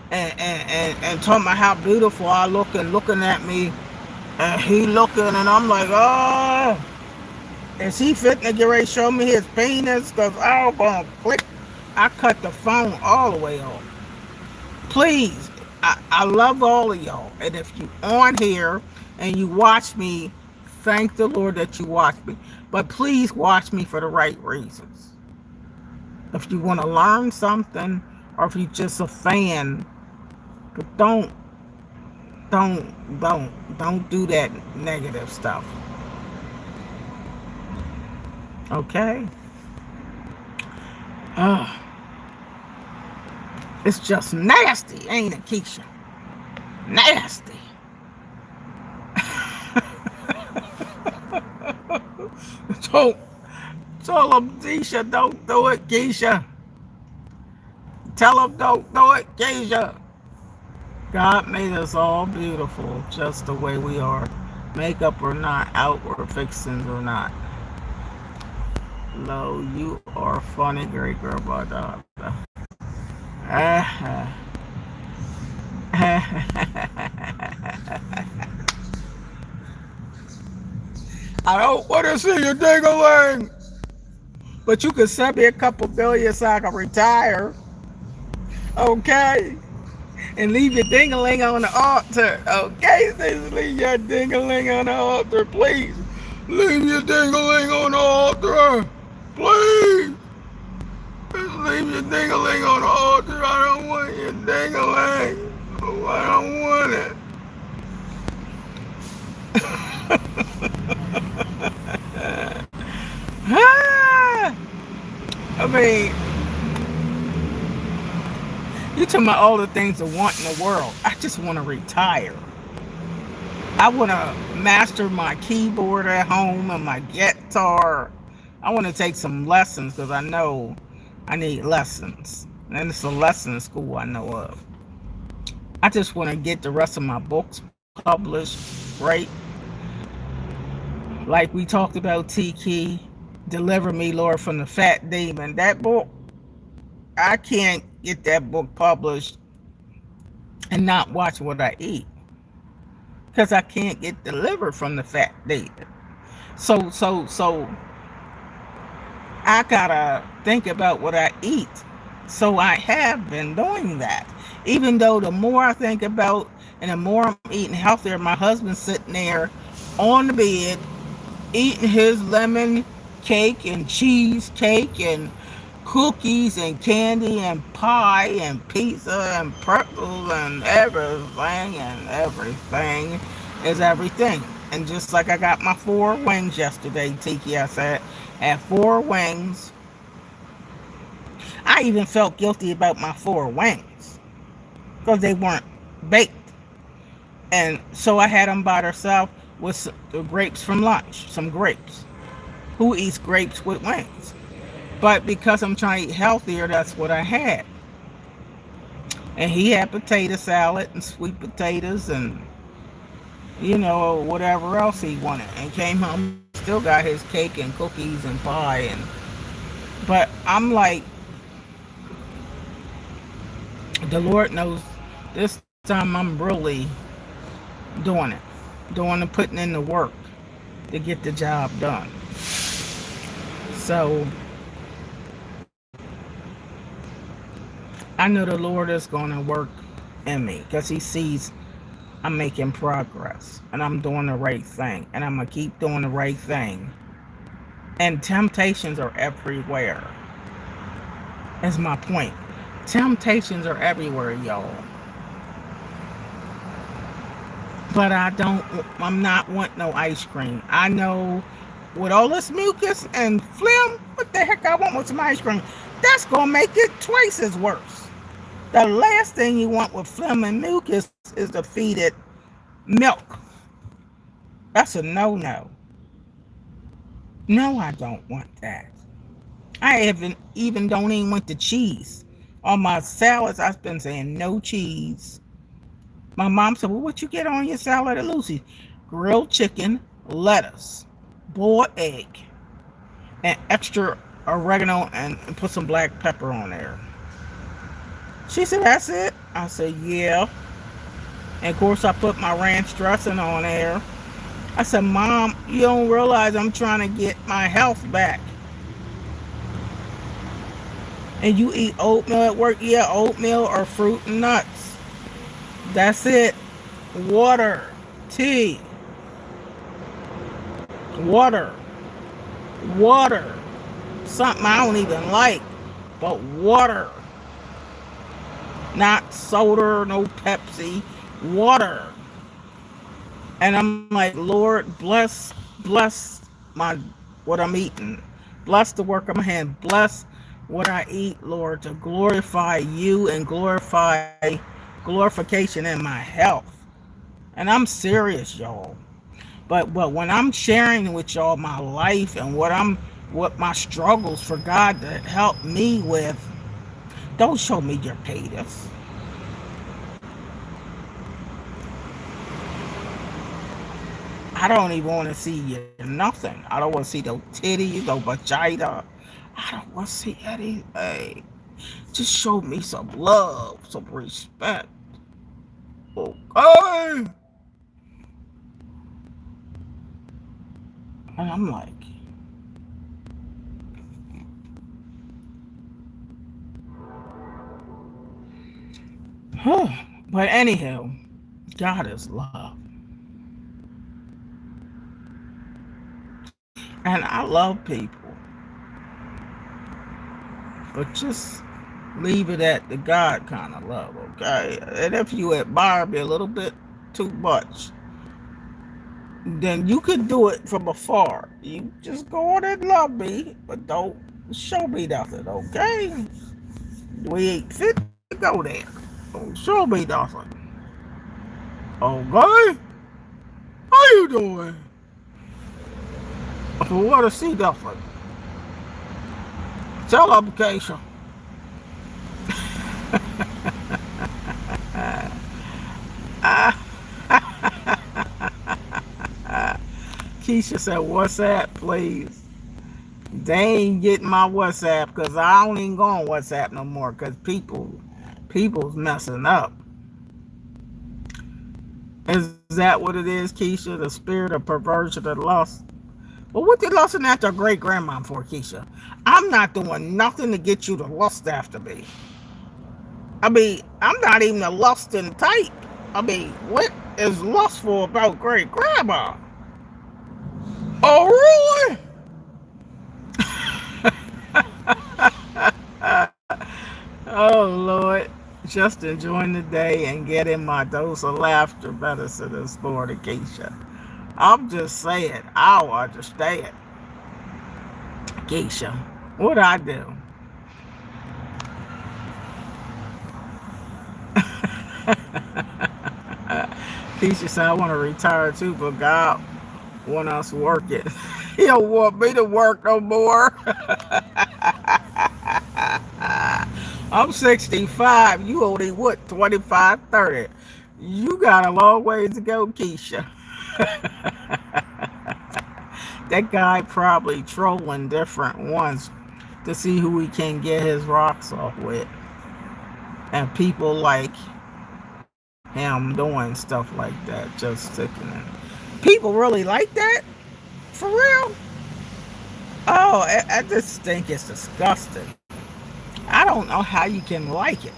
Speaker 1: and told me how beautiful I look and looking at me. And he looking and I'm like, oh, is he fitting to get ready to show me his penis? Because I'm going to click. I cut the phone all the way off. Please, I love all of y'all. And if you on here and you watch me, thank the Lord that you watch me. But please watch me for the right reasons. If you want to learn something or if you're just a fan. But don't do that negative stuff. Okay? Uh, it's just nasty, ain't it, Keisha? Nasty. Don't tell them, Keisha, don't do it, Keisha. Tell them don't do it, Keisha. God made us all beautiful just the way we are. Makeup or not, outward fixings or not. Lo, you are funny, great girl, my daughter. I don't want to see you ding-a-ling, but you can send me a couple billion so I can retire, okay? And leave your ding-a-ling on the altar, okay? Just leave your ding-a-ling on the altar, please. Leave your ding-a-ling on the altar, please. Just leave your ding-a-ling on the altar. I don't want your ding-a-ling. I don't want it. I mean, you talking about all the things I want in the world. I just want to retire. I want to master my keyboard at home and my guitar. I want to take some lessons because I know I need lessons. And it's a lesson school I know of. I just want to get the rest of my books published, right? Like we talked about, Tiki, Deliver Me, Lord, from the Fat Demon. That book, I can't get that book published and not watch what I eat. Because I can't get delivered from the fat demon. So I gotta think about what I eat. So I have been doing that. Even though the more I think about and the more I'm eating healthier, my husband's sitting there on the bed eating his lemon cake and cheesecake and cookies and candy and pie and pizza and pretzels and everything is everything. And just like I got my 4 wings yesterday, Tiki, I said, I had 4 wings. I even felt guilty about my 4 wings because they weren't baked. And so I had them by themselves with the grapes from lunch, some grapes. Who eats grapes with wings? But because I'm trying to eat healthier, that's what I had. And he had potato salad and sweet potatoes and, whatever else he wanted. And came home, still got his cake and cookies and pie. But I'm like, the Lord knows this time I'm really doing it. Putting in the work to get the job done. So I know the Lord is going to work in me because he sees I'm making progress and I'm doing the right thing and I'm going to keep doing the right thing. And temptations are everywhere. That's my point. Temptations are everywhere, y'all. But I'm not wanting no ice cream. I know with all this mucus and phlegm, what the heck I want with some ice cream? That's going to make it twice as worse. The last thing you want with phlegm and mucus is to feed it milk. That's a no-no. No, I don't want that. I even don't even want the cheese. On my salads, I've been saying no cheese. My mom said, well, what you get on your salad at Lucy's? Grilled chicken, lettuce, boiled egg, and extra oregano and put some black pepper on there. She said, that's it? I said, yeah. And of course, I put my ranch dressing on there. I said, Mom, you don't realize I'm trying to get my health back. And you eat oatmeal at work? Yeah, oatmeal or fruit and nuts. That's it. Water, tea, water. Something I don't even like, but water. not soda, no Pepsi, water. And I'm like, Lord, bless my what I'm eating. Bless the work of my hand. Bless what I eat, Lord, to glorify you and glorify glorification in my health. And I'm serious, y'all. But when I'm sharing with y'all my life and what my struggles for God to help me with, don't show me your haters. I don't even want to see you nothing. I don't want to see no titties, no vagina. I don't want to see anything. Just show me some love, some respect. Okay. And I'm like, huh. But anyhow, God is love. And I love people. But just leave it at the God kind of love, okay? And if you admire me a little bit too much, then you can do it from afar. You just go on and love me, but don't show me nothing, okay? We ain't fit to go there. Don't show me nothing. Okay? How you doing? I want to see nothing. Tell them, Keisha. Keisha said, WhatsApp, please. They ain't getting my WhatsApp because I don't even go on WhatsApp no more because people's messing up. Is that what it is, Keisha? The spirit of perversion and lust? Well, what they lusting after great grandma for, Keisha? I'm not doing nothing to get you to lust after me. I mean, I'm not even a lusting type. I mean, what is lustful about great grandma? Oh, really? Oh, Lord. Just enjoying the day and getting my dose of laughter medicine this morning, Keisha. I'm just saying, I understand. Keisha, what I do? Keisha said, I want to retire too, but God want us working. He don't want me to work no more. I'm 65. You only, what, 25, 30? You got a long ways to go, Keisha. That guy probably trolling different ones to see who he can get his rocks off with. And people like him doing stuff like that, just sickening. People really like that? For real? Oh, I just think it's disgusting. I don't know how you can like it.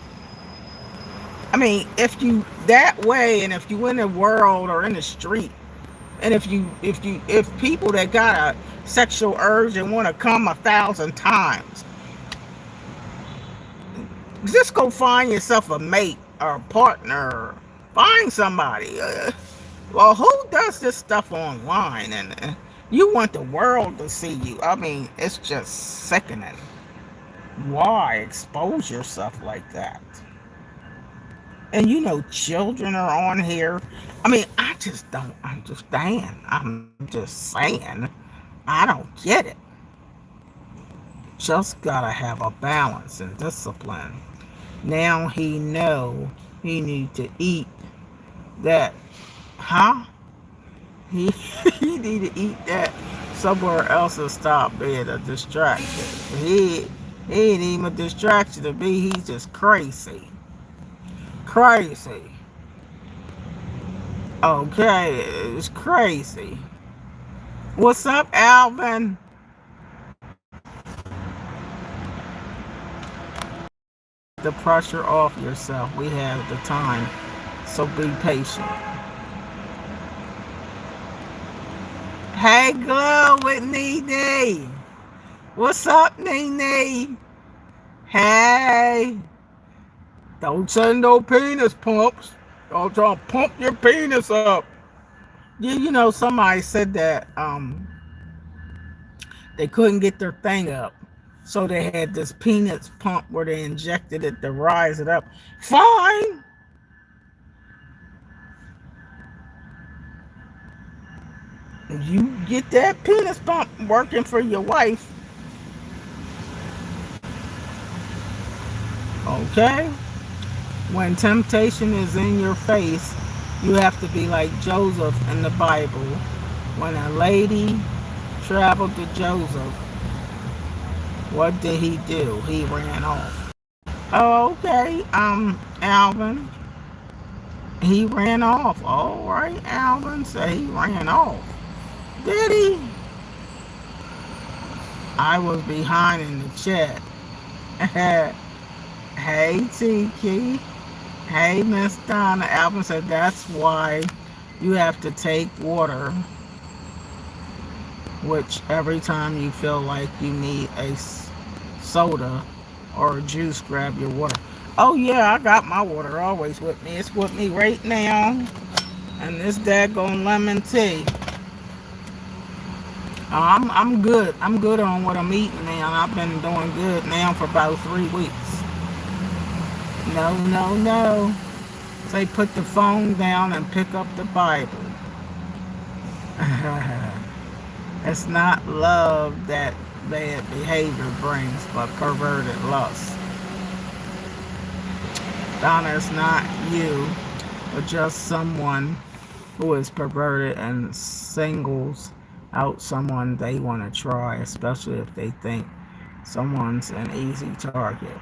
Speaker 1: I mean, if you that way, and if you in the world or in the street, and if people that got a sexual urge and want to come 1,000 times, just go find yourself a mate or a partner. Find somebody. Well, who does this stuff online? And you want the world to see you. I mean, it's just sickening. Why expose yourself like that? And you know, children are on here. I mean, I just don't understand. I'm just saying, I don't get it. Just gotta have a balance and discipline. Now he know he need to eat that, huh? He he need to eat that somewhere else and stop being a distraction. He ain't even a distraction to me. He's just crazy. Crazy. Okay, it's crazy. What's up, Alvin? Take the pressure off yourself. We have the time, so be patient. Hey, Glow with Nene. What's up, Nene? Hey. Don't send no penis pumps. Don't try to pump your penis up. Yeah, somebody said that they couldn't get their thing up. So they had this penis pump where they injected it to rise it up. Fine. You get that penis pump working for your wife. Okay? When temptation is in your face, you have to be like Joseph in the Bible. When a lady traveled to Joseph, what did he do? He ran off. Oh, okay, Alvin. He ran off. All right, Alvin said he ran off. Did he? I was behind in the chat. Hey, Tiki. Hey, Miss Donna. Alvin said that's why you have to take water, which every time you feel like you need a soda or a juice, grab your water. Oh yeah, I got my water always with me. It's with me right now. And this daggone lemon tea. I'm good. I'm good on what I'm eating now. I've been doing good now for about 3 weeks. No. Say put the phone down and pick up the Bible. It's not love that bad behavior brings, but perverted lust. Donna, it's not you, but just someone who is perverted and singles out someone they want to try, especially if they think someone's an easy target.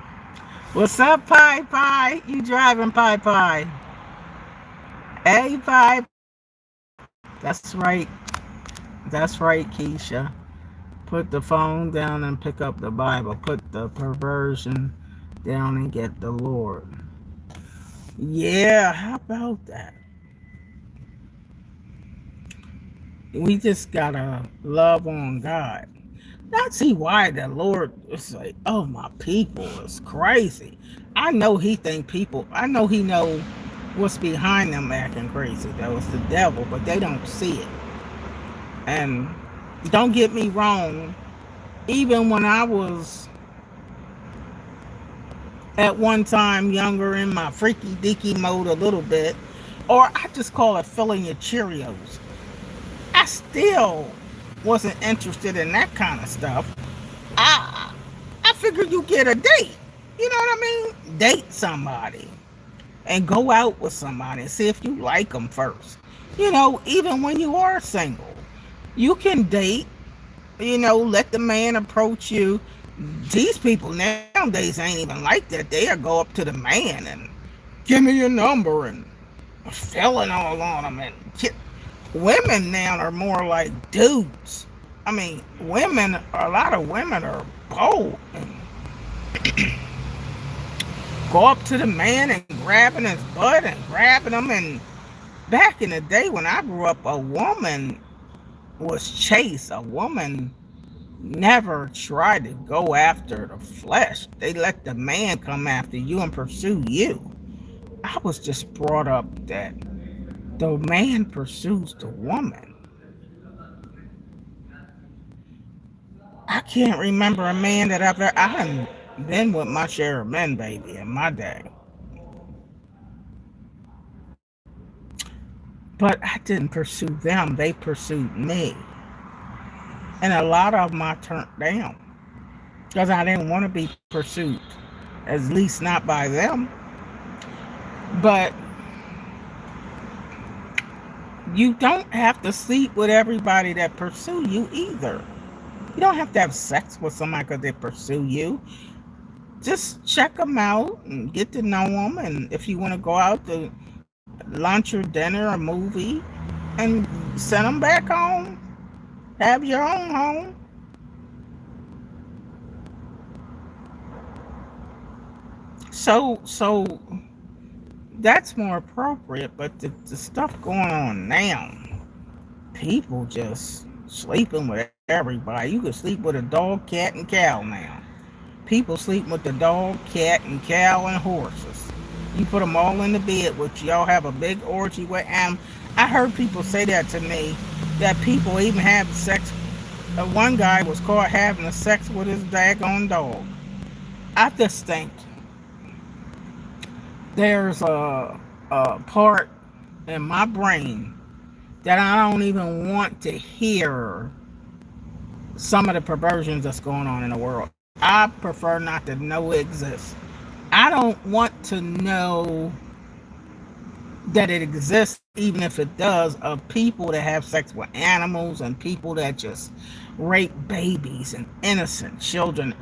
Speaker 1: What's up, Pie Pie? You driving, Pie Pie? Hey, Pie. That's right. That's right, Keisha. Put the phone down and pick up the Bible. Put the perversion down and get the Lord. Yeah, how about that? We just gotta love on God. Not see why the Lord is like, oh, my people is crazy. I know he know what's behind them acting crazy. That was the devil, but they don't see it. And don't get me wrong, even when I was at one time younger in my freaky deaky mode a little bit, or I just call it filling your Cheerios, I still wasn't interested in that kind of stuff. I figured you get a date. You know what I mean? Date somebody and go out with somebody and see if you like them first. Even when you are single, you can date. Let the man approach you. These people nowadays ain't even like that. They'll go up to the man and give me your number and filling all on them. And women now are more like dudes. I mean, a lot of women are bold and go up to the man and grabbing his butt and grabbing him. And back in the day when I grew up, a woman was chased. A woman never tried to go after the flesh. They let the man come after you and pursue you. I was just brought up that the man pursues the woman. I can't remember a man that I've been with my share of men, baby, in my day. But I didn't pursue them. They pursued me. And a lot of them I turned down because I didn't want to be pursued, at least not by them. But you don't have to sleep with everybody that pursue you either. You don't have to have sex with somebody because they pursue you. Just check them out and get to know them. And if you want to go out to lunch or dinner or movie, and send them back home. Have your own home. So that's more appropriate. But the stuff going on now, people just sleeping with everybody. You can sleep with a dog, cat, and cow now. People sleep with the dog, cat, and cow, and horses. You put them all in the bed, which y'all have a big orgy with them. I heard people say that to me, that people even have sex. One guy was caught having sex with his daggone dog. I just think there's a part in my brain that I don't even want to hear some of the perversions that's going on in the world. I prefer not to know it exists. I don't want to know that it exists, even if it does, of people that have sex with animals and people that just rape babies and innocent children.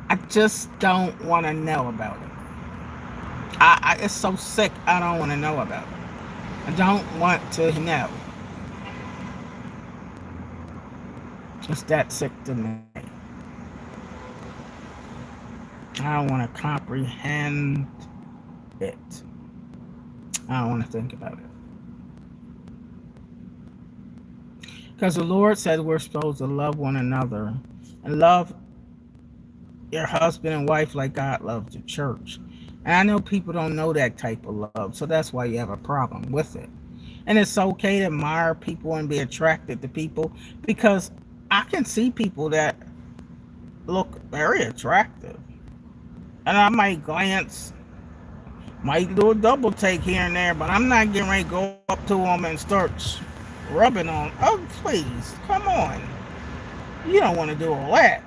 Speaker 1: I just don't want to know about it. It's so sick. I don't want to know about it. I don't want to know. It's that sick to me. I don't want to comprehend it. I don't want to think about it. Because the Lord said we're supposed to love one another and love your husband and wife like God loves the church. And I know people don't know that type of love, so that's why you have a problem with it. And it's okay to admire people and be attracted to people, because I can see people that look very attractive. And I might glance, might do a double take here and there, but I'm not getting ready to go up to them and start rubbing on. Oh, please, come on. You don't want to do all that.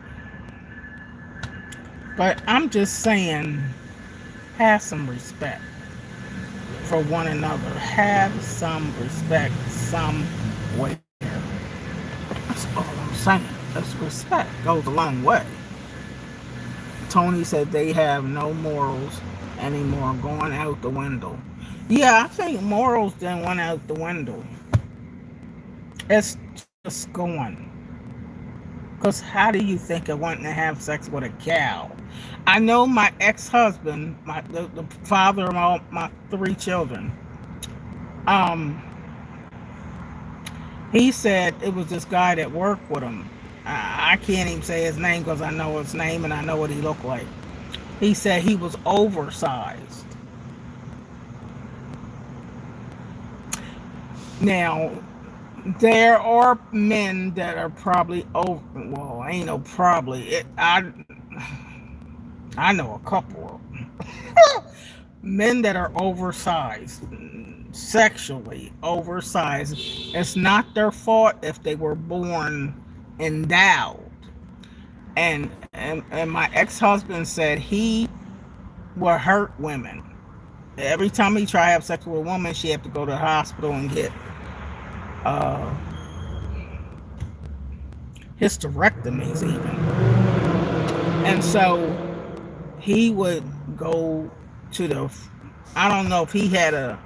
Speaker 1: But I'm just saying, have some respect for one another. Have some respect somewhere. That's all I'm saying. That's respect. Goes a long way. Tony said they have no morals anymore, going out the window. Yeah, I think morals then went out the window. It's just going. Because how do you think of wanting to have sex with a cow? I know my ex-husband, the father of all my 3 children, he said it was this guy that worked with him. I can't even say his name because I know his name and I know what he looked like. He said he was oversized. Now, there are men that are probably over. Well, ain't no probably. I know a couple of them. Men that are oversized, sexually oversized. It's not their fault if they were born endowed. And my ex-husband said he will hurt women. Every time he tried to have sex with a woman, she had to go to the hospital and get hysterectomies even. And so he would go to the, I don't know if he had a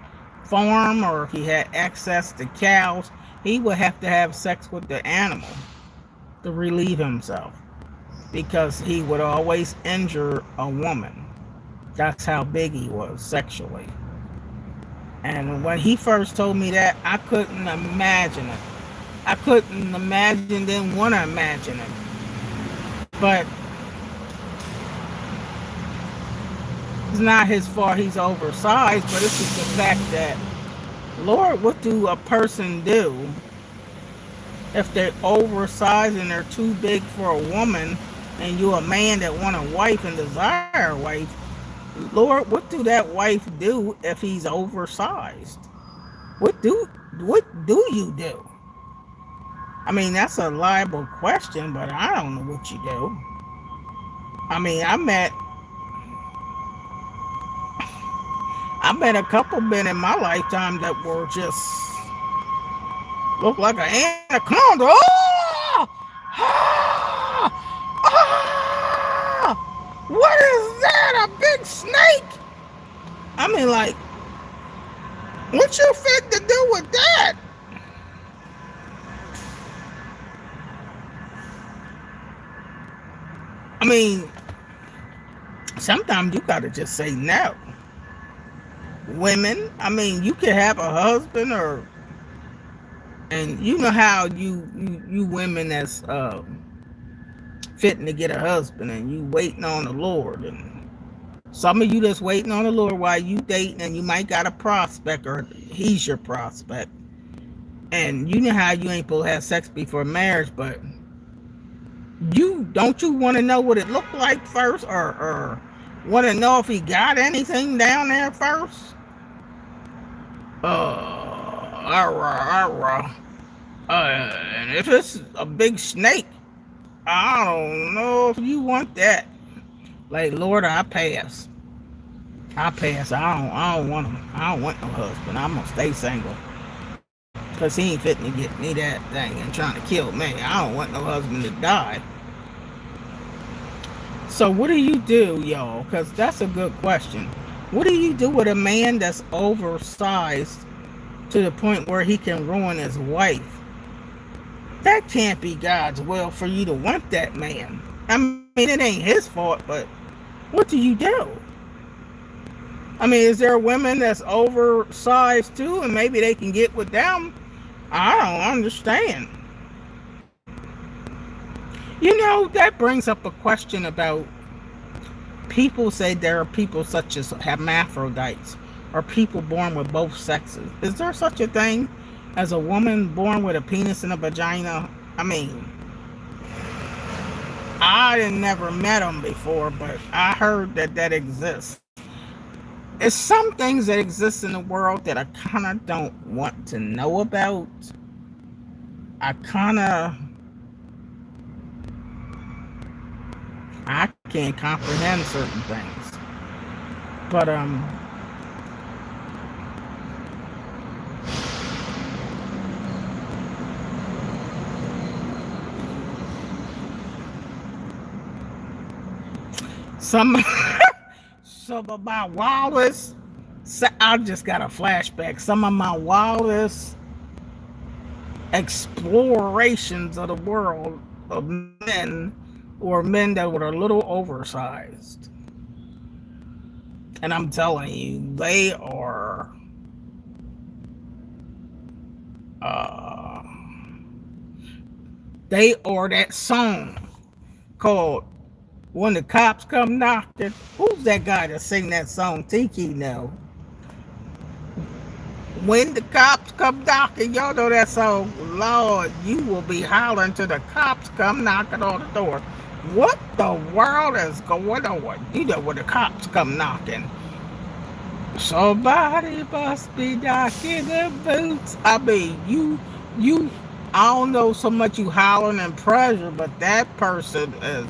Speaker 1: farm or if he had access to cows, he would have to have sex with the animal to relieve himself, because he would always injure a woman. That's how big he was sexually. And when he first told me that, I couldn't imagine it. I couldn't imagine, didn't want to imagine it. But it's not his fault he's oversized, but it's just the fact that, Lord, what do a person do if they're oversized and they're too big for a woman, and you're a man that want a wife and desire a wife? Lord, what do that wife do if he's oversized? What do you do? I mean, that's a liable question, but I don't know what you do. I mean, I met a couple men in my lifetime that were just looked like an anaconda. Oh! Ah! Ah! What is that? A big snake? I mean, like, what you fit to do with that? I mean, sometimes you gotta just say no. Women, I mean, you could have a husband, and you know how you women that's fitting to get a husband, and you waiting on the Lord, and Some of you that's waiting on the Lord while you dating, and you might got a prospect, or he's your prospect. And you know how you ain't supposed to have sex before marriage, but you want to know what it looked like first, or want to know if he got anything down there first? And if it's a big snake, I don't know if you want that. Like, Lord, I pass. I pass. I don't want him. I don't want no husband. I'm gonna stay single. Cause he ain't fitting to get me that thing and trying to kill me. I don't want no husband to die. So what do you do, y'all? Cause that's a good question. What do you do with a man that's oversized to the point where he can ruin his wife? That can't be God's will for you to want that man. I mean, it ain't his fault, but what do you do? I mean, is there women that's oversized too, and maybe they can get with them? I don't understand. You know, that brings up a question about, people say there are people such as hermaphrodites, or people born with both sexes. Is there such a thing as a woman born with a penis and a vagina? I mean, I didn't never met them before, but I heard that exists. It's some things that exist in the world that I kind of don't want to know about. I can't comprehend certain things. But some of my wildest, I just got a flashback. Some of my wildest explorations of the world of men, or men that were a little oversized. And I'm telling you, they are that song called When the Cops Come Knocking. Who's that guy that sing that song? Tiki know. When the cops come knocking, y'all know that song. Lord, you will be hollering till the cops come knocking on the door. What the world is going on? You know, when the cops come knocking, somebody must be knocking the boots. I mean, you. I don't know so much you hollering and pressure, but that person is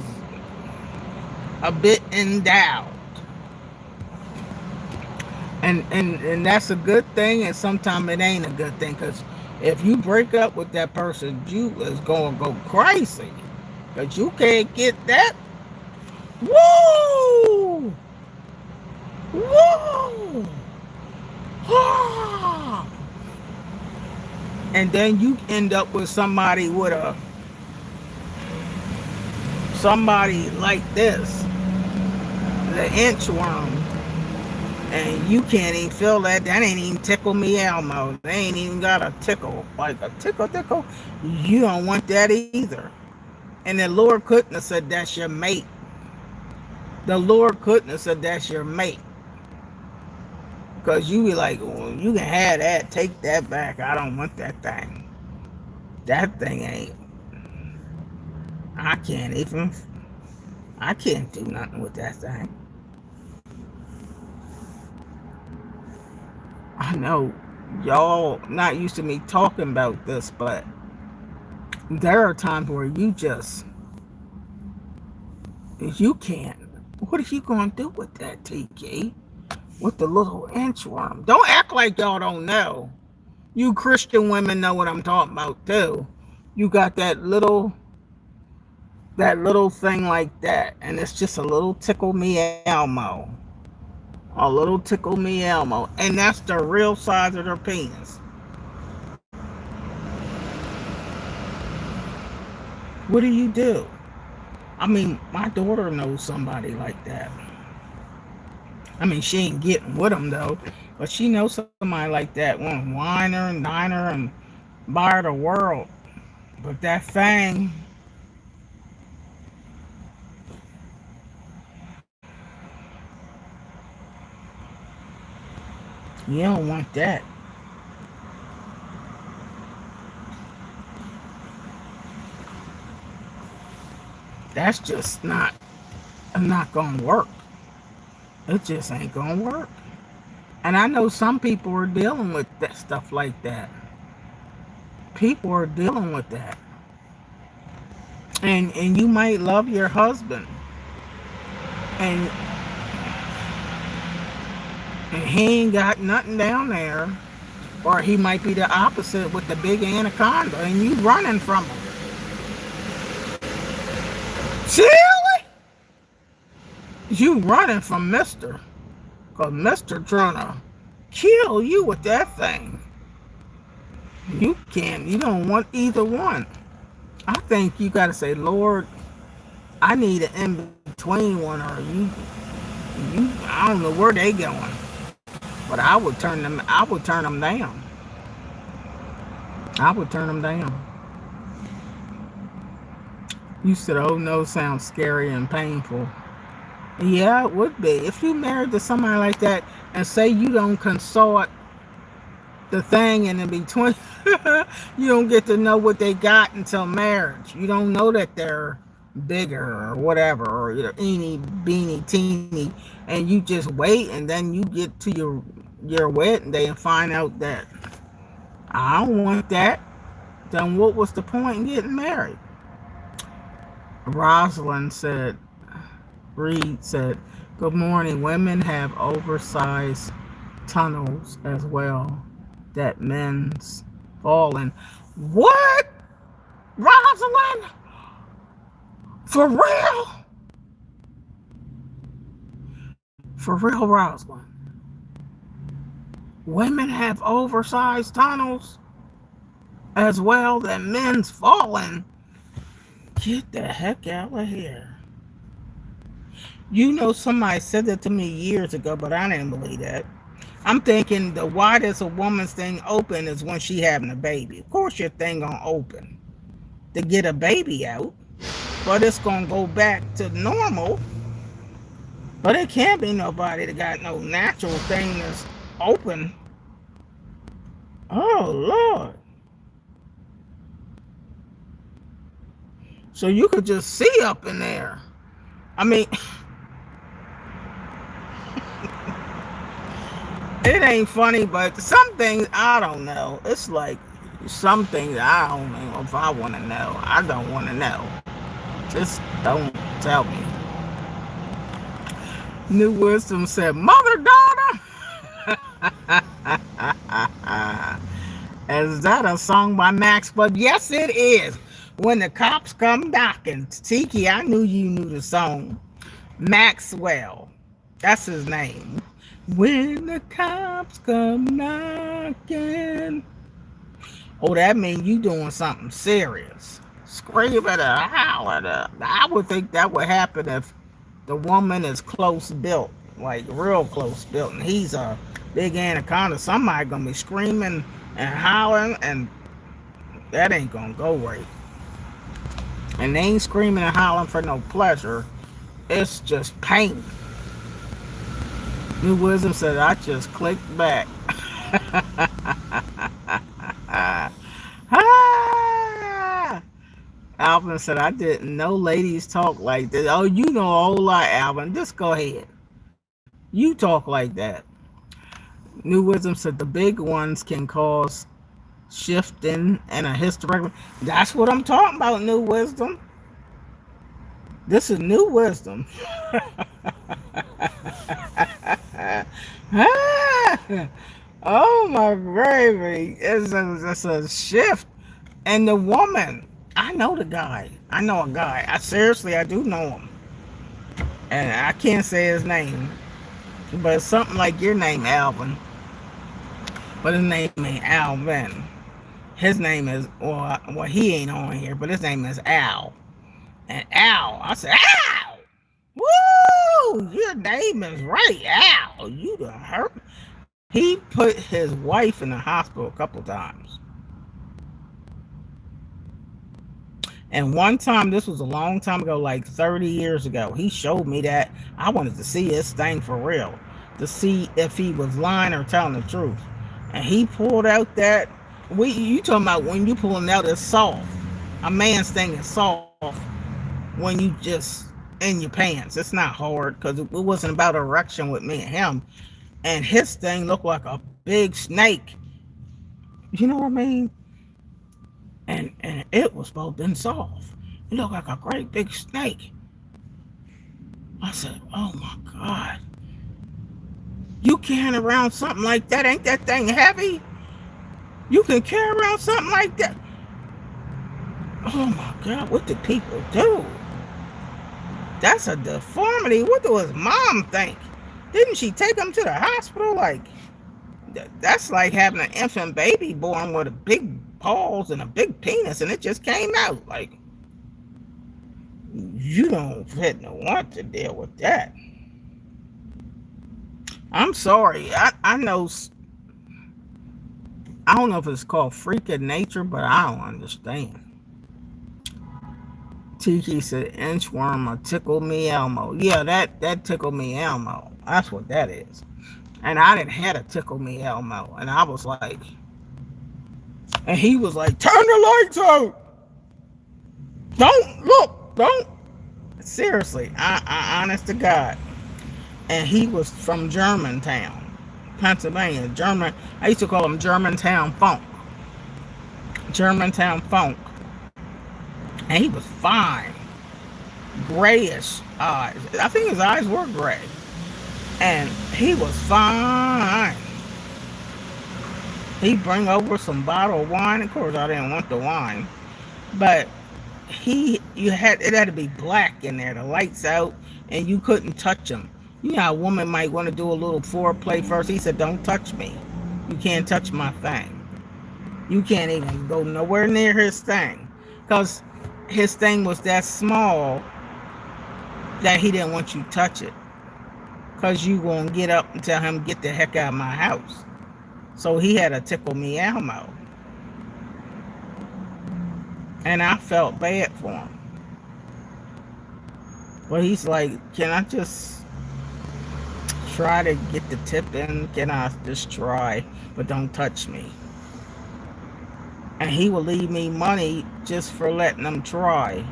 Speaker 1: a bit endowed. And that's a good thing, and sometimes it ain't a good thing, because if you break up with that person, you is going to go crazy, because you can't get that. Woo! Woo! Ah! And then you end up with somebody like this, the inchworm. And you can't even feel that. That ain't even tickle me Elmo. They ain't even got a tickle. Like a tickle. You don't want that either. And the Lord couldn't have said that's your mate. The Lord couldn't have said that's your mate. Because you be like, well, you can have that. Take that back. I don't want that thing. That thing ain't. I can't do nothing with that thing. I know y'all not used to me talking about this, but there are times where you can't. What are you going to do with that, TK? With the little inchworm? Don't act like y'all don't know. You Christian women know what I'm talking about too. You got that little thing like that, and it's just a little tickle me Elmo. A little tickle me Elmo. And that's the real size of their penis. What do you do? I mean, my daughter knows somebody like that. I mean, she ain't getting with them though, but she knows somebody like that. Want to wine her and dine her and buy her the world. But that thing, You don't want that. That's just not gonna work. It just ain't gonna work. And I know some people are dealing with that stuff like that. People are dealing with that. And you might love your husband and, and he ain't got nothing down there. Or he might be the opposite with the big anaconda and you running from him. Seriously? You running from Mister. Because Mister trying to kill you with that thing. You don't want either one. I think you got to say, Lord, I need an in-between one, or I don't know where they going. But I would turn them down. I would turn them down. You said, oh no, sounds scary and painful. Yeah, it would be. If you married to somebody like that and say you don't consult the thing in between, you don't get to know what they got until marriage. You don't know that they're bigger or whatever, or eeny, beanie, teeny, and you just wait, and then you get to your wedding day and find out that I don't want that. Then what was the point in getting married? Rosalind said, Reed said, good morning. Women have oversized tunnels as well that men's fall in. What? Rosalind? For real? For real, Rosalind? Women have oversized tunnels as well that men's falling. Get the heck out of here. You know, somebody said that to me years ago, but I didn't believe that. I'm thinking the widest a woman's thing open is when she having a baby. Of course your thing gonna open to get a baby out, but it's gonna go back to normal. But it can't be nobody that got no natural thing that's open. Oh Lord. So you could just see up in there. I mean, it ain't funny, but some things I don't know. It's like some things I don't know if I want to know. I don't want to know. Just don't tell me. New Wisdom said, Mother Daughter. Is that a song by Max? But yes, it is. When the cops come knocking. Tiki, I knew you knew the song. Maxwell. That's his name. When the cops come knocking. Oh, that means you doing something serious. Scream at her, howl at her. I would think that would happen if the woman is close built, like real close built, and he's a big anaconda. Somebody gonna be screaming and howling, and that ain't gonna go right. And they ain't screaming and howling for no pleasure. It's just pain. New Wisdom said, I just clicked back. Alvin said, I didn't know ladies talk like this. Oh, you know a whole lot, Alvin. Just go ahead. You talk like that. New Wisdom said, the big ones can cause shifting and a hysterectomy. That's what I'm talking about, New Wisdom. This is New Wisdom. Oh my gravy. It's a shift. And the woman, I know the guy. I know a guy. I do know him. And I can't say his name. But it's something like your name, Alvin. But his name ain't Alvin. His name is, well, he ain't on here, but his name is Al. And Al, I said, Al! Woo! Your name is right, Al. You done hurt me. He put his wife in the hospital a couple times. And one time, this was a long time ago, like 30 years ago, he showed me that. I wanted to see this thing for real. to see if he was lying or telling the truth. And he pulled out that. You talking about when you pulling out is soft. A man's thing is soft when you just in your pants. It's not hard because it wasn't about erection with me and him. And his thing looked like a big snake. You know what I mean? And it was both and soft. It looked like a great big snake. I said, "Oh my God, you carrying around something like that? Ain't that thing heavy? You can carry around something like that?" Oh my God, what did people do? That's a deformity. What does his mom think? Didn't she take him to the hospital? Like, that's like having an infant baby born with a big balls and a big penis, and it just came out. Like, you don't fit no want to deal with that. I'm sorry. I know. I don't know if it's called freak of nature, but I don't understand. Tiki said inchworm or tickle me Elmo. Yeah, that tickle me Elmo. That's what that is. And I didn't had a tickle me Elmo, and I was like, and he was like, turn the lights out. Don't look. Don't. Seriously, I honest to God. And he was from Germantown, Pennsylvania. I used to call him Germantown Funk. Germantown Funk. And he was fine. Grayish eyes. I think his eyes were gray. And he was fine. He'd bring over some bottle of wine. Of course, I didn't want the wine. But it had to be black in there, the lights out, and you couldn't touch him. You know how a woman might want to do a little foreplay first. He said, don't touch me. You can't touch my thing. You can't even go nowhere near his thing. Because his thing was that small that he didn't want you to touch it. Because you going to get up and tell him, get the heck out of my house. So he had a tickle me Elmo. And I felt bad for him. But he's like, can I just try to get the tip in? Can I just try? But don't touch me. And he would leave me money just for letting him try.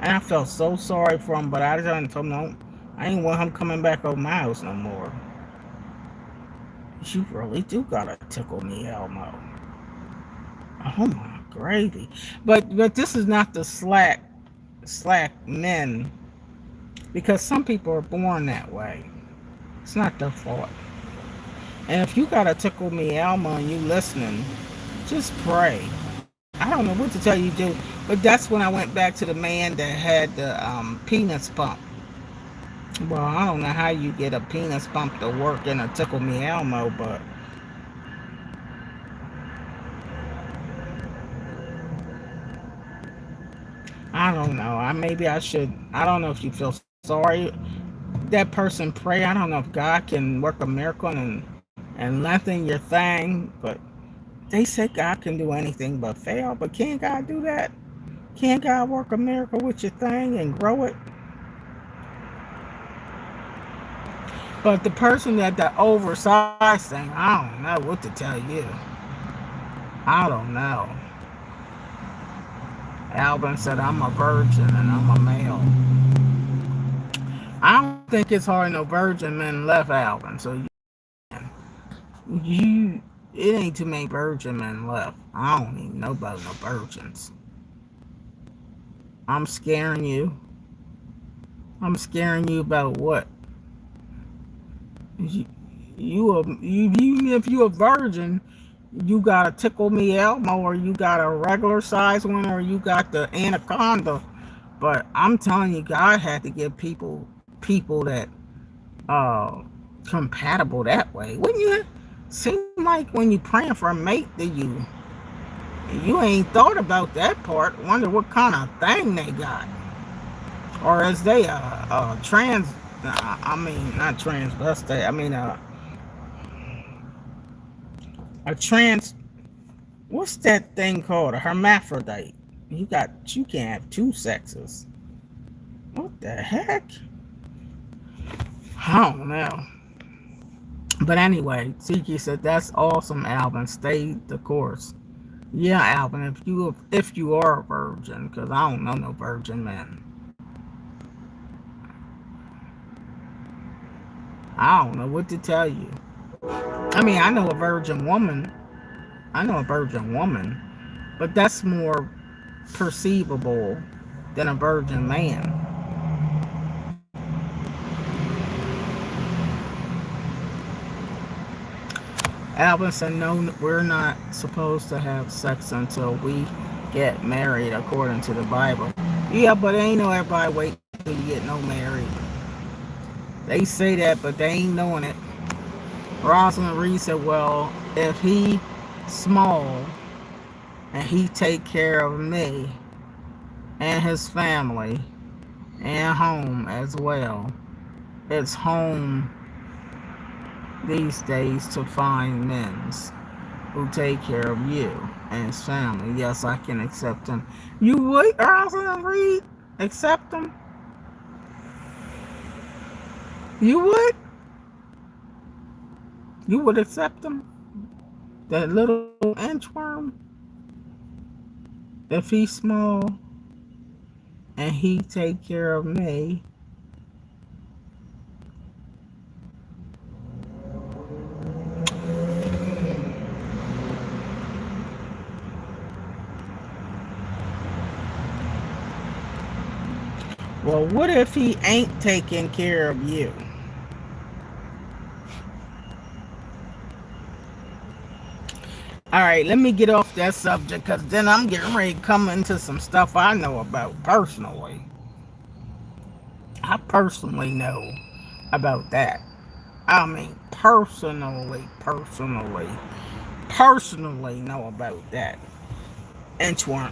Speaker 1: And I felt so sorry for him, but I didn't tell him, no, I ain't want him coming back over my house no more. You really do gotta tickle me, Elmo. Oh my gravy. But this is not the slack men, because some people are born that way. It's not their fault. And if you gotta tickle me, Elmo, and you listening, just pray. I don't know what to tell you to do, but that's when I went back to the man that had the penis pump. Well, I don't know how you get a penis pump to work in a tickle me Elmo, but I don't know. Maybe I should. I don't know if you feel sorry. That person pray. I don't know if God can work a miracle and lengthen your thing, but they said God can do anything but fail. But can't God do that? Can't God work a miracle with your thing and grow it? But the person that the oversized thing, I don't know what to tell you. I don't know. Alvin said, I'm a virgin and I'm a male. I don't think it's hard no virgin men left, Alvin. So it ain't too many virgin men left. I don't even know about no virgins. I'm scaring you. I'm scaring you about what? Even if you a virgin, you got a tickle me Elmo, or you got a regular size one, or you got the anaconda. But I'm telling you, God had to give people that compatible that way. Wouldn't you seem like when you praying for a mate that you ain't thought about that part? Wonder what kind of thing they got, or is they trans? I mean, not transvestite. I mean, a trans. What's that thing called? A hermaphrodite. You can't have two sexes. What the heck? I don't know. But anyway, Tiki said, "That's awesome, Alvin. Stay the course." Yeah, Alvin, if you are a virgin, because I don't know no virgin men. I don't know what to tell you. I mean, I know a virgin woman. I know a virgin woman, but that's more perceivable than a virgin man. Alvin said, "No, we're not supposed to have sex until we get married, according to the Bible." Yeah, but ain't no everybody wait till you get no married. They say that, but they ain't doing it. Rosalind Reed said, "Well, if he small and he take care of me and his family and home as well, it's home these days to find men's who take care of you and his family. Yes, I can accept him." You would, Rosalind Reed, accept him? You would? You would accept him? That little inchworm? If he's small and he take care of me. Well, what if he ain't taking care of you? All right, let me get off that subject, because then I'm getting ready to come into some stuff I know about personally. I personally know about that. I mean, personally know about that. Inchworm.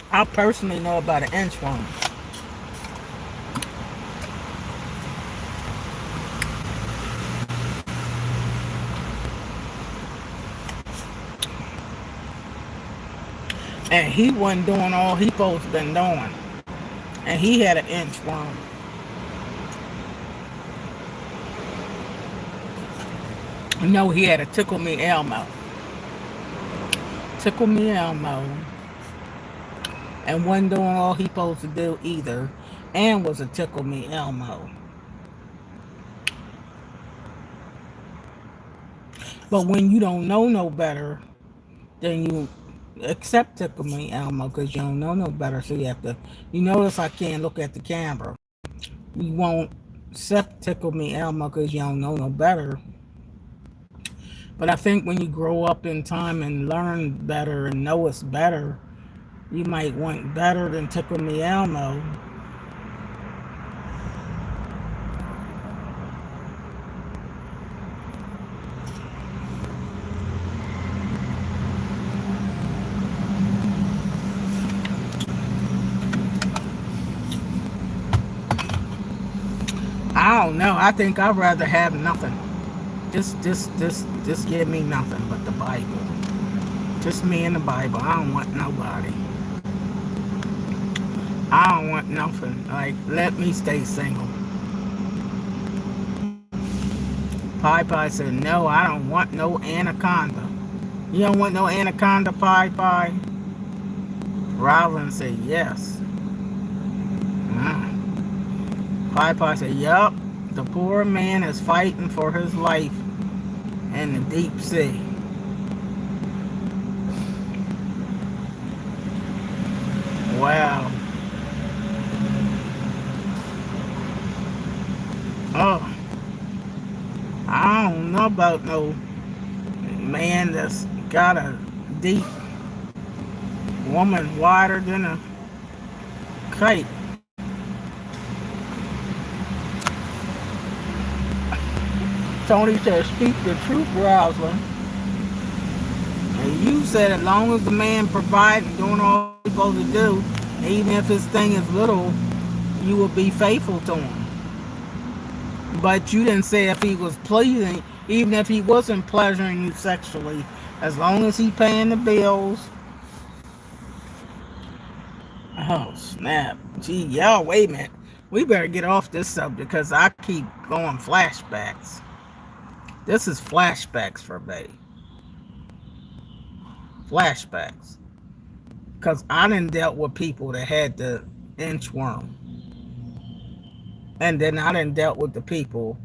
Speaker 1: I personally know about an inchworm. And he wasn't doing all he supposed to been doing. And he had an inchworm. No, he had a tickle me Elmo. Tickle me Elmo. And wasn't doing all he supposed to do either. And was a tickle me Elmo. But when you don't know no better, then you accept tickle me Elmo, because you don't know no better. So you have to. You notice I can't look at the camera. You won't accept tickle me Elmo because you don't know no better. But I think when you grow up in time and learn better and know it's better, you might want better than tickle me Elmo. I don't know. I think I'd rather have nothing. Just give me nothing but the Bible. Just me and the Bible. I don't want nobody. I don't want nothing. Like, let me stay single. Pie Pie said, "No, I don't want no anaconda." You don't want no anaconda, Pie Pie? Robin said, "Yes." Pie Pie said, "Yup. The poor man is fighting for his life in the deep sea." Wow. Oh, I don't know about no man that's got a deep woman wider than a kite. Tony said, "Speak the truth, Rosalind." And you said as long as the man providing, doing all he's supposed to do, even if his thing is little, you will be faithful to him. But you didn't say if he was pleasing, even if he wasn't pleasuring you sexually, as long as he paying the bills. Oh, snap. Gee, y'all, wait a minute. We better get off this subject because I keep going flashbacks. This is flashbacks for me. Flashbacks. Because I done dealt with people that had the inchworm. And then I done dealt with the people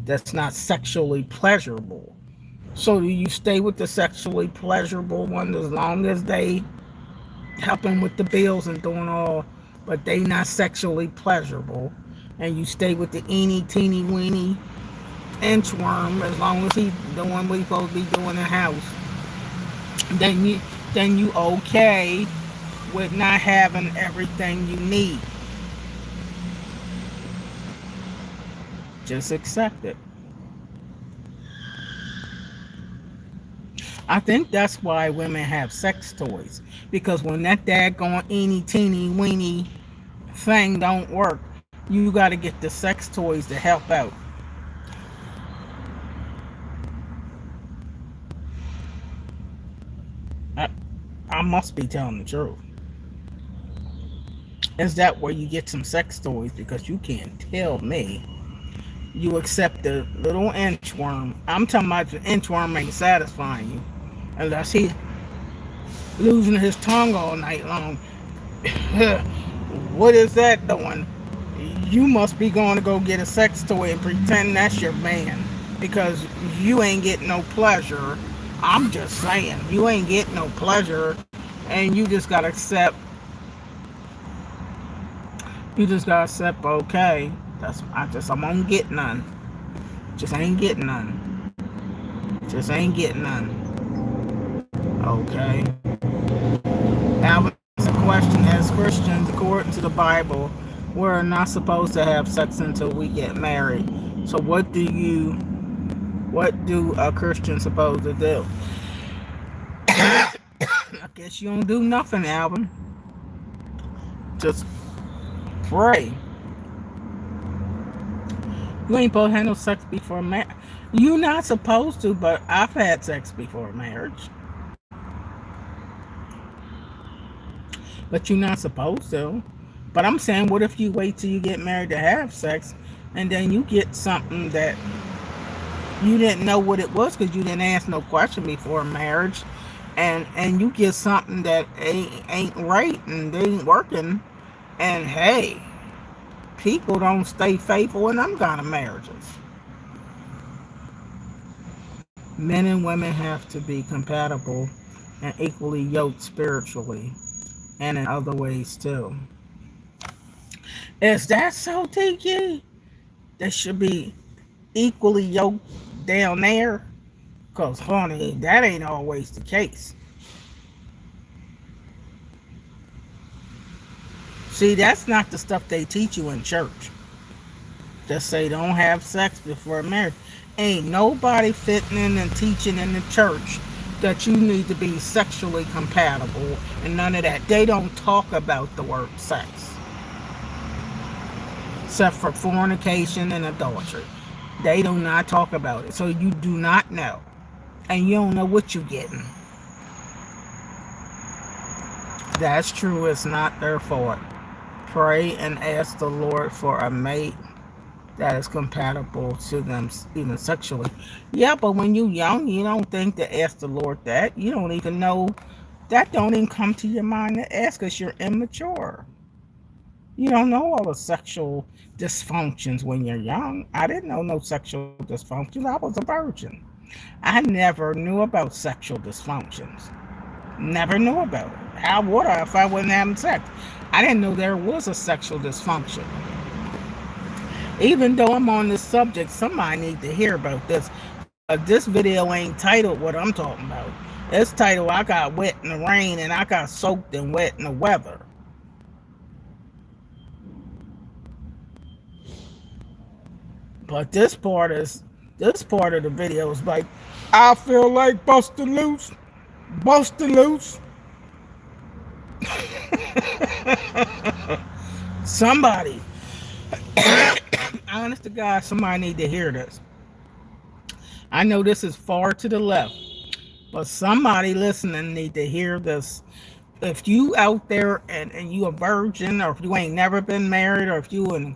Speaker 1: that's not sexually pleasurable. So do you stay with the sexually pleasurable one as long as they helping with the bills and doing all, but they not sexually pleasurable, and you stay with the eeny teeny weeny inchworm as long as he's doing what he's supposed to be doing in the house, then you okay with not having everything you need. Just accept it. I think that's why women have sex toys. Because when that daggone eeny teeny weeny thing don't work, you got to get the sex toys to help out. I, I must be telling the truth. Is that where you get some sex toys? Because you can't tell me you accept the little inchworm. I'm talking about the inchworm ain't satisfying you unless he losing his tongue all night long. What is that doing? You must be going to go get a sex toy and pretend that's your man because you ain't getting no pleasure. I'm just saying, you ain't getting no pleasure, and you just gotta accept. You just gotta accept. Okay, I won't get none. Just ain't getting none. Just ain't getting none. Okay. Now it's a question: as Christians, according to the Bible, we're not supposed to have sex until we get married. So what do a Christian supposed to do? I guess you don't do nothing, Alvin. Just pray. You ain't supposed to have no sex before marriage. You're not supposed to, but I've had sex before marriage. But you're not supposed to. But I'm saying, what if you wait till you get married to have sex, and then you get something that you didn't know what it was because you didn't ask no question before marriage, and you get something that ain't right and they ain't working, and hey, people don't stay faithful in them kind of marriages. Men and women have to be compatible and equally yoked spiritually and in other ways too. Is that so, TG? They should be equally yoked down there? Because, honey, that ain't always the case. See, that's not the stuff they teach you in church. Just say don't have sex before marriage. Ain't nobody fitting in and teaching in the church that you need to be sexually compatible and none of that. They don't talk about the word sex. Except for fornication and adultery. They do not talk about it. So you do not know. And you don't know what you're getting. That's true. It's not their fault. Pray and ask the Lord for a mate that is compatible to them, even sexually. Yeah, but when you're young, you don't think to ask the Lord that. You don't even know. That don't even come to your mind to ask because you're immature. You don't know all the sexual dysfunctions when you're young. I didn't know no sexual dysfunctions. I was a virgin. I never knew about sexual dysfunctions. Never knew about it. How would I if I wasn't having sex? I didn't know there was a sexual dysfunction. Even though I'm on this subject, somebody need to hear about this. This video ain't titled what I'm talking about. It's titled I got wet in the rain and I got soaked and wet in the weather. But this part of the video is like, I feel like busting loose. Somebody, honest to God, somebody need to hear this. I know this is far to the left, but somebody listening need to hear this. If you out there and you a virgin, or if you ain't never been married, or if you in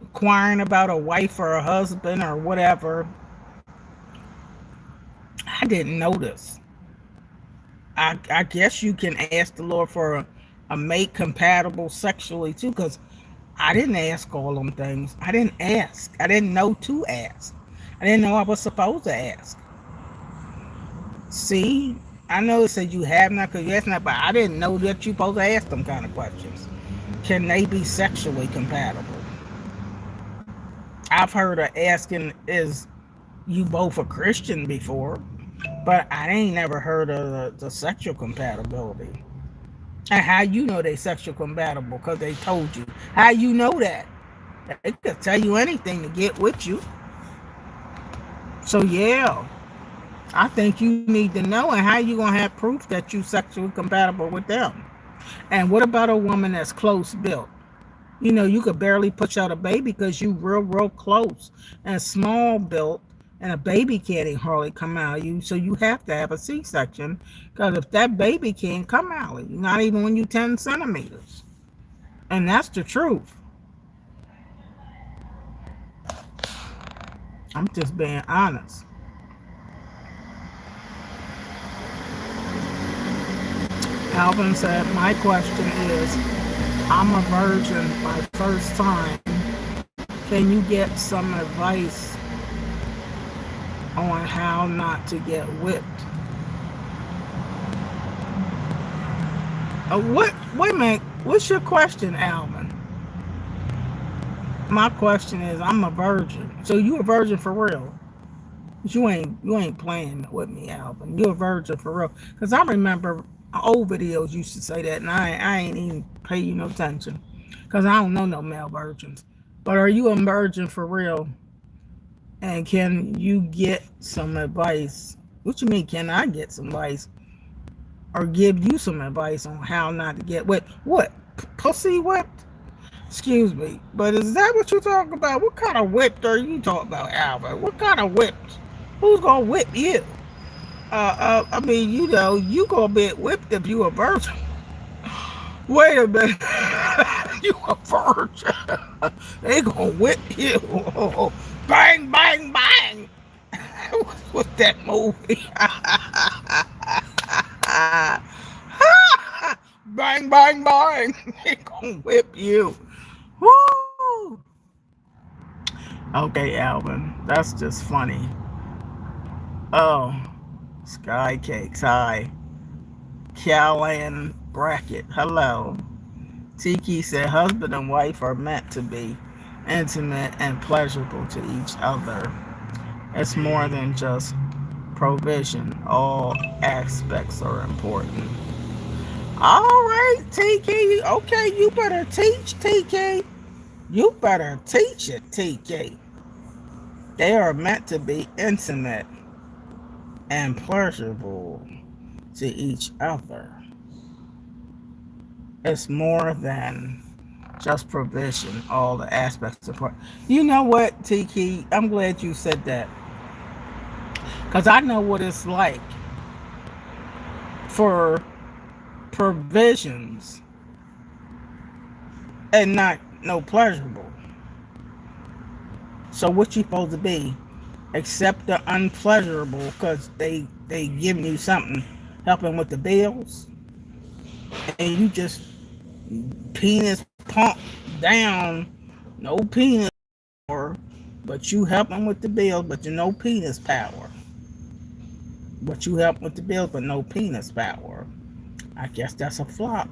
Speaker 1: inquiring about a wife or a husband or whatever, I didn't notice. I guess you can ask the Lord for a mate compatible sexually too, because I didn't ask all them things. I didn't ask. I didn't know to ask. I didn't know I was supposed to ask. See, I know it said you have not because you asked not, but I didn't know that you're supposed to ask them kind of questions. Can they be sexually compatible? I've heard of asking, is you both a Christian before, but I ain't never heard of the sexual compatibility. And how you know they sexual compatible? Because they told you. How you know that? They could tell you anything to get with you. So yeah, I think you need to know. And how you gonna have proof that you sexually compatible with them? And what about a woman that's close built? You know, you could barely push out a baby because you real close and small built, and a baby can't even hardly come out of you. So you have to have a C-section because if that baby can't come out of you, not even when you're 10 centimeters. And that's the truth. I'm just being honest. Alvin said, my question is, I'm a virgin my first time. Can you get some advice on how not to get whipped? What? Wait a minute. What's your question, Alvin? My question is, I'm a virgin. So you a virgin for real? You ain't playing with me, Alvin. You a virgin for real? Because I remember old videos used to say that, and I ain't even pay you no attention because I don't know no male virgins. But are you a virgin for real? And can you get some advice? What you mean? Can I get some advice or give you some advice on how not to get whipped? What? Pussy whipped? Excuse me, but is that what you talking about? What kind of whipped are you talking about, Albert? What kind of whipped? Who's gonna whip you? I mean, you know, you gonna be whipped if you a virgin. Wait a minute, you a virgin? They gonna whip you? Bang, bang, bang! What's that movie? Bang, bang, bang! They gonna whip you. Woo! Okay, Alvin, that's just funny. Oh, Sky Cakes, hi. Callan Bracket, hello. Tiki said husband and wife are meant to be intimate and pleasurable to each other. It's more than just provision. All aspects are important. All right, TK. Okay, you better teach, TK. You better teach it, TK. They are meant to be intimate and pleasurable to each other. It's more than just provision, all the aspects of it. You know what, Tiki? I'm glad you said that. Because I know what it's like for provisions and not no pleasurable. So what you supposed to be? Accept the unpleasurable because they giving you something, helping with the bills, and you just penis pump down, no penis power, but you helping with the bills, but you no penis power. But you help with the bills, but no penis power. I guess that's a flop.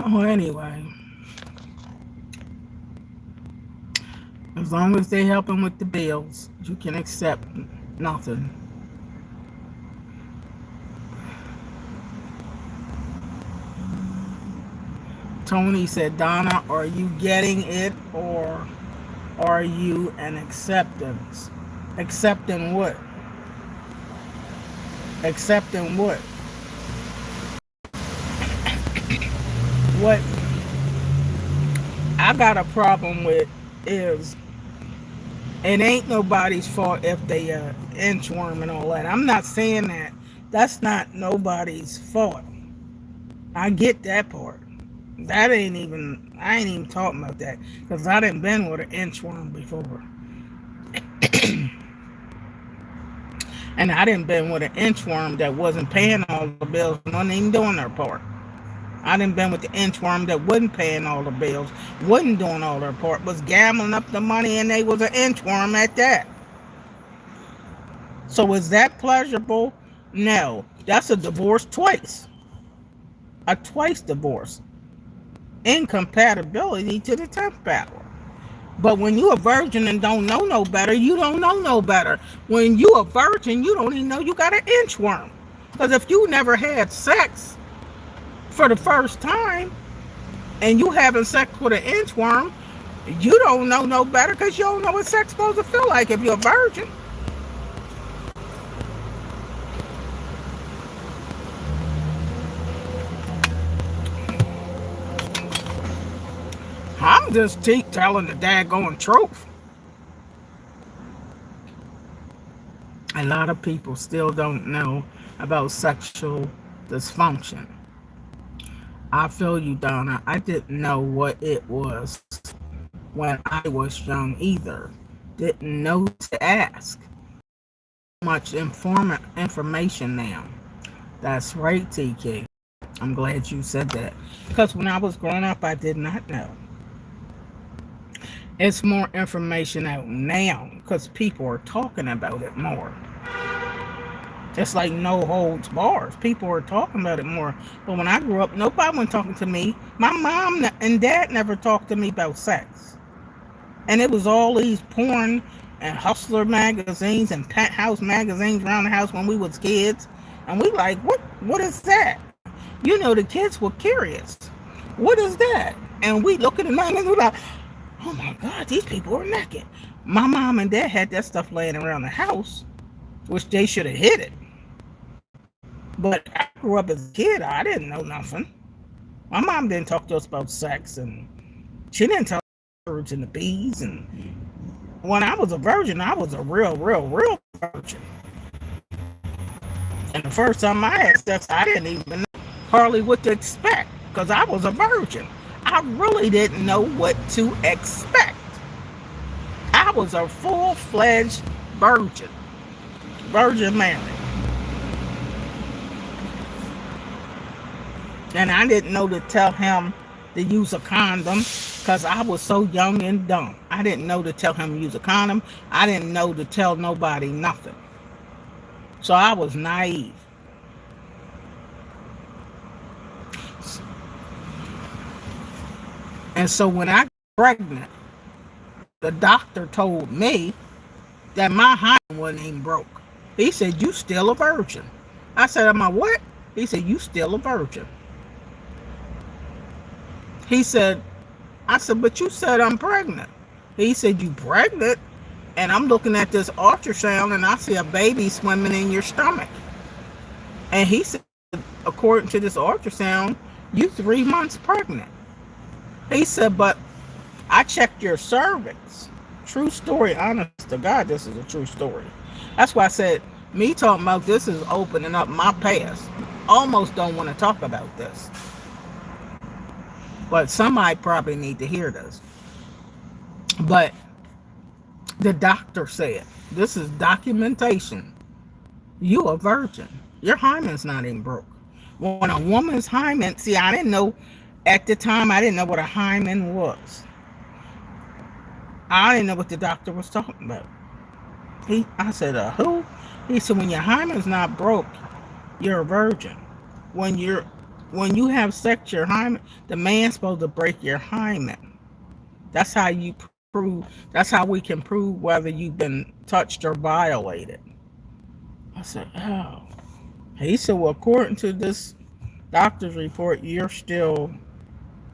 Speaker 1: Oh, anyway, as long as they helping with the bills, you can accept nothing. Tony said, Donna, are you getting it or are you an acceptance? Accepting what? Accepting what? What I got a problem with is it ain't nobody's fault if they inchworm and all that. I'm not saying that. That's not nobody's fault. I get that part. That ain't even, I ain't even talking about that. Because I done been with an inchworm before. And I done been with an inchworm that wasn't paying all the bills and wasn't even doing their part. I done been with the inchworm that wasn't paying all the bills, wasn't doing all their part, was gambling up the money, and they was an inchworm at that. So is that pleasurable? No. That's a divorce twice. A twice divorce. Incompatibility to the 10th power. But when you a virgin and don't know no better, you don't know no better. When you a virgin, you don't even know you got an inchworm. Because if you never had sex for the first time and you having sex with an inchworm, you don't know no better because you don't know what sex supposed to feel like if you're a virgin. I'm just telling the daggone truth. A lot of people still don't know about sexual dysfunction. I feel you, Donna. I didn't know what it was when I was young either. Didn't know to ask. Much information now. That's right, TK. I'm glad you said that. Because when I was growing up, I did not know. It's more information out now because people are talking about it more. Just like no holds bars. People are talking about it more. But when I grew up, nobody was talking to me. My mom and dad never talked to me about sex. And it was all these porn and hustler magazines and penthouse magazines around the house when we was kids. And we like, what is that? You know, the kids were curious. What is that? And we look at them and we're like, oh my God, these people are naked. My mom and dad had that stuff laying around the house, which they should have hid it. But I grew up as a kid, I didn't know nothing. My mom didn't talk to us about sex, and she didn't tell us about birds and the bees. And when I was a virgin, I was a real virgin. And the first time I had sex, I didn't even know hardly what to expect because I was a virgin. I really didn't know what to expect. I was a full-fledged virgin. Virgin Mary. And I didn't know to tell him to use a condom because I was so young and dumb. I didn't know to tell him to use a condom. I didn't know to tell nobody nothing. So I was naive. And so when I got pregnant, the doctor told me that my hymen wasn't even broke. He said, you still a virgin. I said, am I what? He said, you still a virgin. He said, I said, but you said I'm pregnant. He said, you pregnant? And I'm looking at this ultrasound and I see a baby swimming in your stomach. And he said, according to this ultrasound, you 3 months pregnant. He said, but I checked your cervix. True story, honest to God, this is a true story. That's why I said, me talking about this is opening up my past. Almost don't want to talk about this. But somebody probably need to hear this. But the doctor said, this is documentation. You a virgin. Your hymen's not even broke. When a woman's hymen, see, I didn't know, at the time, I didn't know what a hymen was. I didn't know what the doctor was talking about. I said, who? He said, when your hymen's not broke, you're a virgin. When you have sex, your hymen, the man's supposed to break your hymen. That's how you prove, that's how we can prove whether you've been touched or violated. I said, oh. He said, well, according to this doctor's report, you're still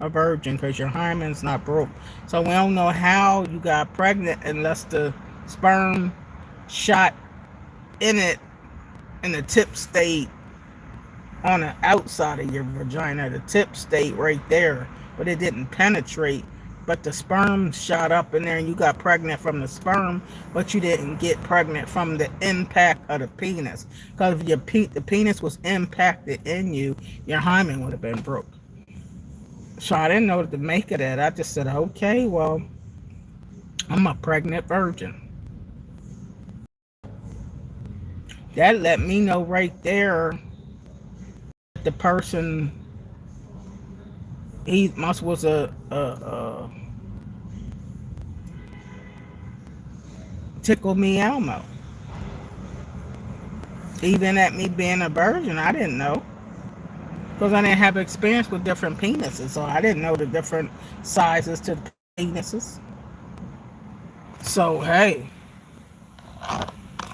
Speaker 1: a virgin because your hymen's not broke. So we don't know how you got pregnant unless the sperm shot in it and the tip stayed on the outside of your vagina. The tip stayed right there, but it didn't penetrate but the sperm shot up in there and you got pregnant from the sperm, but you didn't get pregnant from the impact of the penis. Because if the penis was impacted in you, your hymen would have been broke. So I didn't know what to make of that. I just said, okay, well, I'm a pregnant virgin. That let me know right there the person, he must was a tickle me Elmo. Even at me being a virgin, I didn't know. Because I didn't have experience with different penises, so I didn't know the different sizes to the penises. So, hey,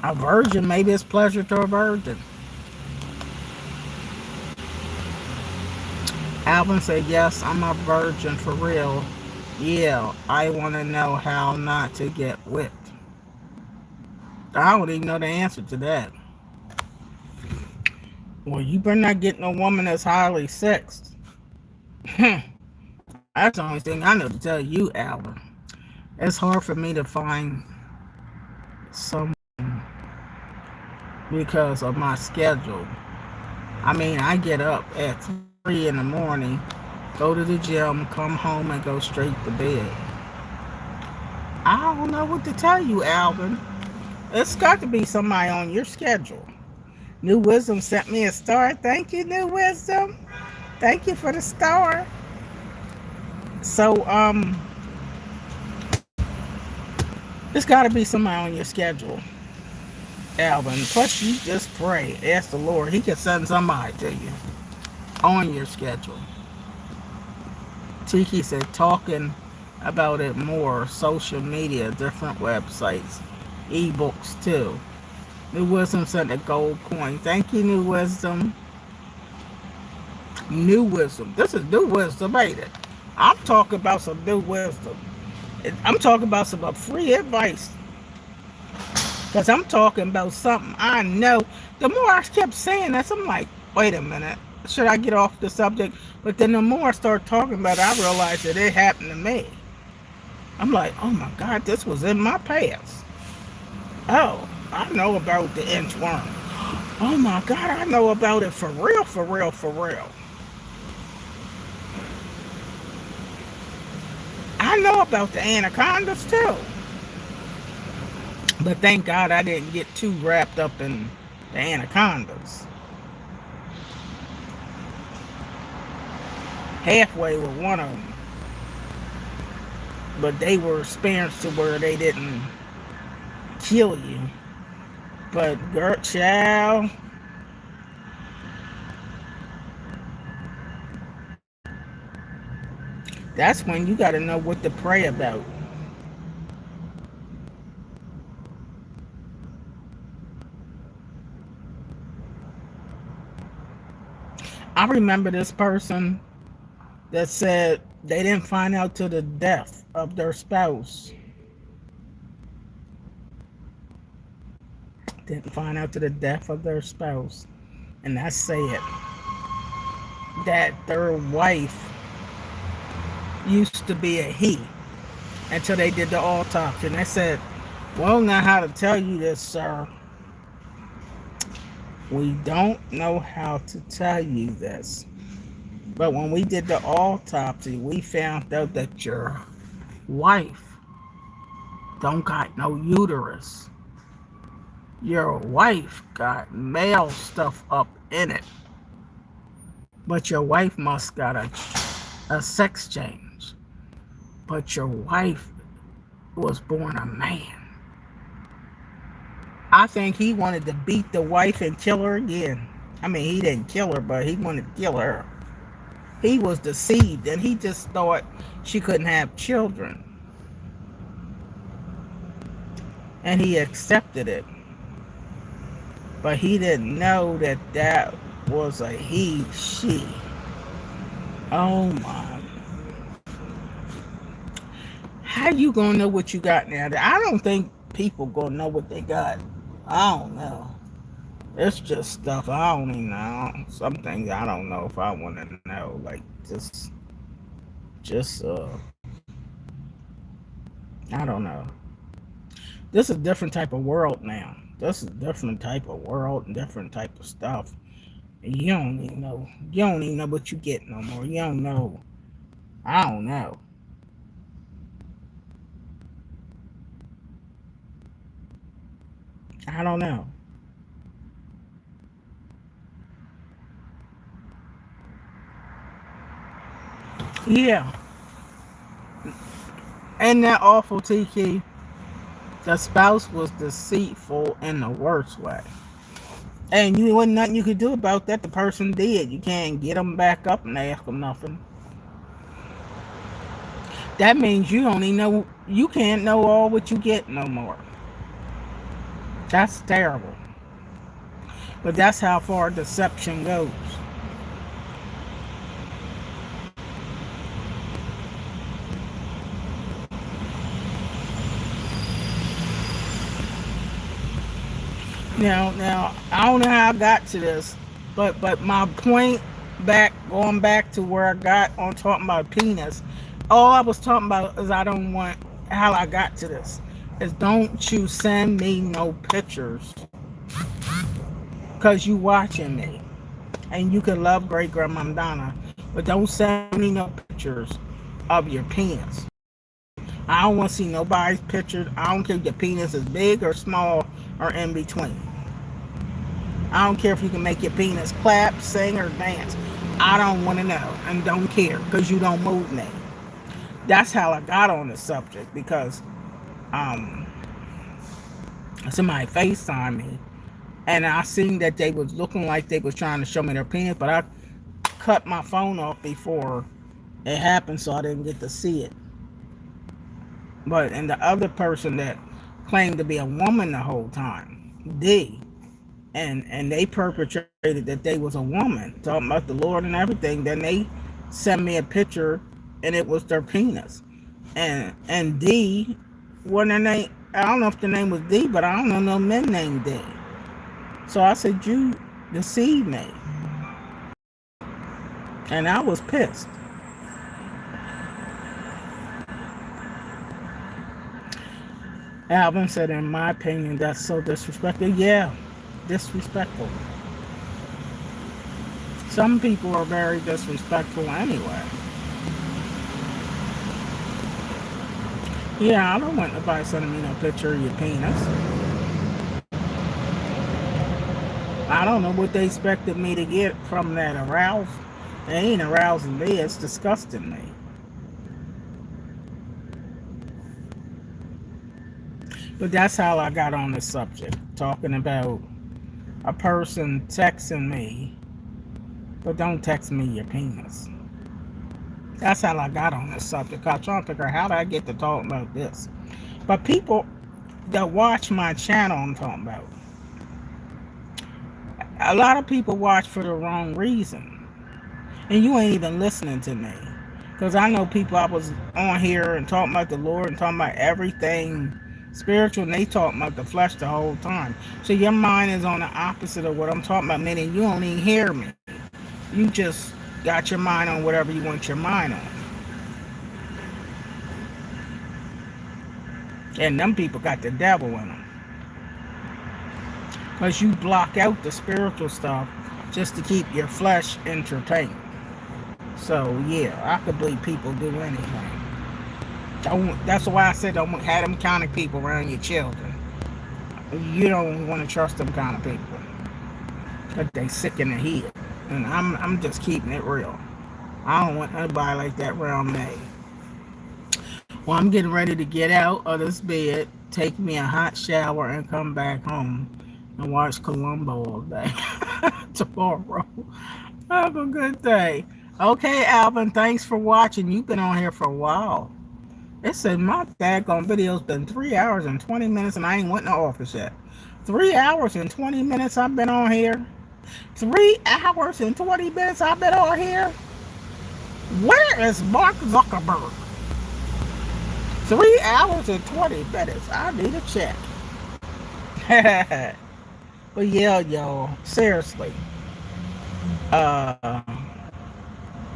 Speaker 1: a virgin, maybe it's pleasure to a virgin. Alvin said, yes, I'm a virgin for real. Yeah, I want to know how not to get whipped. I don't even know the answer to that. Well, you better not get no woman that's highly sexed. That's the only thing I know to tell you, Alvin. It's hard for me to find someone because of my schedule. I mean, I get up at 3 in the morning, go to the gym, come home, and go straight to bed. I don't know what to tell you, Alvin. It's got to be somebody on your schedule. New Wisdom sent me a star. Thank you, New Wisdom. Thank you for the star. So, it's got to be somebody on your schedule, Alvin. Plus, you just pray. Ask the Lord. He can send somebody to you on your schedule. Tiki said, talking about it more. Social media, different websites, ebooks too. New Wisdom sent a gold coin. Thank you, New Wisdom. New Wisdom. This is New Wisdom, ain't it? I'm talking about some New Wisdom. I'm talking about some free advice. Because I'm talking about something I know. The more I kept saying this, I'm like, wait a minute. Should I get off the subject? But then the more I start talking about it, I realized that it happened to me. I'm like, oh my God, this was in my past. Oh, I know about the inchworm. Oh my God, I know about it for real, for real, for real. I know about the anacondas too. But thank God I didn't get too wrapped up in the anacondas. Halfway with one of them. But they were experienced to where they didn't kill you. But girl, child, that's when you got to know what to pray about. I remember this person that said they didn't find out till the death of their spouse. Didn't find out to the death of their spouse. And I say it. That their wife used to be a he until they did the autopsy. And they said, we don't know how to tell you this, sir. We don't know how to tell you this. But when we did the autopsy, we found out that your wife don't got no uterus. Your wife got male stuff up in it. But your wife must got a sex change. But your wife was born a man. I think he wanted to beat the wife and kill her again. I mean, he didn't kill her, but he wanted to kill her. He was deceived, and he just thought she couldn't have children. And he accepted it. But he didn't know that that was a he, she. Oh my. How you gonna know what you got now? I don't think people gonna know what they got. I don't know. It's just stuff I don't even know. Some things I don't know if I want to know. Like just I don't know. This is a different type of world now. This is a different type of world and different type of stuff. And you don't even know. You don't even know what you get no more. You don't know. I don't know. I don't know. Yeah. And that awful TK, the spouse was deceitful in the worst way. And you wasn't nothing you could do about that. The person did. You can't get them back up and ask them nothing. That means you don't even know. You can't know all what you get no more. That's terrible. But that's how far deception goes. Now, I don't know how I got to this, but my point going back to where I got on talking about penis, all I was talking about is I don't want how I got to this is don't you send me no pictures because you watching me and you can love great grandma Donna, but don't send me no pictures of your penis. I don't want to see nobody's picture. I don't care if your penis is big or small or in between. I don't care if you can make your penis clap, sing, or dance. I don't want to know and don't care because you don't move me. That's how I got on the subject because somebody FaceTimed me and I seen that they was looking like they was trying to show me their penis, but I cut my phone off before it happened so I didn't get to see it. But and the other person that claimed to be a woman the whole time, and they perpetrated that they was a woman talking about the Lord and everything. Then they sent me a picture and it was their penis. And D, what their name? I don't know if the name was D, but I don't know no men named D. So I said, you deceived me, and I was pissed. Alvin said, in my opinion, that's so disrespectful. Yeah, disrespectful. Some people are very disrespectful anyway. Yeah, I don't want nobody sending me no picture of your penis. I don't know what they expected me to get from that arousal. It ain't arousing me, it's disgusting me. But that's how I got on this subject, talking about a person texting me, but don't text me your penis. That's how I got on this subject. I'm trying to figure out how did I get to talk about this. But people that watch my channel, I'm talking about, a lot of people watch for the wrong reason. And you ain't even listening to me. Because I know people I was on here and talking about the Lord and talking about everything spiritual, and they talking about the flesh the whole time. So your mind is on the opposite of what I'm talking about, meaning you don't even hear me. You just got your mind on whatever you want your mind on. And them people got the devil in them. Because you block out the spiritual stuff just to keep your flesh entertained. So yeah, I could believe people do anything. That's why I said don't have them kind of people around your children. You don't want to trust them kind of people. Because they sick in the head. And I'm just keeping it real. I don't want nobody like that around me. Well, I'm getting ready to get out of this bed, take me a hot shower, and come back home and watch Columbo all day tomorrow. Have a good day. Okay, Alvin, thanks for watching. You've been on here for a while. It said my daggone video's been 3 hours and 20 minutes and I ain't went in the office yet. 3 hours and 20 minutes I've been on here. 3 hours and 20 minutes I've been on here. Where is Mark Zuckerberg? 3 hours and 20 minutes. I need a check. But yeah, y'all, seriously.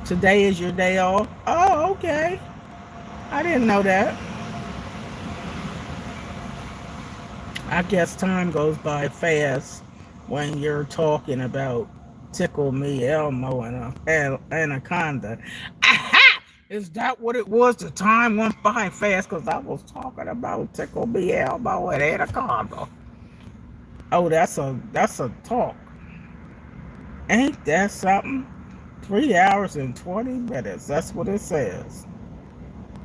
Speaker 1: Today is your day off? Oh, okay. I didn't know that. I guess time goes by fast when you're talking about Tickle Me Elmo and a Anaconda. Aha! Is that what it was? The time went by fast because I was talking about Tickle Me Elmo and Anaconda. Oh, that's a talk. Ain't that something? 3 hours and 20 minutes. That's what it says.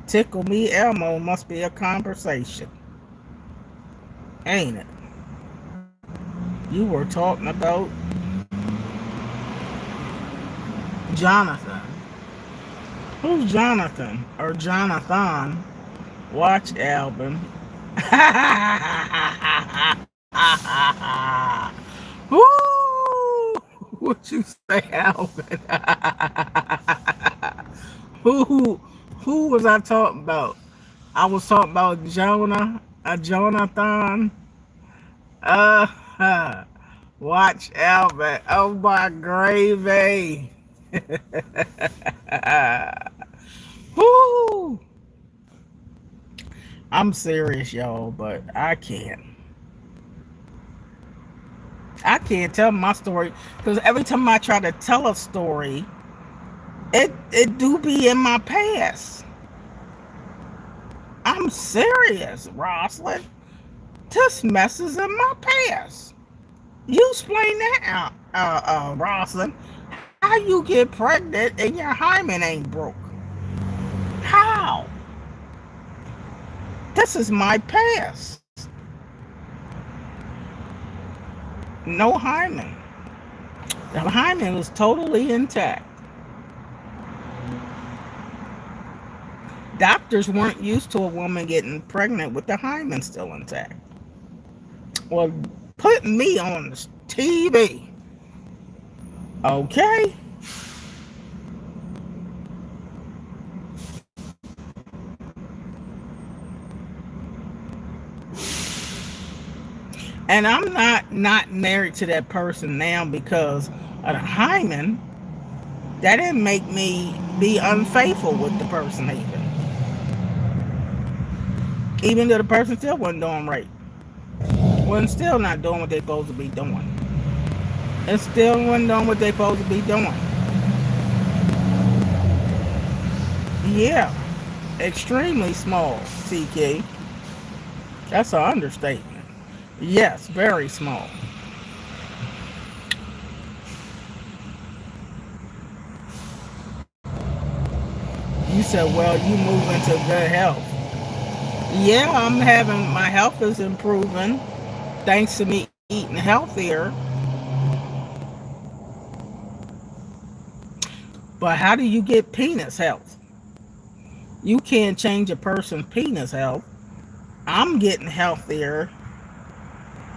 Speaker 1: Tickle Me Elmo must be a conversation. Ain't it? You were talking about Jonathan. Who's Jonathan? Or Jonathan? Watch album. Woo! What you say, Alvin? who who was I talking about? I was talking about Jonathan. Uh, watch Albert. Oh my gravy. Woo! I'm serious, y'all, but I can't. I can't tell my story because every time I try to tell a story, it do be in my past. I'm serious, Rosalind. This messes in my past. You explain that, Rosalind. How you get pregnant and your hymen ain't broke? How? This is my past. No hymen. The hymen was totally intact. Doctors weren't used to a woman getting pregnant with the hymen still intact. Well, put me on the TV. Okay? And I'm not married to that person now because of the hymen. That didn't make me be unfaithful with the person even though the person still wasn't doing right. Wasn't still not doing what they supposed to be doing. And still wasn't doing what they supposed to be doing. Yeah. Extremely small, CK. That's an understatement. Yes, very small. You said, well, you move into good health. Yeah, my health is improving thanks to me eating healthier. But how do you get penis health? You can't change a person's penis health. I'm getting healthier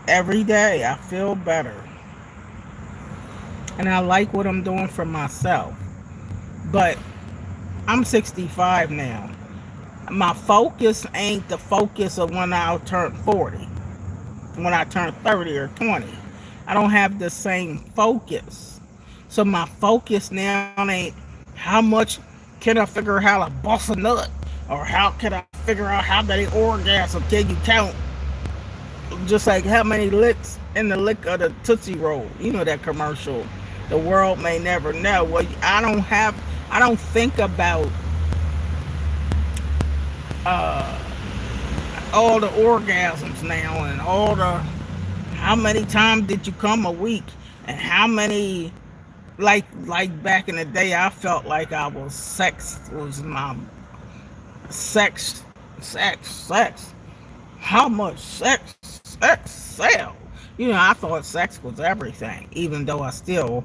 Speaker 1: every day. I feel better. And I like what I'm doing for myself. But I'm 65 now. My focus ain't the focus of when I turn 40, when I turn 30 or 20. I don't have the same focus. So my focus now ain't how much can I figure out how to bust a nut, or how can I figure out how many orgasms can you count. Just like how many licks in the lick of the Tootsie Roll. You know that commercial. The world may never know. Well, I don't think about all the orgasms now and all the how many times did you come a week and how many like back in the day I felt like I was my sex how much sex sell. You know, I thought sex was everything, even though I still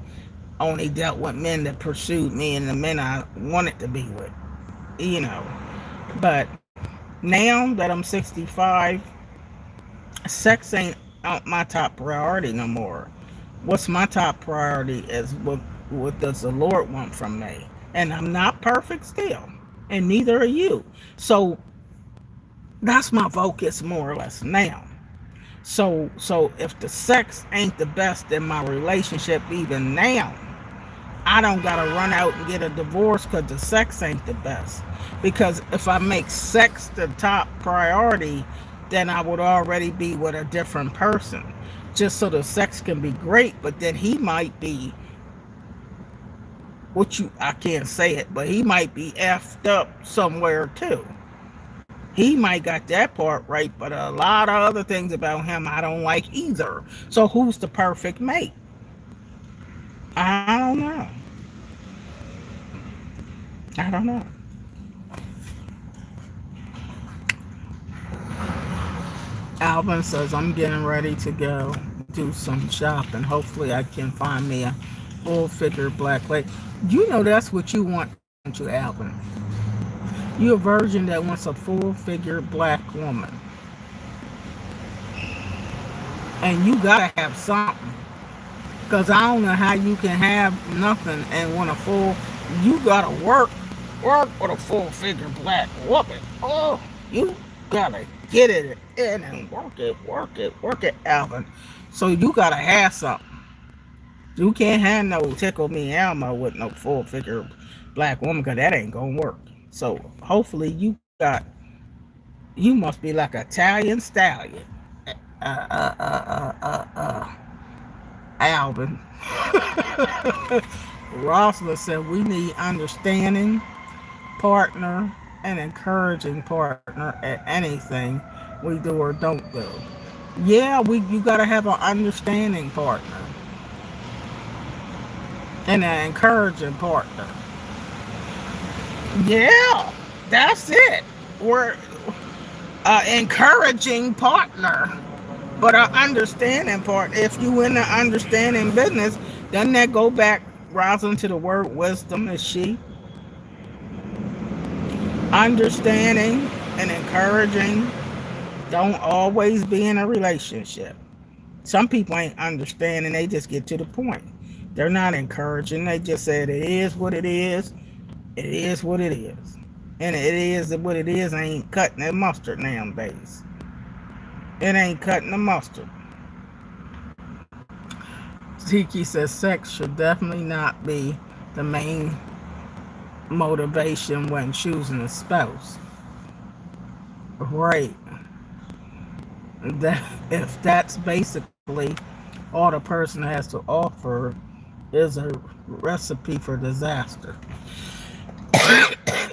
Speaker 1: only dealt with men that pursued me and the men I wanted to be with, you know. But now that I'm 65, sex ain't my top priority no more. What's my top priority is what does the Lord want from me? And I'm not perfect still, and neither are you. So that's my focus more or less now. So if the sex ain't the best in my relationship even now, I don't gotta run out and get a divorce because the sex ain't the best. Because if I make sex the top priority, then I would already be with a different person. Just so the sex can be great, but then he might be I can't say it, but he might be effed up somewhere too. He might got that part right, but a lot of other things about him I don't like either. So who's the perfect mate? I don't know. I don't know. Alvin says, I'm getting ready to go do some shopping. Hopefully I can find me a full figure black lady. You know that's what you want, don't you, Alvin? You're a virgin that wants a full figure black woman. And you gotta have something. Because I don't know how you can have nothing and want a full. You gotta work with a full figure black woman. Oh, you gotta get it in and work it, Alvin. So you gotta have something. You can't have no tickle me Elmo with no full figure black woman, because that ain't gonna work. So hopefully you must be like an Italian stallion. Alvin. Rosalind said we need understanding partner and encouraging partner at anything we do or don't do. Yeah, you gotta have an understanding partner and an encouraging partner. Yeah, that's it. We're an encouraging partner. But an understanding part, if you in the understanding business, doesn't that go back, Rosalind, to the word wisdom? Is she? Understanding and encouraging don't always be in a relationship. Some people ain't understanding, they just get to the point. They're not encouraging, they just said it is what it is. It is what it is. And it is what it is, ain't cutting that mustard nowadays. It ain't cutting the mustard. Tiki says sex should definitely not be the main motivation when choosing a spouse. Right. If that's basically all the person has to offer is a recipe for disaster.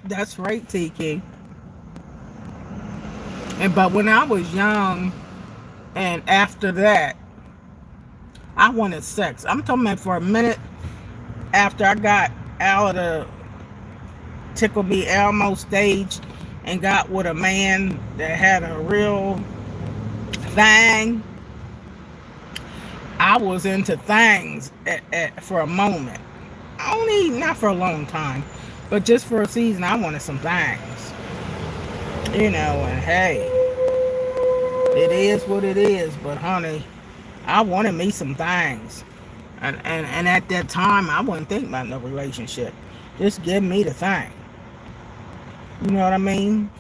Speaker 1: That's right, Tiki. But when I was young, and after that, I wanted sex. I'm talking about for a minute after I got out of the Tickle Me Elmo stage and got with a man that had a real thing. I was into things for a moment. Not for a long time, but just for a season, I wanted some things. You know, and hey, it is what it is, but honey, I wanted me some things. And at that time, I wouldn't think about no relationship. Just give me the thing. You know what I mean?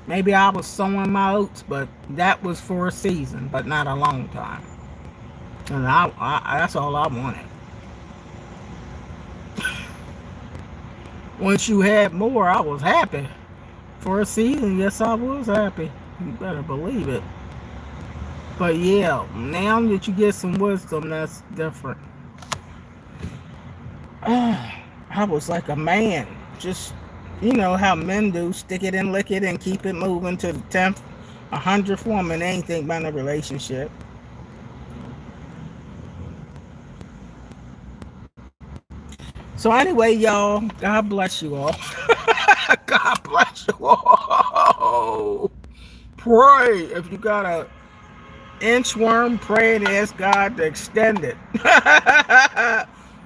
Speaker 1: Maybe I was sowing my oats, but that was for a season, but not a long time. And that's all I wanted. Once you had more, I was happy. For a season, yes, I was happy. You better believe it. But yeah, now that you get some wisdom, that's different. I was like a man. Just, you know how men do, stick it and lick it and keep it moving to the 10th, 100th woman. They ain't think about a relationship. So anyway, y'all, God bless you all. God bless you all. Pray. If you got a inchworm, pray and ask God to extend it.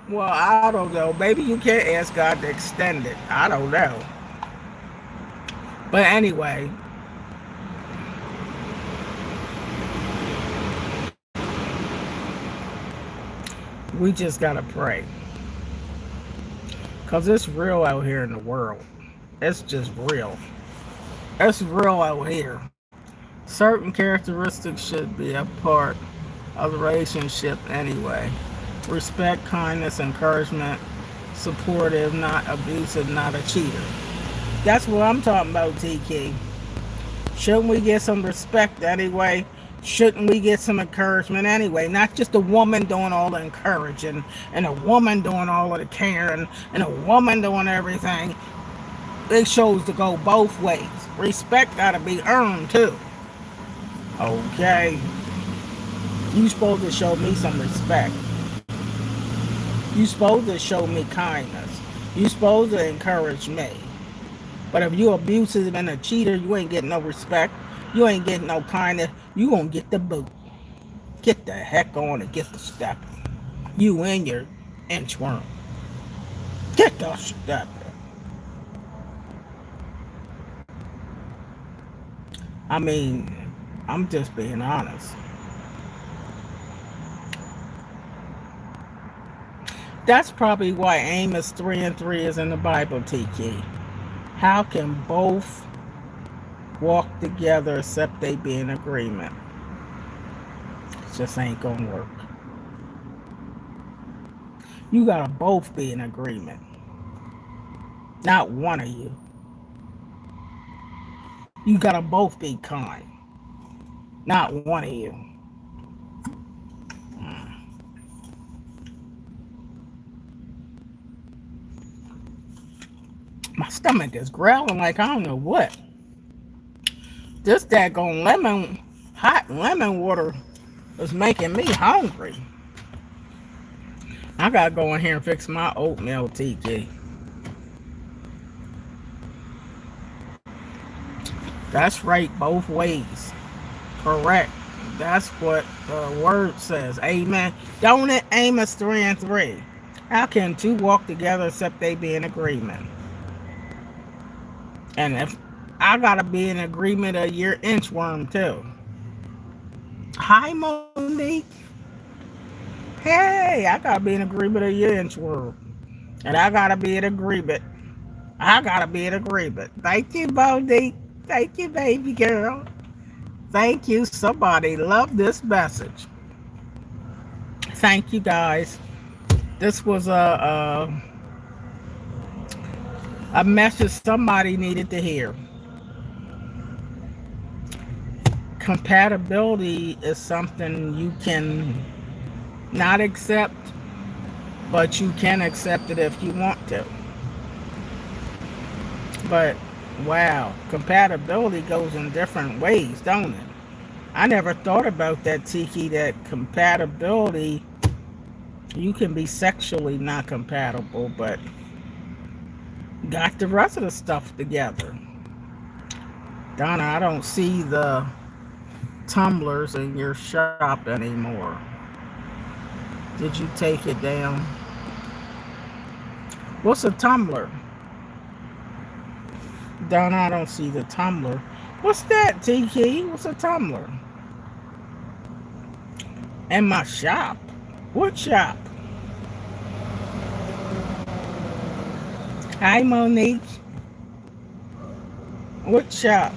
Speaker 1: Well, I don't know. Maybe you can't ask God to extend it. I don't know. But anyway. We just got to pray. Because it's real out here in the world. It's just real. It's real out here. Certain characteristics should be a part of the relationship anyway. Respect, kindness, encouragement, supportive, not abusive, not a cheater. That's what I'm talking about, TK. Shouldn't we get some respect anyway? Shouldn't we get some encouragement anyway? Not just a woman doing all the encouraging and a woman doing all of the caring and a woman doing everything. It shows to go both ways. Respect gotta be earned too. Okay? You supposed to show me some respect. You supposed to show me kindness. You supposed to encourage me. But if you abusive and a cheater, you ain't getting no respect. You ain't getting no kindness. You gonna get the boot. Get the heck on and get the step. You and your inchworm. Get the step. I mean, I'm just being honest. That's probably why Amos 3:3 is in the Bible, TK. How can both walk together except they be in agreement? It just ain't gonna work. You gotta both be in agreement. Not one of you. You gotta both be kind. Not one of you. My stomach is growling like I don't know what. This daggone hot lemon water is making me hungry. I gotta go in here and fix my oatmeal, TK. That's right, both ways. Correct. That's what the word says. Amen. Don't it, Amos 3:3? How can two walk together except they be in agreement? And if I gotta be in agreement of your inchworm too. Hi, Monique. Hey, I gotta be in agreement of your inchworm. And I gotta be in agreement. Thank you, Monique. Thank you, baby girl. Thank you. Somebody love this message. Thank you, guys. This was a message somebody needed to hear. Compatibility is something you can not accept, but you can accept it if you want to. But wow, compatibility goes in different ways, don't it? I never thought about that, Tiki, that compatibility, you can be sexually not compatible, but got the rest of the stuff together. Donna, I don't see the tumblers in your shop anymore. Did you take it down? What's a tumbler? Donna, I don't see the tumbler. What's that, TK? What's a tumbler? In my shop? What shop? Hi, Monique. What shop?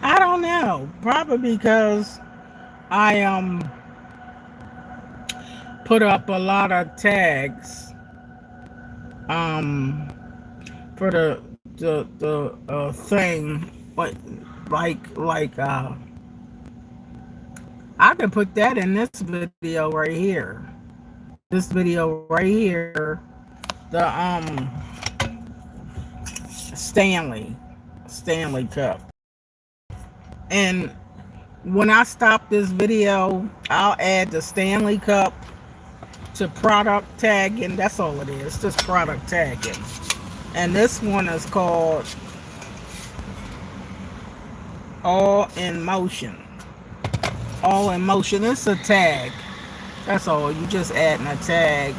Speaker 1: I don't know. Probably because I put up a lot of tags for the thing, but like I could put that in this video right here. This video right here, the Stanley Cup. And when I stop this video, I'll add the Stanley Cup to product tagging. That's all it is, just product tagging. And this one is called All in Motion. All in Motion. It's a tag. That's all. You just adding a tag.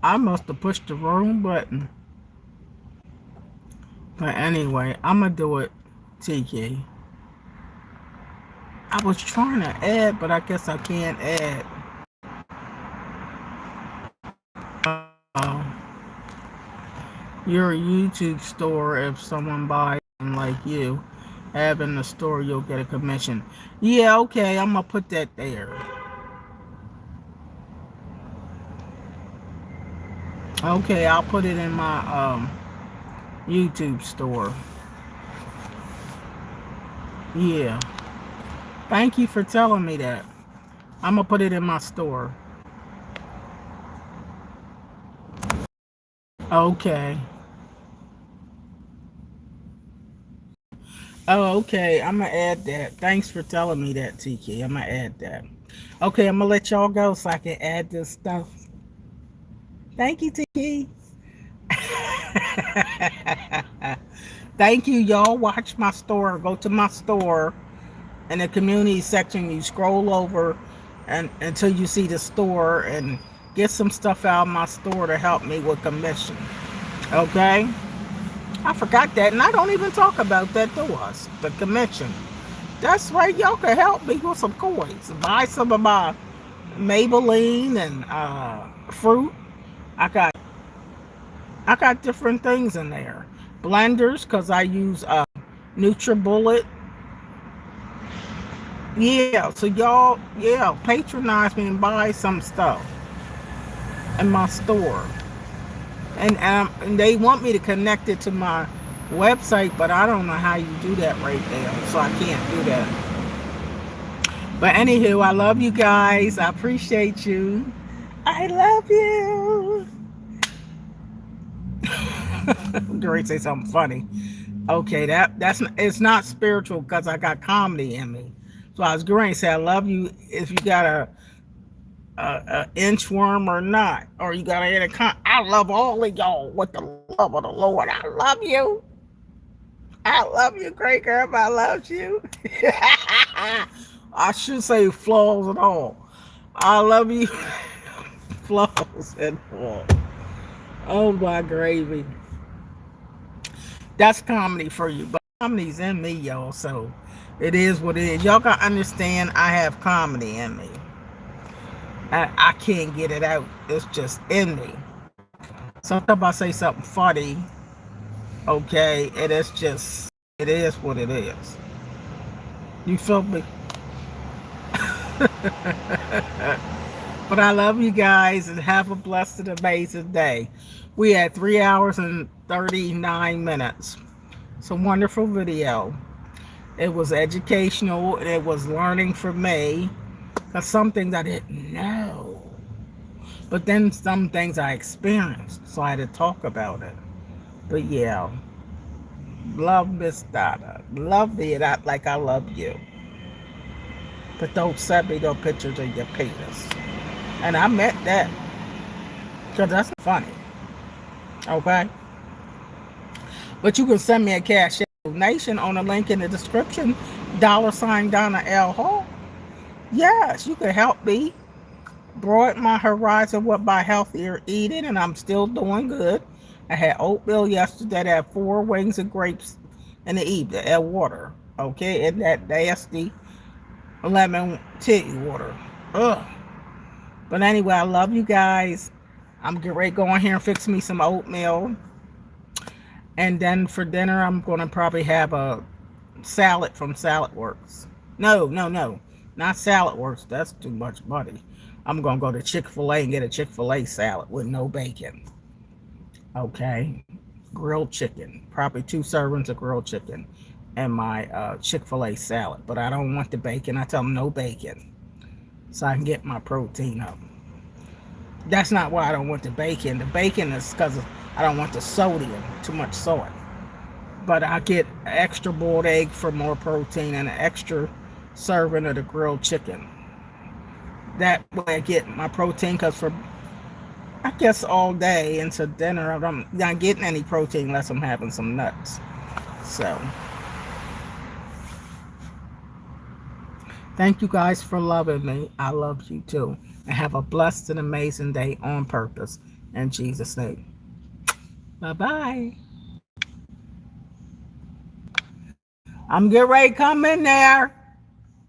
Speaker 1: I must have pushed the wrong button. But anyway, I'm going to do it, TK. I was trying to add, but I guess I can't add. Your YouTube store, if someone buys them like you, having the store, you'll get a commission. Yeah, okay, I'm gonna put that there. Okay, I'll put it in my YouTube store. Yeah. Thank you for telling me that. I'm gonna put it in my store. Okay. Oh, okay. I'm gonna add that. Thanks for telling me that, TK. I'm gonna add that. Okay, I'm gonna let y'all go so I can add this stuff. Thank you, TK. Thank you, y'all. Watch my store. Go to my store. In the community section, you scroll over and until you see the store and get some stuff out of my store to help me with commission. Okay? I forgot that, and I don't even talk about that to us. The commission. That's right, y'all can help me with some coins. Buy some of my Maybelline and fruit. I got different things in there. Blenders, because I use NutriBullet. Yeah, so y'all, yeah, patronize me and buy some stuff in my store. And they want me to connect it to my website, but I don't know how you do that right now, so I can't do that. But anywho, I love you guys. I appreciate you. I love you. Gary say something funny. Okay, it's not spiritual because I got comedy in me. So I was going to say I love you if you got a inchworm or not, or you got I love all of y'all with the love of the Lord. I love you. I love you, great girl. I love you. I should say flaws and all. I love you. Flaws and all. Oh my gravy. That's comedy for you, but comedy's in me, y'all. So it is what it is. Y'all gotta understand I have comedy in me. I can't get it out. It's just in me. Sometimes I say something funny, okay, and it is what it is. You feel me? But I love you guys and have a blessed and amazing day. We had 3 hours and 39 minutes. It's a wonderful video. It was educational. It was learning for me. Because some things I didn't know. But then some things I experienced. So I had to talk about it. But yeah. Love Miss Donna. Love me like I love you. But don't send me no pictures of your penis. And I meant that. Because that's funny. Okay? But you can send me a cash donation on the link in the description. $ Donna L. Hall. Yes, you can help me broaden my horizon with my healthier eating, and I'm still doing good. I had oatmeal yesterday that had 4 wings of grapes in the evening and water. Okay, and that nasty lemon tea water. Ugh. But anyway, I love you guys. I'm getting ready to go in here and fix me some oatmeal. And then for dinner, I'm going to probably have a salad from Salad Works. No. Not Salad Works. That's too much money. I'm going to go to Chick-fil-A and get a Chick-fil-A salad with no bacon. Okay. Grilled chicken. Probably 2 servings of grilled chicken. And my Chick-fil-A salad. But I don't want the bacon. I tell them no bacon. So I can get my protein up. That's not why I don't want the bacon. The bacon is because I don't want the sodium. Too much soy. But I get an extra boiled egg for more protein and an extra serving of the grilled chicken. That way I get my protein, because for I guess all day into dinner I'm not getting any protein unless I'm having some nuts. So thank you guys for loving me. I love you too. And have a blessed and amazing day on purpose. In Jesus' name. Bye-bye. I'm getting ready to come in there.